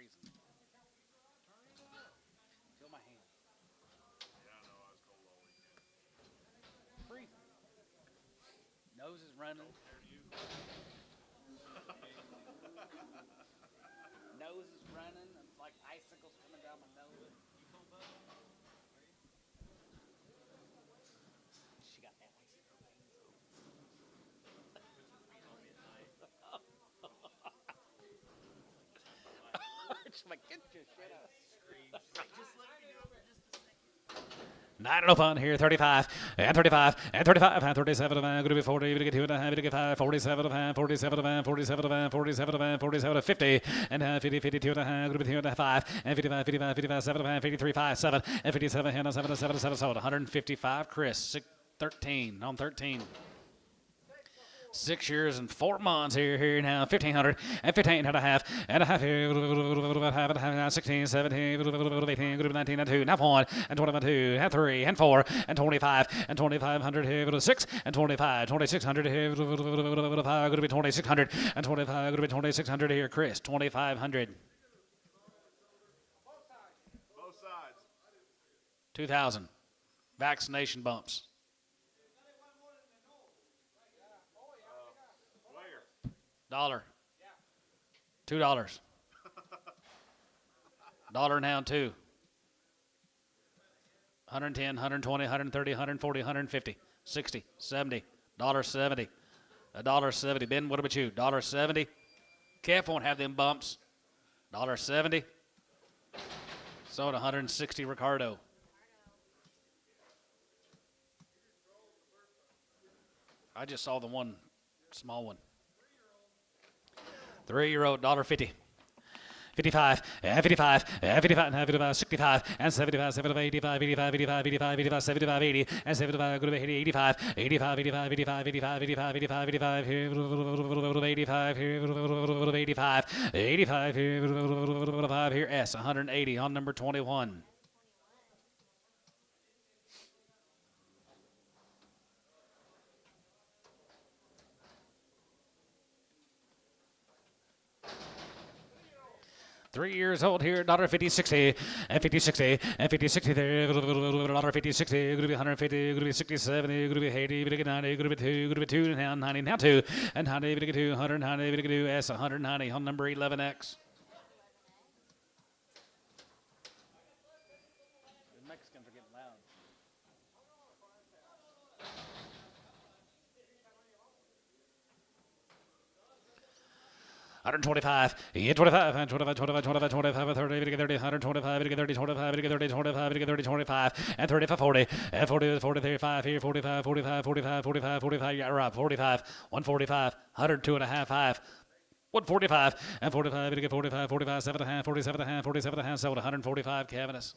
freezing. Feel my hand. Yeah, I know, I was cold all weekend. Freezing. Nose is running. Nose is running. It's like icicles coming down my nose. She got ice in her veins. She's like, get your shit out. 9 here, 35, and 35, and 35, and 37, and going to be 40, going to get 2 and a half, going to get 5, 47, and 47, and 47, and 47, and 47, 50, and 50, 52 and a half, going to be 2 and a half, 5, and 55, 55, 55, 7, and 53, 5, 7, and 57, and 7, 7, 7, sold 155, Chris, 13, on 13. 6 years and 4 months here now, 1,500 and 15 and a half here, half and a half, 16, 17, 18, 19 and 2, now 1 and 21, 2 and 3 and 4 and 25 and 2,500 here, 6 and 25, 2,600 here, going to be 2,600 and 25, going to be 2,600 here, Chris, 2,500. Both sides. 2,000 vaccination bumps. Where? $1. $2. Dollar now too. 110, 120, 130, 140, 150, 60, 70, $1.70. $1.70. Ben, what about you? $1.70. Kev won't have them bumps. $1.70. Sold 160 Ricardo. I just saw the one small one. 3-year-old, $1.50. 55, and 55, and 55, and 55, 65, and 75, 75, 85, 85, 85, 85, 85, 75, 80, and 75, go to 80, 85, 85, 85, 85, 85, 85, 85, 85, 85, 85, 85, 85, here, S, 180 on number 21. $3 old here, $1.50, 60, and 50, 60, and 50, 60 there, $1.50, 60, going to be 150, going to be 60, 70, going to be 80, going to get 90, going to be 2, going to be 2, and now 90, now 2, and 90, going to get 2, 190, going to get 2, S, 190 on number 11X. The Mexicans are getting loud. $125, yeah, 25, and 25, 25, 25, 25, 30, 30, 125, 30, 25, 30, 25, 30, 25, and 35, 40, and 40, 40, 35, here, 45, 45, 45, 45, 45, yeah, right, 45, 145, 102 and a half, 5. 145 and 45, 45, 45, 7 and a half, 47 and a half, 47 and a half, sold 145, Cavanis.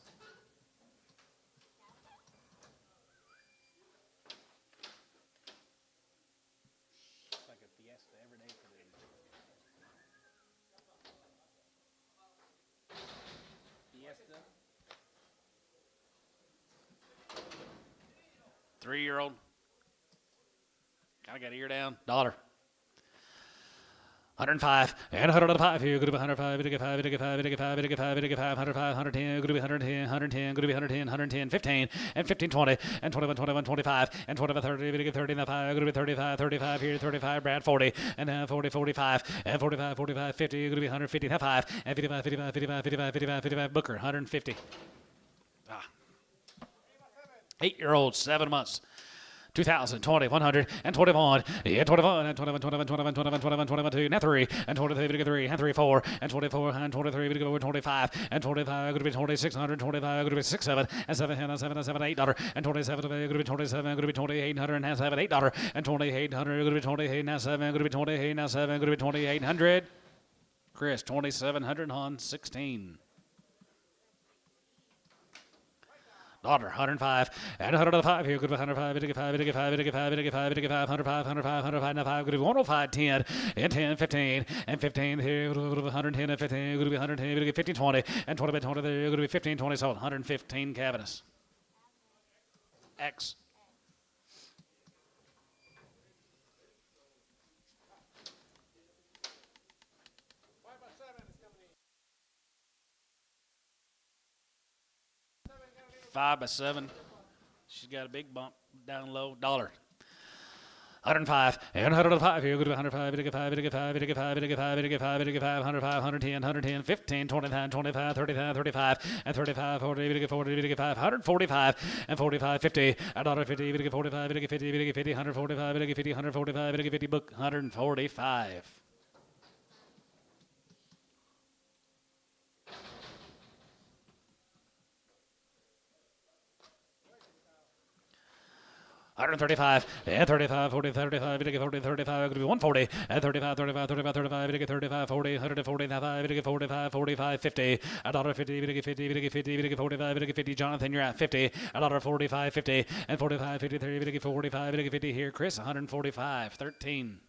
It's like a fiesta every day for them. Fiesta. 3-year-old. Kind of got ear down. $1. 105 and 105 here, going to be 105, going to get 5, going to get 5, going to get 5, going to get 5, going to get 5, 105, 110, going to be 110, 110, going to be 110, 110, 15, and 15, 20, and 21, 21, 25, and 25, 30, going to get 30, and 5, going to be 35, 35 here, 35, Brad, 40, and 40, 45, and 45, 45, 50, going to be 150, now 5, and 55, 55, 55, 55, 55, 55, Booker, 150. 8-year-old, 7 months. 2,000, 20, 100, and 21, yeah, 21, and 21, 21, 21, 21, 21, 21, 2, now 3, and 23, 3, and 3, 4, and 24, and 23, we go over 25, and 25, going to be 2600, 25, going to be 6, 7, and 7, and 7, and 7, $8, and 27, going to be 27, going to be 2,800, and 7, $8, and 2,800, going to be 28, now 7, going to be 28, now 7, going to be 2,800. Chris, 2,700 on 16. $105 and 105 here, good 105, it get 5, it get 5, it get 5, it get 5, it get 5, 105, 105, 105, now 5, good 105, 10, and 10, 15, and 15 here, 110 and 15, good to be 110, it get 15, 20, and 20 by 20 there, good to be 15, 20, sold 115 Cavanis. X. 5 by 7. She's got a big bump down low. $1. 105 and 105 here. Go to 105. It get 5. It get 5. It get 5. It get 5. It get 5. It get 5. 105. 110. 110. 15. 29. 25. 35. 35 and 35. 40. It get 40. It get 5. 145 and 45. 50. $1.50. It get 45. It get 50. It get 50. 145. It get 50. 145. It get 50. Book 145. $135 and 35, 40, 35, it get 40, 35, it could be 140 and 35, 35, 35, 35, it get 35, 40, 145, it get 45, 45, 50, $1.50, it get 50, it get 50, it get 45, it get 50. Jonathan, you're at 50, $1.45, 50, and 45, 53, it get 45, it get 50 here. Chris, 145, 13.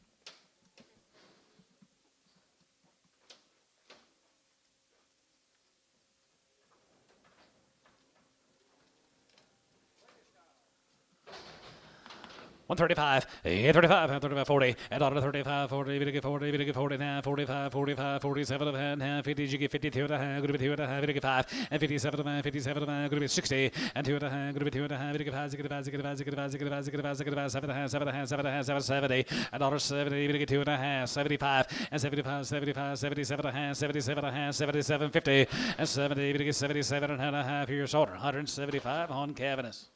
$135, 35, 35, 40, and on 35, 40, we get 40, we get 40 now, 45, 45, 47 and a half, 50, you get 52 and a half, going to be 2 and a half, we get 5, and 57 and a half, 57 and a half, going to be 60, and 2 and a half, going to be 2 and a half, we get 5, 65, 65, 65, 65, 65, 65, 7 and a half, 7 and a half, 7 and a half, 7, 70, and on 70, we get 2 and a half, 75, and 75, 75, 77 and a half, 77 and a half, 77, 50, and 70, we get 77 and a half here, shorter, 175 on Cavanis.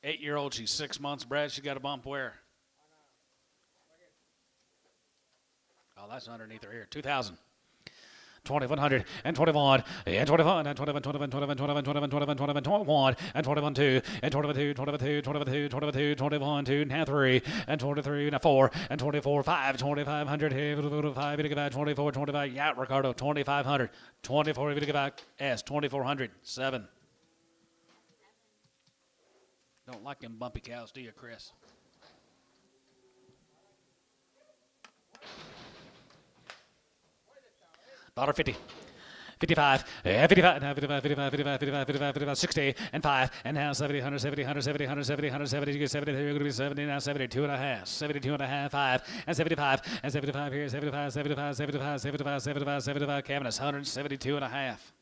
8-year-old, she's 6 months, Brad. She got a bump where? Oh, that's underneath her ear. 2,000. 2,100 and 21 and 21 and 21, 21, 21, 21, 21, 21, 21, 21 and 21, 2 and 22, 22, 22, 22, 21, 2 and 3 and 23 and 4 and 24, 5, 2,500, 5, 24, 25, yeah, Ricardo, 2,500, 24, S, 2,400, 7. Don't like them bumpy cows, do you, Chris? $1.50. 55, 55, 55, 55, 55, 55, 55, 55, 60, and 5, and now 70, 170, 170, 170, 170, you get 70, you're going to be 70, now 72 and a half, 72 and a half, 5, and 75, and 75 here, 75, 75, 75, 75, 75, 75, cabinets, 172 and a half.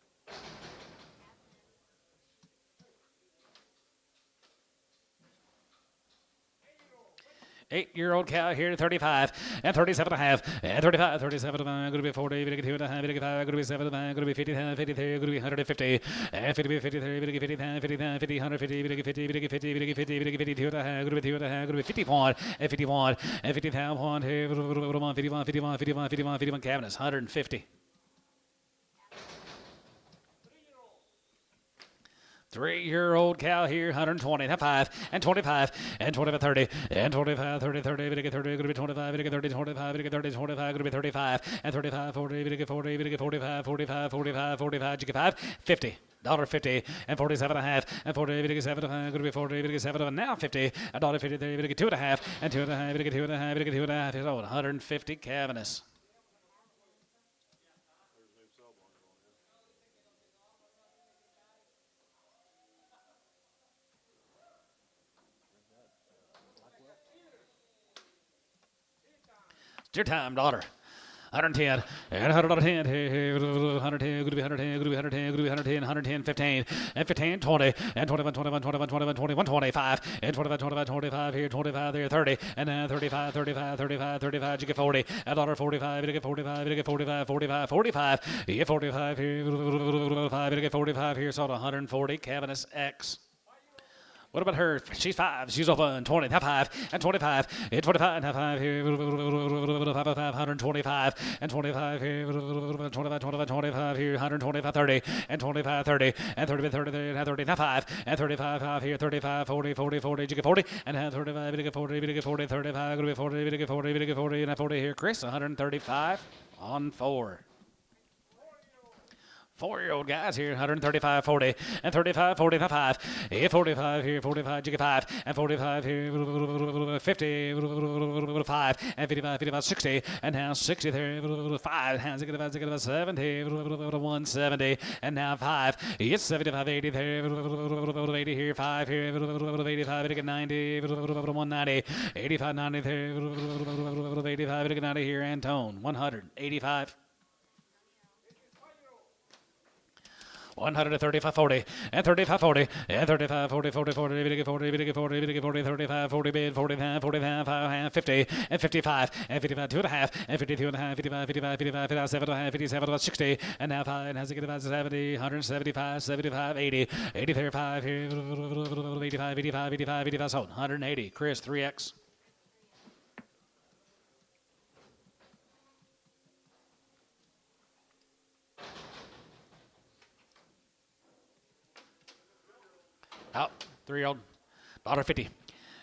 8-year-old cow here, 35, and 37 and a half, and 35, 37 and a half, going to be 40, going to get 2 and a half, going to get 5, going to be 7 and a half, going to be 50, 53, going to be 150, and 50, 53, going to get 50, 50, 50, 150, going to get 50, going to get 50, going to get 50, going to get 50, 2 and a half, going to be 2 and a half, going to be 51, and 51, and 50 pound one here, 51, 51, 51, 51, 51 cabinets, 150. 3-year-old cow here, 120, 5, and 25, and 25, 30, and 25, 30, 30, we get 30, going to be 25, we get 30, 25, we get 30, 25, going to be 35, and 35, 40, we get 40, we get 45, 45, 45, 45, you get 5, 50. $1.50 and 47 and a half and 40, we get 7 and a half, going to be 40, we get 7 and now 50, $1.50, we get 2 and a half, and 2 and a half, we get 2 and a half, we get 2 and a half, 150 Cavanis. It's your time, daughter. 110, and 110, 110, going to be 110, going to be 110, going to be 110, 110, 15, and 15, 20, and 21, 21, 21, 21, 21, 25, and 25, 25, 25 here, 25 there, 30, and then 35, 35, 35, 35, you get 40, and $1.45, you get 45, you get 45, 45, 45, you get 45 here, 5, you get 45 here, so 140, Cavanis X. What about her? She's 5. She's open 20. 5 and 25. And 25 and 5 here. 125 and 25 here. 25, 25, 25 here. 125, 30 and 25, 30 and 30, 30, 30 and 30. 5 and 35, 5 here. 35, 40, 40, 40. You get 40 and 35. You get 40. You get 40. 35. Going to be 40. You get 40. You get 40 and 40 here. Chris 135 on 4. 4-year-old guys here, 135, 40, and 35, 45, 45 here, 45, jiggy 5, and 45 here, 50, 5, and 55, 55, 60, and now 60 there, 5, hands again about 70, 170, and now 5, it's 75, 80 there, 80 here, 5 here, 85, 90, 190, 85, 90 there, 85, 90 here, and tone, 185. 135, 40, and 35, 40, and 35, 40, 40, 40, 40, 40, 40, 35, 40, bid, 45, 45, 5, 50, and 55, and 55, 2.5, and 52 and a half, 55, 55, 55, 57 and a half, 57, about 60, and now 5, and has to get about 70, 175, 75, 80, 80, 35, 85, 85, 85, 85, so 180. Chris, 3X. Out, 3-year-old, $50,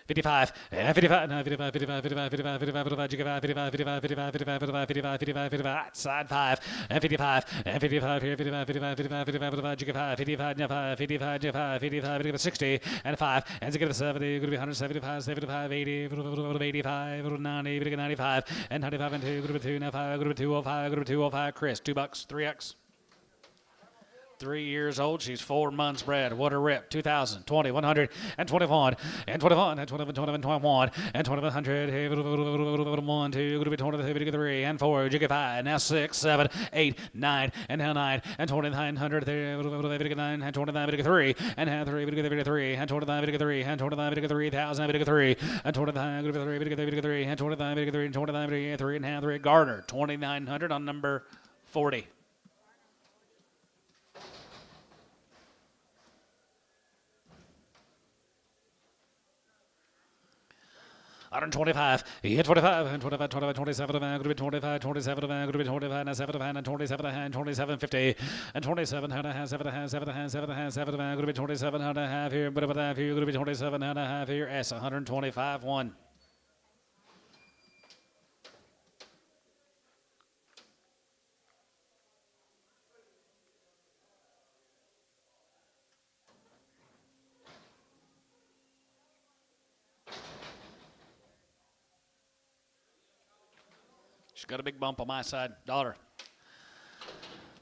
55, and 55, no, 55, 55, 55, 55, 55, 55, 55, 55, 55, 55, 55, 55, 55, 55, side 5, and 55, and 55 here, 55, 55, 55, 55, 55, 55, 55, 55, 55, 55, 60, and 5, and 70, going to be 175, 75, 80, 85, 90, 95, and 95, and 2, going to be 2, now 5, going to be 205, going to be 205, Chris, $2, 3X. 3 years old. She's 4 months bred. What a rip. 2,000, 20, 100, and 21, and 21, and 21, 21, and 2100. 1, 2, going to be 22, 3, and 4, jiggy 5, now 6, 7, 8, 9, and now 9, and 2,900, 9, and 29, 3, and now 3, 3, and 29, 3, and 29, 3,000, 3, and 29, 3, 3, and 29, 3, and 29, 3, and now 3, Gardner, 2,900 on number 40. 125, he hit 25, and 25, 25, 27, and going to be 25, 27, and going to be 25, and 7, and 27, and 27, 50, and 27, and a half, 7, and 7, and 7, and 7, and going to be 27, and a half here, but a half here, going to be 27, and a half here, S, 125, 1. She's got a big bump on my side. Dollar.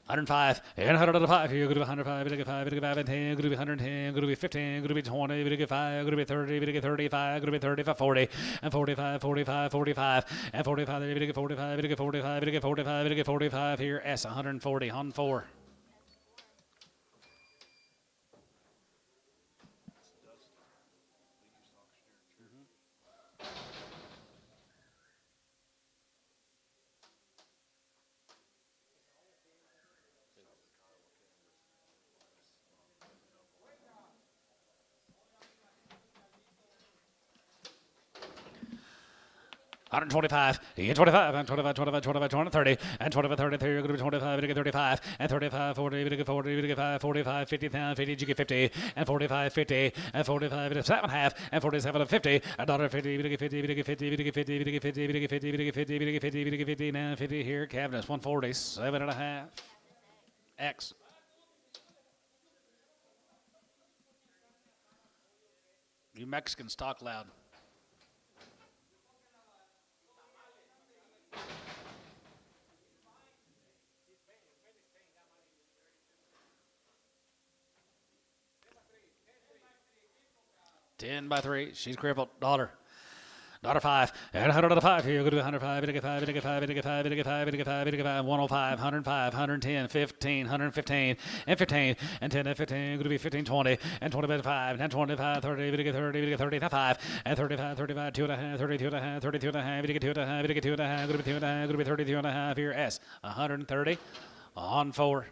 105, and 105 here, going to be 105, going to be 5, going to be 10, going to be 110, going to be 15, going to be 20, going to be 5, going to be 30, going to be 35, going to be 35, 40, and 45, 45, 45, and 45, going to be 45, going to be 45, going to be 45, going to be 45 here, S, 140, on 4. And 25, and 25, and 25, 25, 25, 20, 30, and 25, 30, 30, going to be 25, going to 35, and 35, 40, going to 40, going to 5, 45, 50, 50, GK 50, and 45, 50, and 45, 7 half, and 47, 50, and $50, 50, 50, 50, 50, 50, 50, 50, 50, 50, 50, 50, 50, now 50 here, cabinets, 140, 7 and a half, X. You Mexicans talk loud. $10 by 3. She's crippled. Dollar 5. And 105 here. Go to 105. 105. 105. 110. 15. 115. And 15. And 10 and 15. Going to be 15. 20. And 20 by 5. And 25. 30. 30. 35. And 35. 35. 2 and a half. 32 and a half. 32 and a half. 2 and a half. 2 and a half. Going to be 2 and a half. Going to be 32 and a half here. S. 130 on 4.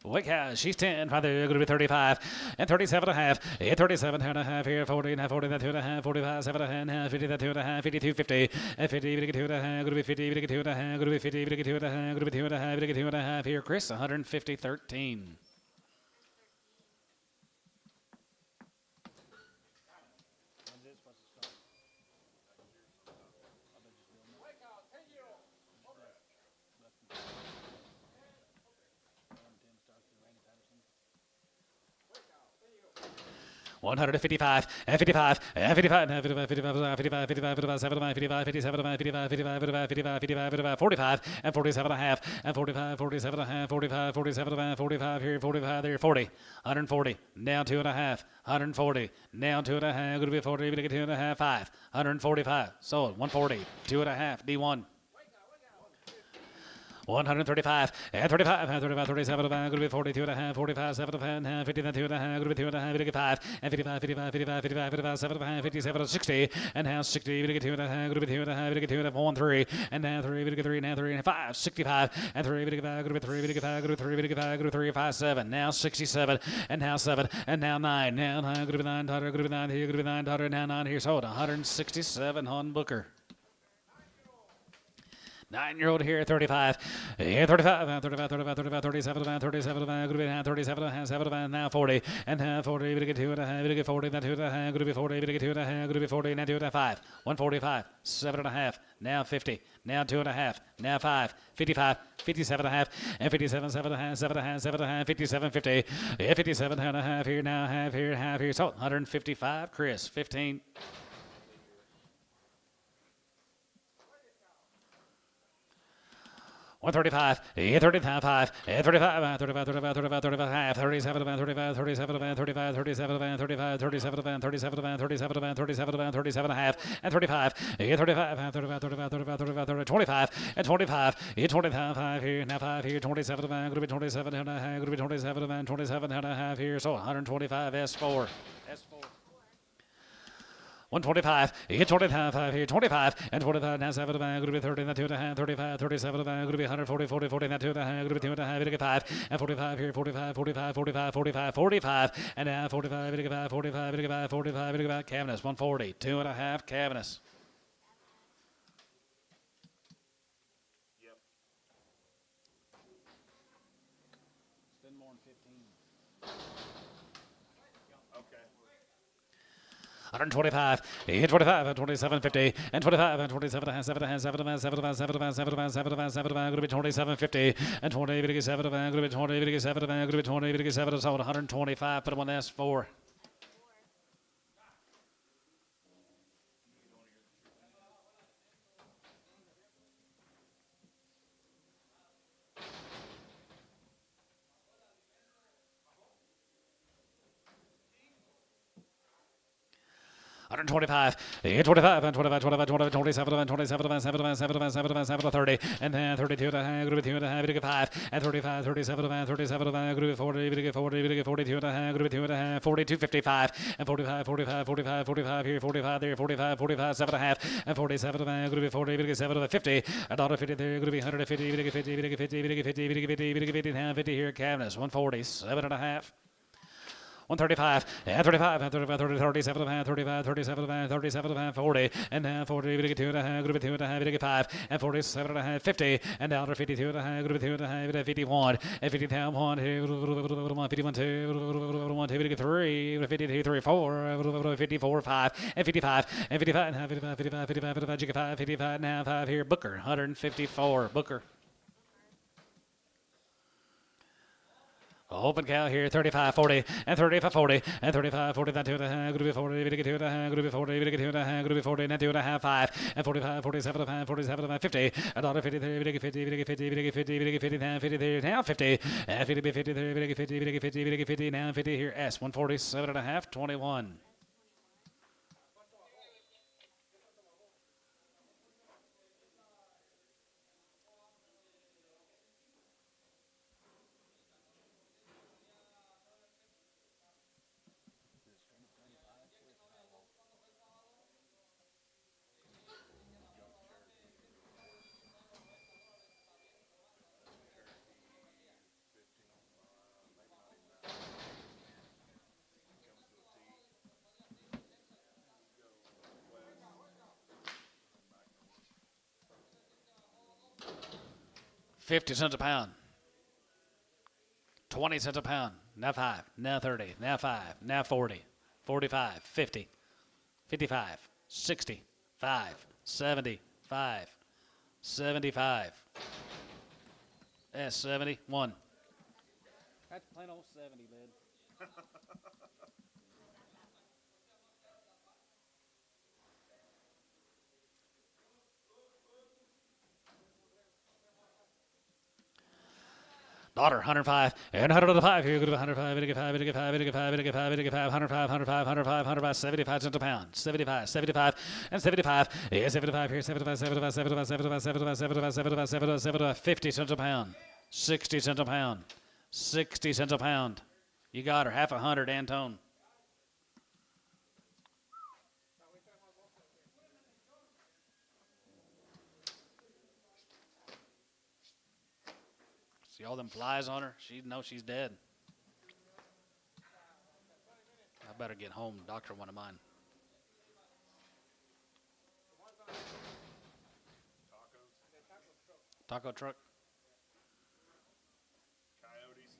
Wake house, she's 10, going to be 35, and 37 and a half, 37 and a half here, 40 and a half, 40 and 2 and a half, 45, 7 and a half, 50 and 2 and a half, 52, 50, and 50, 2 and a half, going to be 50, 2 and a half, going to be 50, 2 and a half, going to be 2 and a half, 2 and a half here, Chris, 150, 13. 155 and 55 and 55 and 55 55 55 55 75 55 57 55 55 55 55 55 45 and 47 and a half and 45 47 and a half 45 47 and a half 45 here 45 there 40 140 down 2 and a half 140 down 2 and a half going to be 40 we get 2 and a half 5 145 sold 140 2 and a half D1 135 and 35 and 35 37 going to be 42 and a half 45 7 and a half 50 and 2 and a half going to be 2 and a half 5 and 55 55 55 55 55 7 and a half 57 and 60 and now 60 we get 2 and a half going to be 2 and a half we get 2 and a half 1 3 and now 3 we get 3 now 3 and 5 65 and 3 we get 5 going to be 3 we get 5 going to be 3 we get 5 going to be 3 5 7 now 67 and now 7 and now 9 now 9 going to be 9 daughter going to be 9 here going to be 9 daughter now 9 here sold 167 on Booker 9-year-old here, 35. Yeah, 35, 35, 35, 35, 37, 37, going to be 37, 7, now 40. And now 40, we get 2 and a half, we get 40, now 2 and a half, going to be 40, we get 2 and a half, going to be 40, now 2 and a half, 5. 145, 7 and a half, now 50, now 2 and a half, now 5, 55, 57 and a half, and 57, 7 and a half, 7 and a half, 7 and a half, 57, 50. Yeah, 57 and a half here, now half here. So 155, Chris, 15. 135, 35, 5, 35, 35, 35, 35, 35, 37, 35, 37, 35, 37, 35, 37, 37, 37, 37, 37 and a half, and 35, 35, 35, 35, 35, 35, 25, and 25, 25, 5 here, now 5 here, 27, going to be 27 and a half, going to be 27, 27 and a half here, so 125, S4. S4. 125, 25 here, 25, and 45, now 7, going to be 30, now 2 and a half, 35, 37, going to be 140, 40, 40, now 2 and a half, going to be 2 and a half, 5, and 45 here, 45, 45, 45, 45, 45, and now 45, 45, 45, 45, Cavanis, 140, 2 and a half, Cavanis. Yep. Spend more than 15. Okay. 125, 25, 27, 50, and 25, and 27, 7, 7, 7, 7, 7, 7, 7, 7, going to be 27, 50, and 20, 7, going to be 20, 7, going to be 20, 7, so 125, put them on S4. Hundred twenty-five, 25, and 25, 25, 25, 27, and 27, and 7, and 7, and 7, and 7, 30, and then 32, and a half, going to be 2 and a half, going to be 5, and 35, 37, and 37, and going to be 40, going to be 40, going to be 42 and a half, going to be 2 and a half, 42, 55, and 45, 45, 45, 45 here, 45 there, 45, 45, 7 and a half, and 47, and going to be 40, going to be 7, 50, and dollar 50 there, going to be 150, going to be 50, going to be 50, going to be 50, going to be 50, going to be 50, and half 50 here, Cavanis, 140, 7 and a half. 135, and 35, and 35, 30, 37, and 35, 37, and 37, and 40, and now 40, we get 2 and a half, going to be 2 and a half, we get 5, and 47 and a half, 50, and down to 52 and a half, going to be 2 and a half, 51, and 50 down 1, 51, 2, 1, 2, we get 3, 52, 3, 4, 54, 5, and 55, and 55, and 55, 55, 55, 55, 55, now 5 here, Booker, 154, Booker. Open cow here, 35, 40, and 35, 40, and 35, 40, then 2 and a half, going to be 40, we get 2 and a half, going to be 40, we get 2 and a half, going to be 40, then 2 and a half, 5, and 45, 47, and 47, 50, and dollar 53, we get 50, we get 50, we get 50, we get 50, now 50, now 50, and 50, 50, we get 50, we get 50, we get 50, now 50 here, S, 147 and a half, 21. $0.50 a pound. 20 cents a pound. Now 5. Now 30. Now 5. Now 40. 45. 50. 55. 60. 5. 75. 75. S 71. That's plain old 70, bud. Daughter, 105, and 105. Here, go to 105, and get 5, and get 5, and get 5, and get 5, and get 5, 105, 105, 105, 105, 75 cents a pound. 75, 75, and 75. Yeah, 75 here, 75, 75, 75, 75, 75, 75, 75, 75, 75, 50 cents a pound. 60 cents a pound. 60 cents a pound. You got her, half a hundred, Antone. See all them flies on her? She knows she's dead. I better get home and doctor one of mine. Taco truck? Coyotes.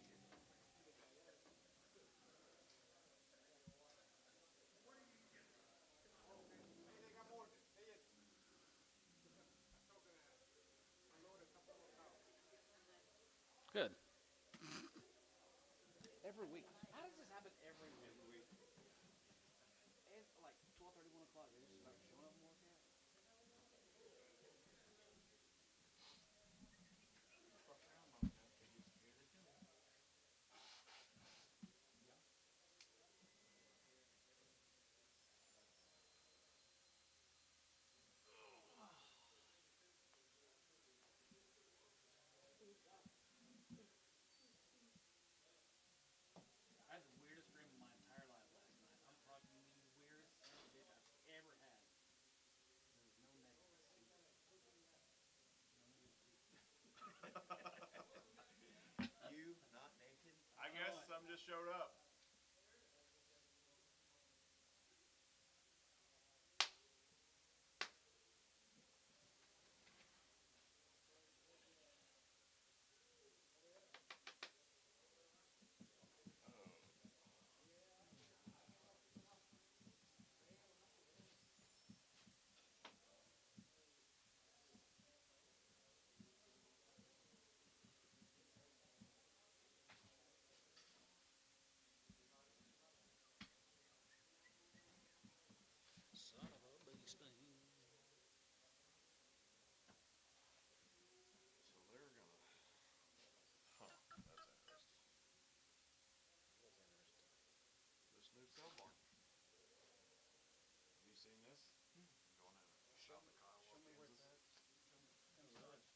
Good. Every week. How does this happen every week? And like 12:30, 1 o'clock, they just start showing up and working out. I had the weirdest dream of my entire life last night. I'm talking the weirdest son of a bitch I've ever had. There was no necklace. You not naked? I guess some just showed up. Son of a bee sting. So they're gonna. Huh. That's interesting. This new cell barn. Have you seen this? Going in at south of Kiowa, Kansas.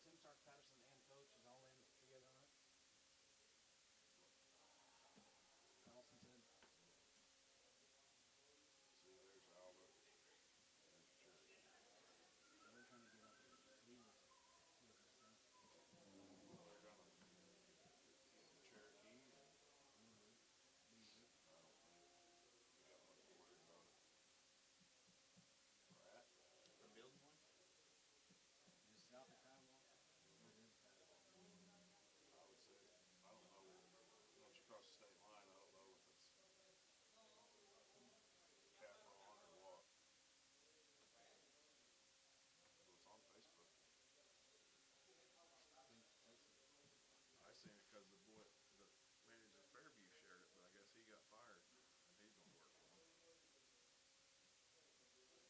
Tim Stark Patterson and coach is all in together on it. Carlson said. See, there's Albert. There's Cherokee. So they're trying to get up there. He was with his son. So they're gonna Cherokee and I don't think we got much to worry about it. Rat. They're building one? Just south of Kiowa. I would say. I don't know. Once you cross the state line, I don't know if it's Caffron or what. So it's on Facebook. I seen it because the boy, the manager of Fairview shared it, but I guess he got fired and he's going to work for him.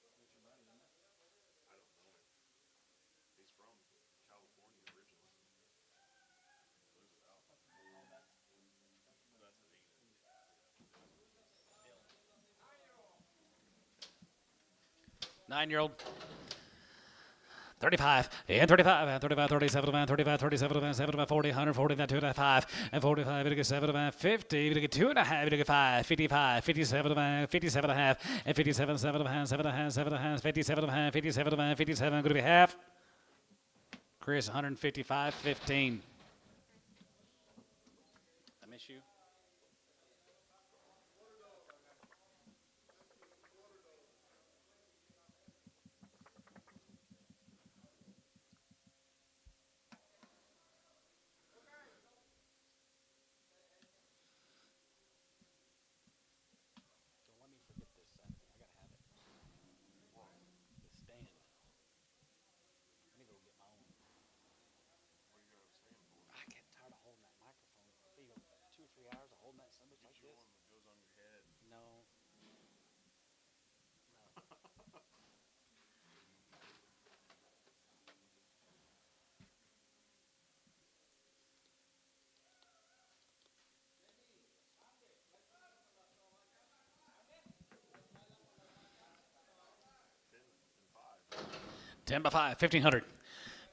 Richard Buddy, isn't it? I don't know him. He's from California originally. Lives it out. Oh, that's That's the Nina. Bill. 9-year-old. 35, and 35, and 35, 37, and 35, 37, and 75, 40, 140, and 2.5, and 45, and 7, and 50, and 2.5, and 5, 55, 57, and 57 and a half, and 57, 7 and a half, 7 and a half, 7 and a half, 57 and a half, 57 and 57, going to be half. Chris, 155, 15. I miss you. Don't let me forget this Saturday. I gotta have it. The stand. I need to go get my own. What are you going to stand for? I get tired of holding that microphone. You know, 2 or 3 hours of holding that sumbitch Get like you this. one that goes on your head. No. 10 by 5, 1500.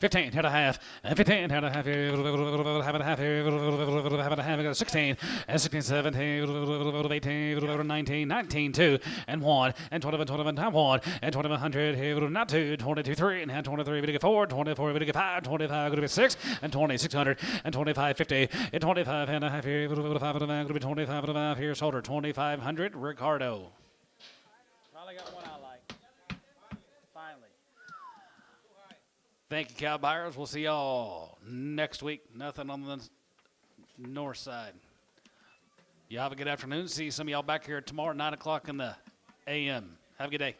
15 and a half, and 15 and a half, here, half and a half, here, half and a half, 16, and 16, 17, 18, 19, 19, 2, and 1, and 21, 21, 1, and 2100, here, not 2, 22, 3, and 23, we get 4, 24, we get 5, 25, going to be 6, and 2600, and 25, 50, and 25 and a half, here, 5 and a half, going to be 25 and a half, here, shoulder, 2500, Ricardo. Finally got one I like. Finally. Thank you, cow buyers. We'll see y'all next week. Nothing on the north side. Y'all have a good afternoon. See some of y'all back here tomorrow at 9 o'clock in the a.m. Have a good day.